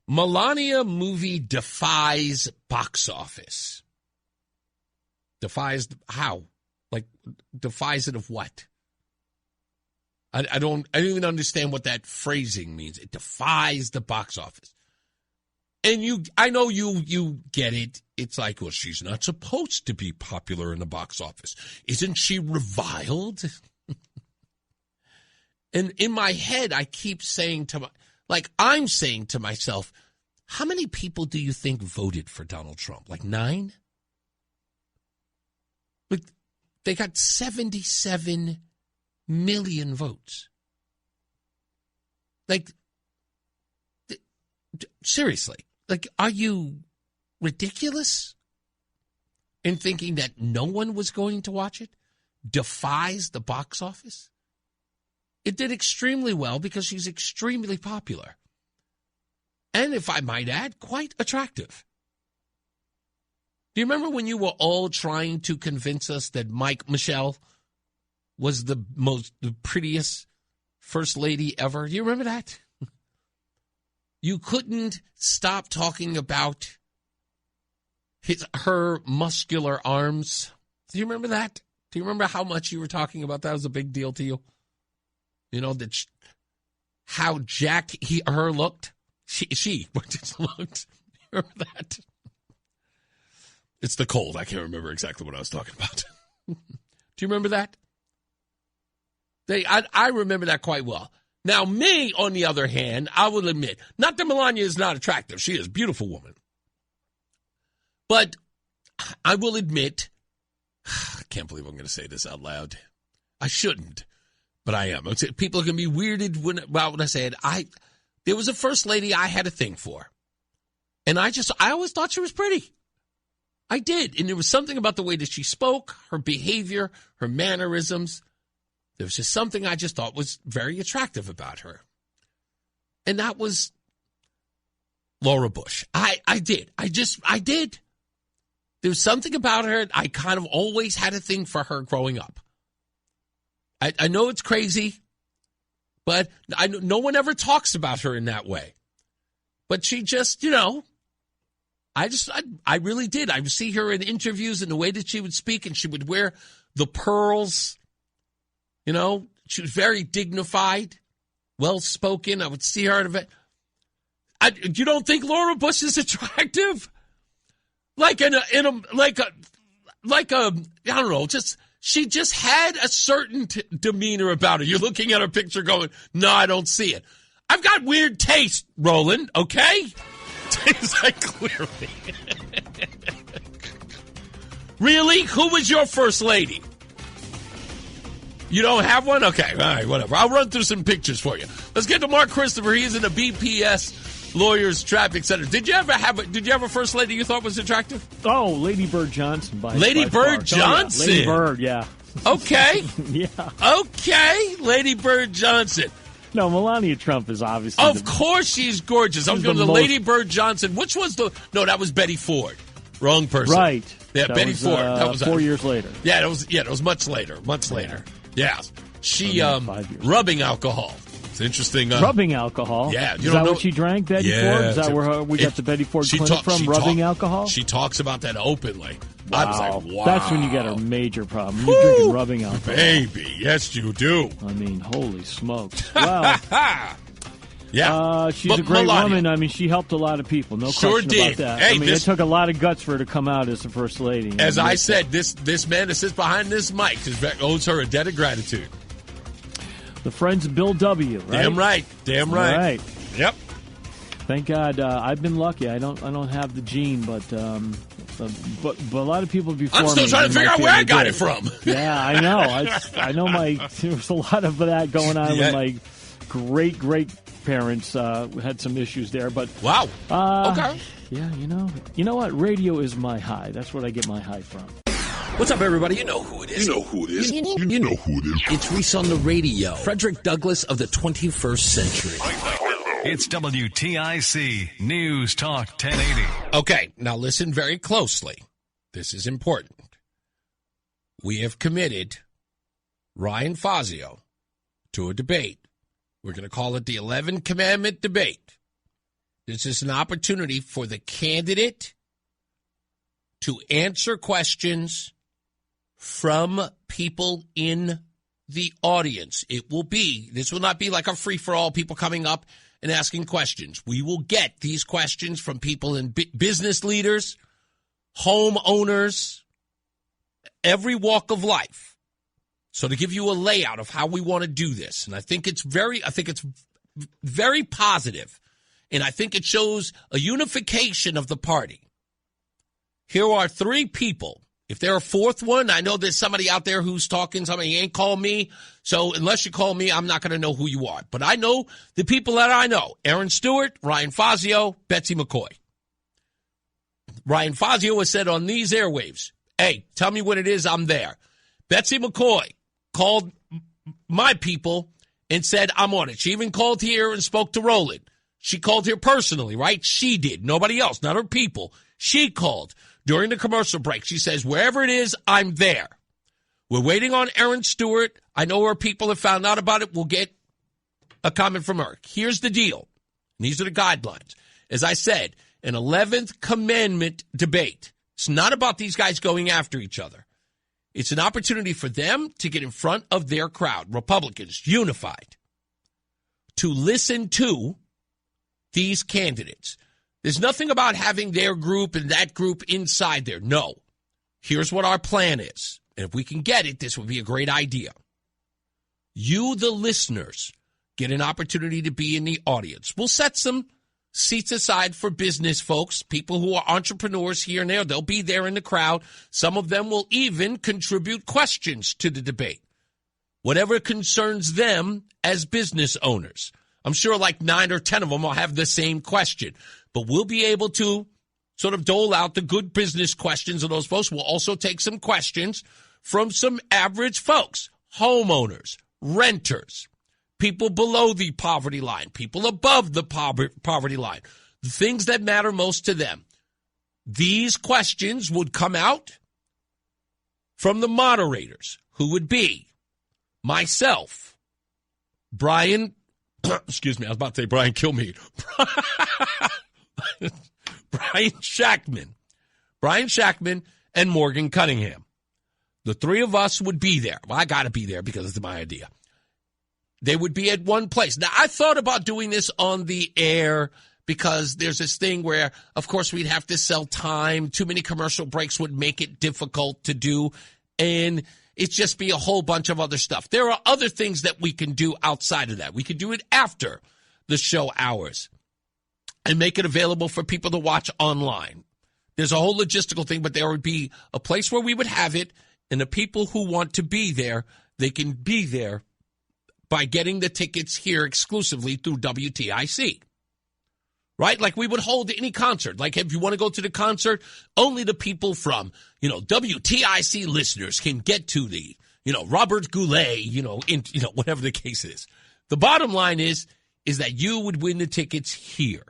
Melania movie defies box office. Defies how? Like, defies it of what? I don't even understand what that phrasing means. It defies the box office. And I know you get it. It's like, well, she's not supposed to be popular in the box office. Isn't she reviled? And in my head, I keep saying I'm saying to myself, how many people do you think voted for Donald Trump? Like 9? But they got 77 million votes. Like, seriously, like, are you ridiculous in thinking that no one was going to watch it? Defies the box office? It did extremely well because she's extremely popular. And if I might add, quite attractive. Do you remember when you were all trying to convince us that Michelle was the prettiest first lady ever? Do you remember that? You couldn't stop talking about her muscular arms. Do you remember that? Do you remember how much you were talking about that? It was a big deal to you. You know, how jacked her looked. She just looked. You remember that? It's the cold. I can't remember exactly what I was talking about. Do you remember that? I remember that quite well. Now, me, on the other hand, I will admit, not that Melania is not attractive. She is a beautiful woman. But I will admit, I can't believe I'm going to say this out loud. I shouldn't, but I am. People are going to be weirded when I say it. There was a first lady I had a thing for. And I always thought she was pretty. I did. And there was something about the way that she spoke, her behavior, her mannerisms. There was just something I just thought was very attractive about her. And that was Laura Bush. I did. I did. There was something about her. I kind of always had a thing for her growing up. I know it's crazy, but no one ever talks about her in that way. But she just, I really did. I would see her in interviews and the way that she would speak, and she would wear the pearls. She was very dignified, well-spoken. I would see her at event. You don't think Laura Bush is attractive? I don't know, she just had a certain demeanor about her. You're looking at her picture going, no, I don't see it. I've got weird taste, Roland, okay? Tastes like clearly. Really? Who was your first lady? You don't have one? Okay, all right, whatever. I'll run through some pictures for you. Let's get to Mark Christopher. He's in the BPS Lawyers Traffic Center. Did you have a first lady you thought was attractive? Oh, Lady Bird Johnson. Lady Bird Johnson? Lady Bird, yeah. Okay. Yeah. Okay, Lady Bird Johnson. No, Melania Trump is obviously. Of course she's gorgeous. I'm going to Lady Bird Johnson. Which was No, that was Betty Ford. Wrong person. Right. Yeah, Betty Ford. That was 4 years later. Yeah, it was much later. Yeah. She rubbing alcohol. It's interesting. Rubbing alcohol? Yeah. Is that what she drank, Betty Ford? Is that where we got the Betty Ford clinic from, rubbing alcohol? She talks about that openly. Wow. I was like, wow. That's when you got a major problem. You're drinking rubbing alcohol. Baby, yes you do. I mean, holy smokes. Wow. Yeah. She's a great woman. I mean, she helped a lot of people. No question about that. Hey, it took a lot of guts for her to come out as the first lady. As I said, this man that sits behind this mic owes her a debt of gratitude. The Friends of Bill W., right? Damn right. Yep. Thank God. I've been lucky. I don't have the gene, but a lot of people before me. I'm still trying to figure out where I got it from. Yeah, I know. I know there was a lot of that going on with my great parents had some issues there, but wow. Okay. Yeah, you know what? Radio is my high. That's what I get my high from. What's up, everybody? You know who it is. You know who it is. You know who it is. It's Reese on the radio. Frederick Douglass of the 21st century. It's WTIC News Talk 1080. Okay, now listen very closely. This is important. We have committed Ryan Fazio to a debate. We're going to call it the 11 Commandment debate. This is an opportunity for the candidate to answer questions from people in the audience. This will not be like a free-for-all, people coming up and asking questions. We will get these questions from people in business leaders, homeowners, every walk of life. So to give you a layout of how we want to do this, and I think it's very positive, and I think it shows a unification of the party. Here are three people. If there are a fourth one, I know there's somebody out there who's talking, somebody ain't called me. So unless you call me, I'm not going to know who you are. But I know the people that I know. Aaron Stewart, Ryan Fazio, Betsy McCoy. Ryan Fazio has said on these airwaves, hey, tell me what it is, I'm there. Betsy McCoy called my people and said, I'm on it. She even called here and spoke to Roland. She called here personally, right? She did. Nobody else, not her people. She called. During the commercial break, she says, wherever it is, I'm there. We're waiting on Aaron Stewart. I know her people have found out about it. We'll get a comment from her. Here's the deal. And these are the guidelines. As I said, an 11th Commandment debate. It's not about these guys going after each other. It's an opportunity for them to get in front of their crowd, Republicans, unified, to listen to these candidates. There's nothing about having their group and that group inside there. No. Here's what our plan is. And if we can get it, this would be a great idea. You, the listeners, get an opportunity to be in the audience. We'll set some seats aside for business folks, people who are entrepreneurs here and there. They'll be there in the crowd. Some of them will even contribute questions to the debate, whatever concerns them as business owners. I'm sure like 9 or 10 of them will have the same question. But we'll be able to sort of dole out the good business questions of those folks. We'll also take some questions from some average folks, homeowners, renters, people below the poverty line, people above the poverty line, the things that matter most to them. These questions would come out from the moderators, who would be myself, Brian, excuse me, I was about to say Brian Kilmeade. Brian Shackman, and Morgan Cunningham. The three of us would be there. Well, I got to be there because it's my idea. They would be at one place. Now, I thought about doing this on the air because there's this thing where, of course, we'd have to sell time. Too many commercial breaks would make it difficult to do, and it'd just be a whole bunch of other stuff. There are other things that we can do outside of that. We could do it after the show hours and make it available for people to watch online. There's a whole logistical thing, but there would be a place where we would have it, and the people who want to be there, they can be there by getting the tickets here exclusively through WTIC. Right? Like we would hold any concert. Like if you want to go to the concert, only the people from, WTIC listeners can get to the, Robert Goulet, whatever the case is. The bottom line is that you would win the tickets here.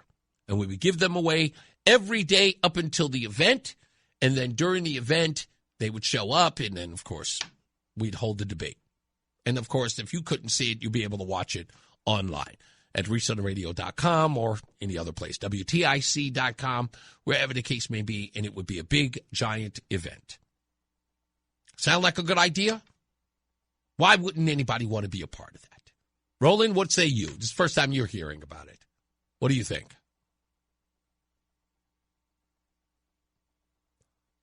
And we would give them away every day up until the event. And then during the event, they would show up. And then, of course, we'd hold the debate. And, of course, if you couldn't see it, you'd be able to watch it online at ReeseOnTheRadio.com or any other place, WTIC.com, wherever the case may be. And it would be a big, giant event. Sound like a good idea? Why wouldn't anybody want to be a part of that? Roland, what say you? This is the first time you're hearing about it. What do you think?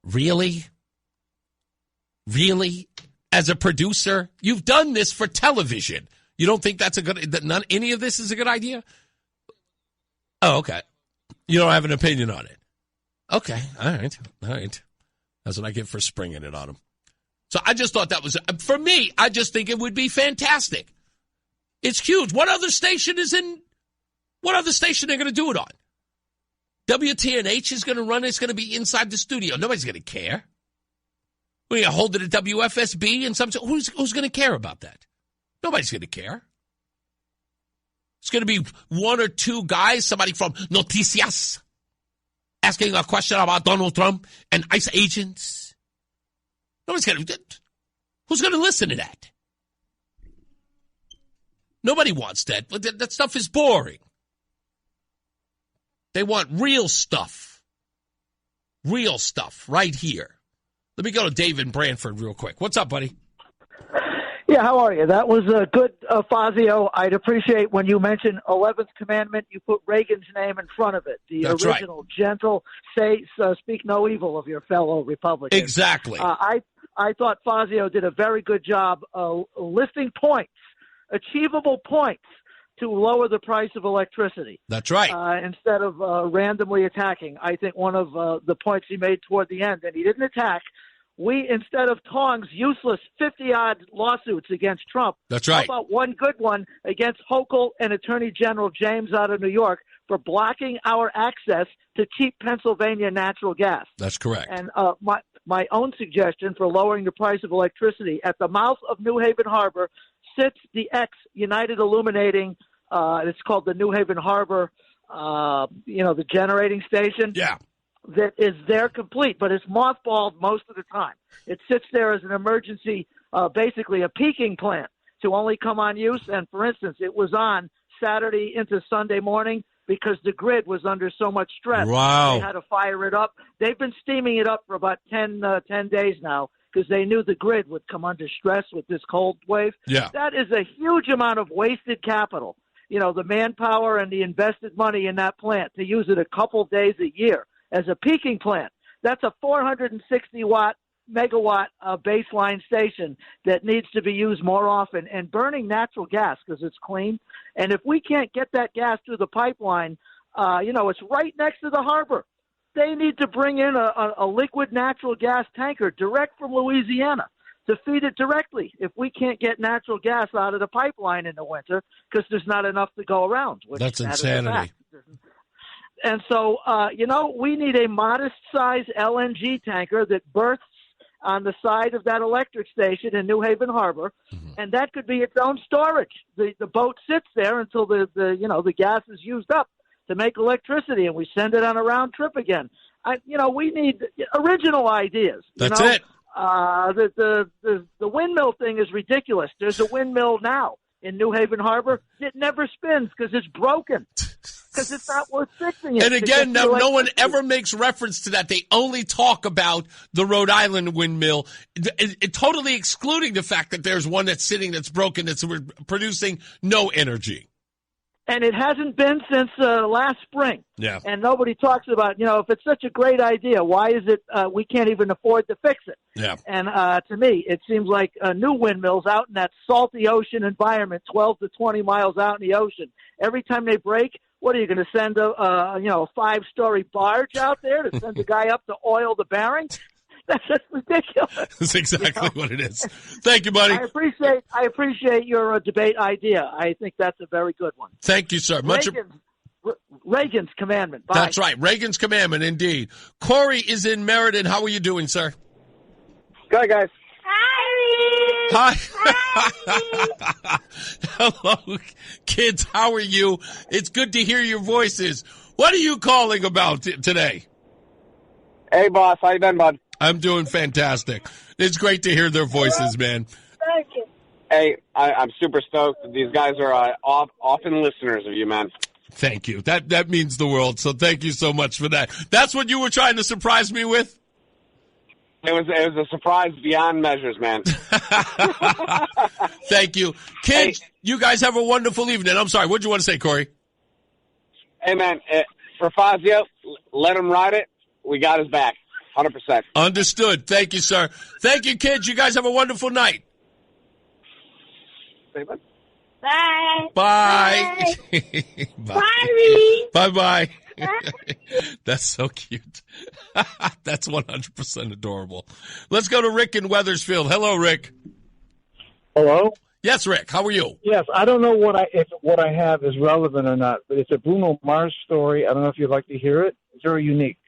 Really? Really? As a producer, you've done this for television. You don't think that's any of this is a good idea? Oh, okay. You don't have an opinion on it. Okay. All right. That's what I get for springing it on them. So I just thought that was, for me, I just think it would be fantastic. It's huge. What other station are they going to do it on? WTNH is going to run it. It's going to be inside the studio. Nobody's going to care. We're going to hold it at WFSB and who's going to care about that? Nobody's going to care. It's going to be one or two guys, somebody from Noticias, asking a question about Donald Trump and ICE agents. Who's going to listen to that? Nobody wants that. That stuff is boring. They want real stuff. Real stuff right here. Let me go to Dave in Brantford real quick. What's up, buddy? Yeah, how are you? That was a good Fazio. I'd appreciate when you mentioned 11th commandment, you put Reagan's name in front of it. The That's original, right. Gentle, speak no evil of your fellow Republicans. Exactly. I thought Fazio did a very good job listing points, achievable points, to lower the price of electricity. That's right. Instead of randomly attacking. I think one of the points he made toward the end, and he didn't attack, we, instead of Tong's useless 50-odd lawsuits against Trump, That's right. How about one good one against Hochul and Attorney General James out of New York for blocking our access to cheap Pennsylvania natural gas? That's correct. And my own suggestion for lowering the price of electricity, at the mouth of New Haven Harbor sits the ex-United Illuminating, it's called the New Haven Harbor, the generating station. Yeah. That is there complete, but it's mothballed most of the time. It sits there as an emergency, basically a peaking plant to only come on use. And, for instance, it was on Saturday into Sunday morning because the grid was under so much stress. Wow. They had to fire it up. They've been steaming it up for about 10 days now because they knew the grid would come under stress with this cold wave. Yeah. That is a huge amount of wasted capital. The manpower and the invested money in that plant to use it a couple days a year as a peaking plant. That's a 460 megawatt baseline station that needs to be used more often, and burning natural gas because it's clean. And if we can't get that gas through the pipeline, it's right next to the harbor. They need to bring in a liquid natural gas tanker direct from Louisiana to feed it directly if we can't get natural gas out of the pipeline in the winter because there's not enough to go around. That's insanity. And so, we need a modest-sized LNG tanker that berths on the side of that electric station in New Haven Harbor, and that could be its own storage. The boat sits there until the gas is used up to make electricity, and we send it on a round trip again. We need original ideas. That's it. The windmill thing is ridiculous. There's a windmill now in New Haven Harbor. It never spins because it's broken. Because it's not worth fixing it. And again, no one ever makes reference to that. They only talk about the Rhode Island windmill, totally excluding the fact that there's one that's sitting that's broken that's producing no energy. And it hasn't been since last spring. Yeah. And nobody talks about, if it's such a great idea, why is it we can't even afford to fix it? Yeah. And to me, it seems like new windmills out in that salty ocean environment, 12 to 20 miles out in the ocean. Every time they break, what are you going to send a 5-story barge out there to send a guy up to oil the bearing? That's just ridiculous. That's exactly what it is. Thank you, buddy. I appreciate your debate idea. I think that's a very good one. Thank you, sir. Reagan's commandment. Bye. That's right. Reagan's commandment, indeed. Corey is in Meriden. How are you doing, sir? Good, guys. Hi. Hello, kids. How are you? It's good to hear your voices. What are you calling about today? Hey, boss. How you been, bud? I'm doing fantastic. It's great to hear their voices, man. Thank you. Hey, I'm super stoked. These guys are often listeners of you, man. Thank you. That means the world, so thank you so much for that. That's what you were trying to surprise me with? It was a surprise beyond measures, man. Thank you. Kids, you guys have a wonderful evening. I'm sorry, what did you want to say, Corey? Hey, man, for Fazio, let him ride it. We got his back, 100%. Understood. Thank you, sir. Thank you, kids. You guys have a wonderful night. Bye. Bye. Bye. Bye-bye. That's so cute. That's 100% adorable. Let's go to Rick in Wethersfield. Hello, Rick. Hello? Yes, Rick. How are you? Yes, I don't know if what I have is relevant or not, but it's a Bruno Mars story. I don't know if you'd like to hear it. It's very unique.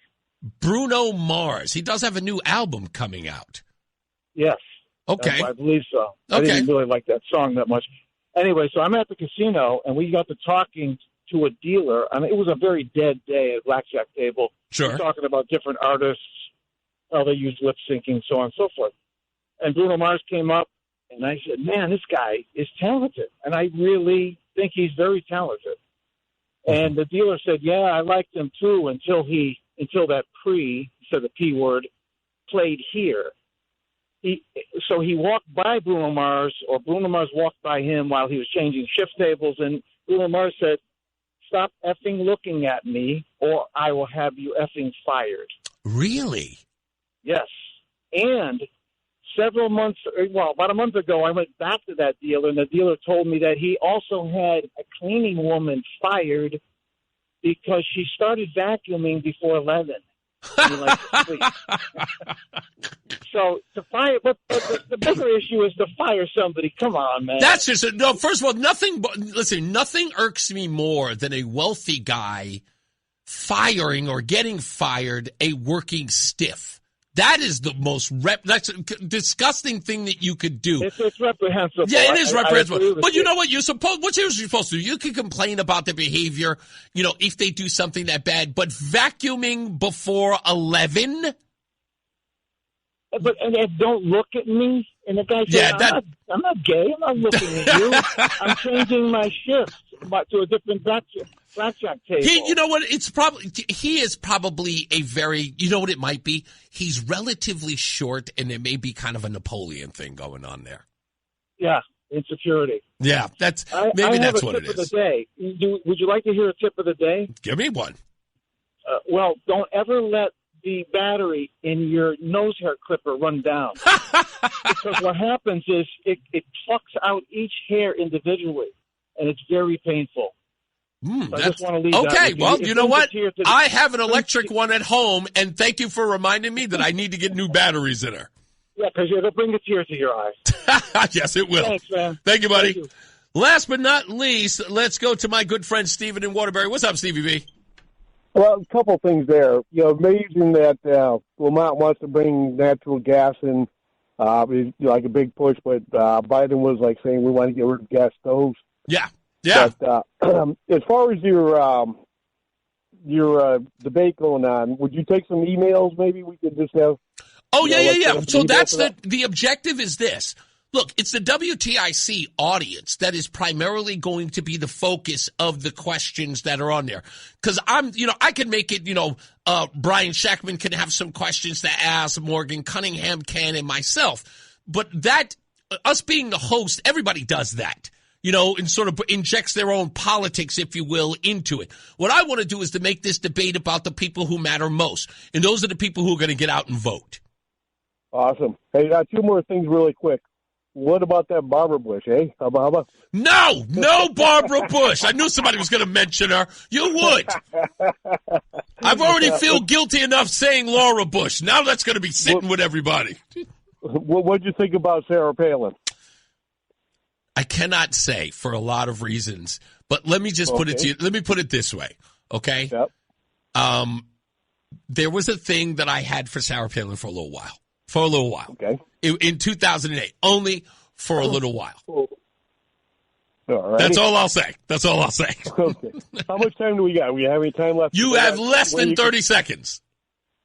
Bruno Mars. He does have a new album coming out. Yes. Okay. I believe so. Okay. I didn't really like that song that much. Anyway, so I'm at the casino, and we got to talking to a dealer. I mean, it was a very dead day at blackjack table. Sure. We're talking about different artists, how they use lip syncing, so on and so forth. And Bruno Mars came up, and I said, man, this guy is talented. And I really think he's very talented. And the dealer said, yeah, I liked him too until that said the P word, played here. So he walked by Bruno Mars, or Bruno Mars walked by him while he was changing shift tables, and Bruno Mars said, stop effing looking at me or I will have you effing fired. Really? Yes. And about a month ago, I went back to that dealer, and the dealer told me that he also had a cleaning woman fired because she started vacuuming before 11. Like, so to fire, but the bigger issue is to fire somebody. Come on, man. That's just no. First of all, nothing irks me more than a wealthy guy firing or getting fired a working stiff. That is the most that's a disgusting thing that you could do. It's reprehensible. Yeah, it is reprehensible. But you know what? What you're supposed to do? You can complain about the behavior, if they do something that bad. But vacuuming before 11. But don't look at me. And the guy said, I'm not gay. I'm not looking at you. I'm changing my shift to a different blackjack table. You know what? He is probably a very, you know what it might be? He's relatively short, and there may be kind of a Napoleon thing going on there. Yeah, insecurity. Yeah, that's what it is. I have a tip of the day. Would you like to hear a tip of the day? Give me one. Well, don't ever let the battery in your nose hair clipper run down. Because what happens is it plucks out each hair individually, and it's very painful. So I just want to leave that okay, with well, you know what? I have an electric one at home, and thank you for reminding me that I need to get new batteries in her. Yeah, because it'll bring a tear to your eye. Yes, it will. Thanks, man. Thank you, buddy. Thank you. Last but not least, let's go to my good friend Stephen in Waterbury. What's up, Stevie B? Well, a couple things there. Amazing that Lamont wants to bring natural gas in, like a big push, but Biden was like saying we want to get rid of gas stoves. Yeah. Yeah. But as far as your debate going on, would you take some emails? Maybe we could just have. Oh yeah. So that's the objective is this. Look, it's the WTIC audience that is primarily going to be the focus of the questions that are on there. Because I can make it, Brian Shackman can have some questions to ask, Morgan Cunningham can, and myself. But us being the host, everybody does that, and sort of injects their own politics, if you will, into it. What I want to do is to make this debate about the people who matter most. And those are the people who are going to get out and vote. Awesome. Hey, two more things really quick. What about that Barbara Bush, eh? How about? No Barbara Bush. I knew somebody was going to mention her. You would. I've already feel guilty enough saying Laura Bush. Now that's going to be sitting with everybody. What'd you think about Sarah Palin? I cannot say for a lot of reasons, but let me just put it to you. Let me put it this way, okay? Yep. There was a thing that I had for Sarah Palin for a little while. Okay. In 2008, only for a little while. All right. That's all I'll say. Okay. How much time do we got? We have any time left? You have less than 30 seconds.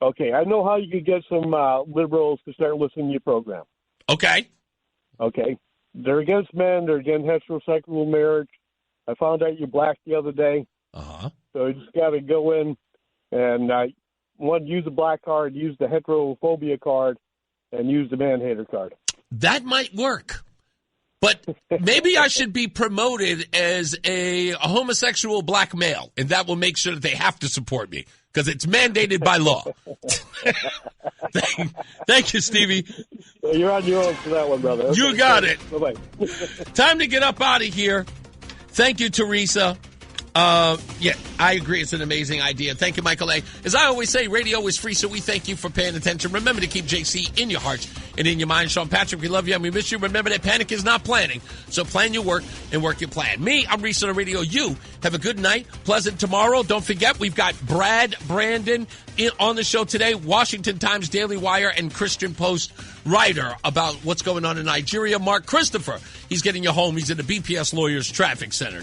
Okay. I know how you could get some liberals to start listening to your program. Okay. They're against men. They're against heterosexual marriage. I found out you're black the other day. Uh-huh. So you just got to go in and use the black card, use the heterophobia card, and use the man-hater card. That might work. But maybe I should be promoted as a homosexual black male, and that will make sure that they have to support me, because it's mandated by law. Thank you, Stevie. Well, you're on your own for that one, brother. You got it. Bye-bye. Time to get up out of here. Thank you, Teresa. Yeah, I agree. It's an amazing idea. Thank you, Michael A. As I always say, radio is free, so we thank you for paying attention. Remember to keep JC in your hearts and in your mind. Sean Patrick, we love you and we miss you. Remember that panic is not planning, so plan your work and work your plan. Me, I'm Reese on the radio. You have a good night, pleasant tomorrow. Don't forget, we've got Brandon on the show today, Washington Times, Daily Wire, and Christian Post writer about what's going on in Nigeria. Mark Christopher, he's getting you home. He's in the BPS Lawyers Traffic Center.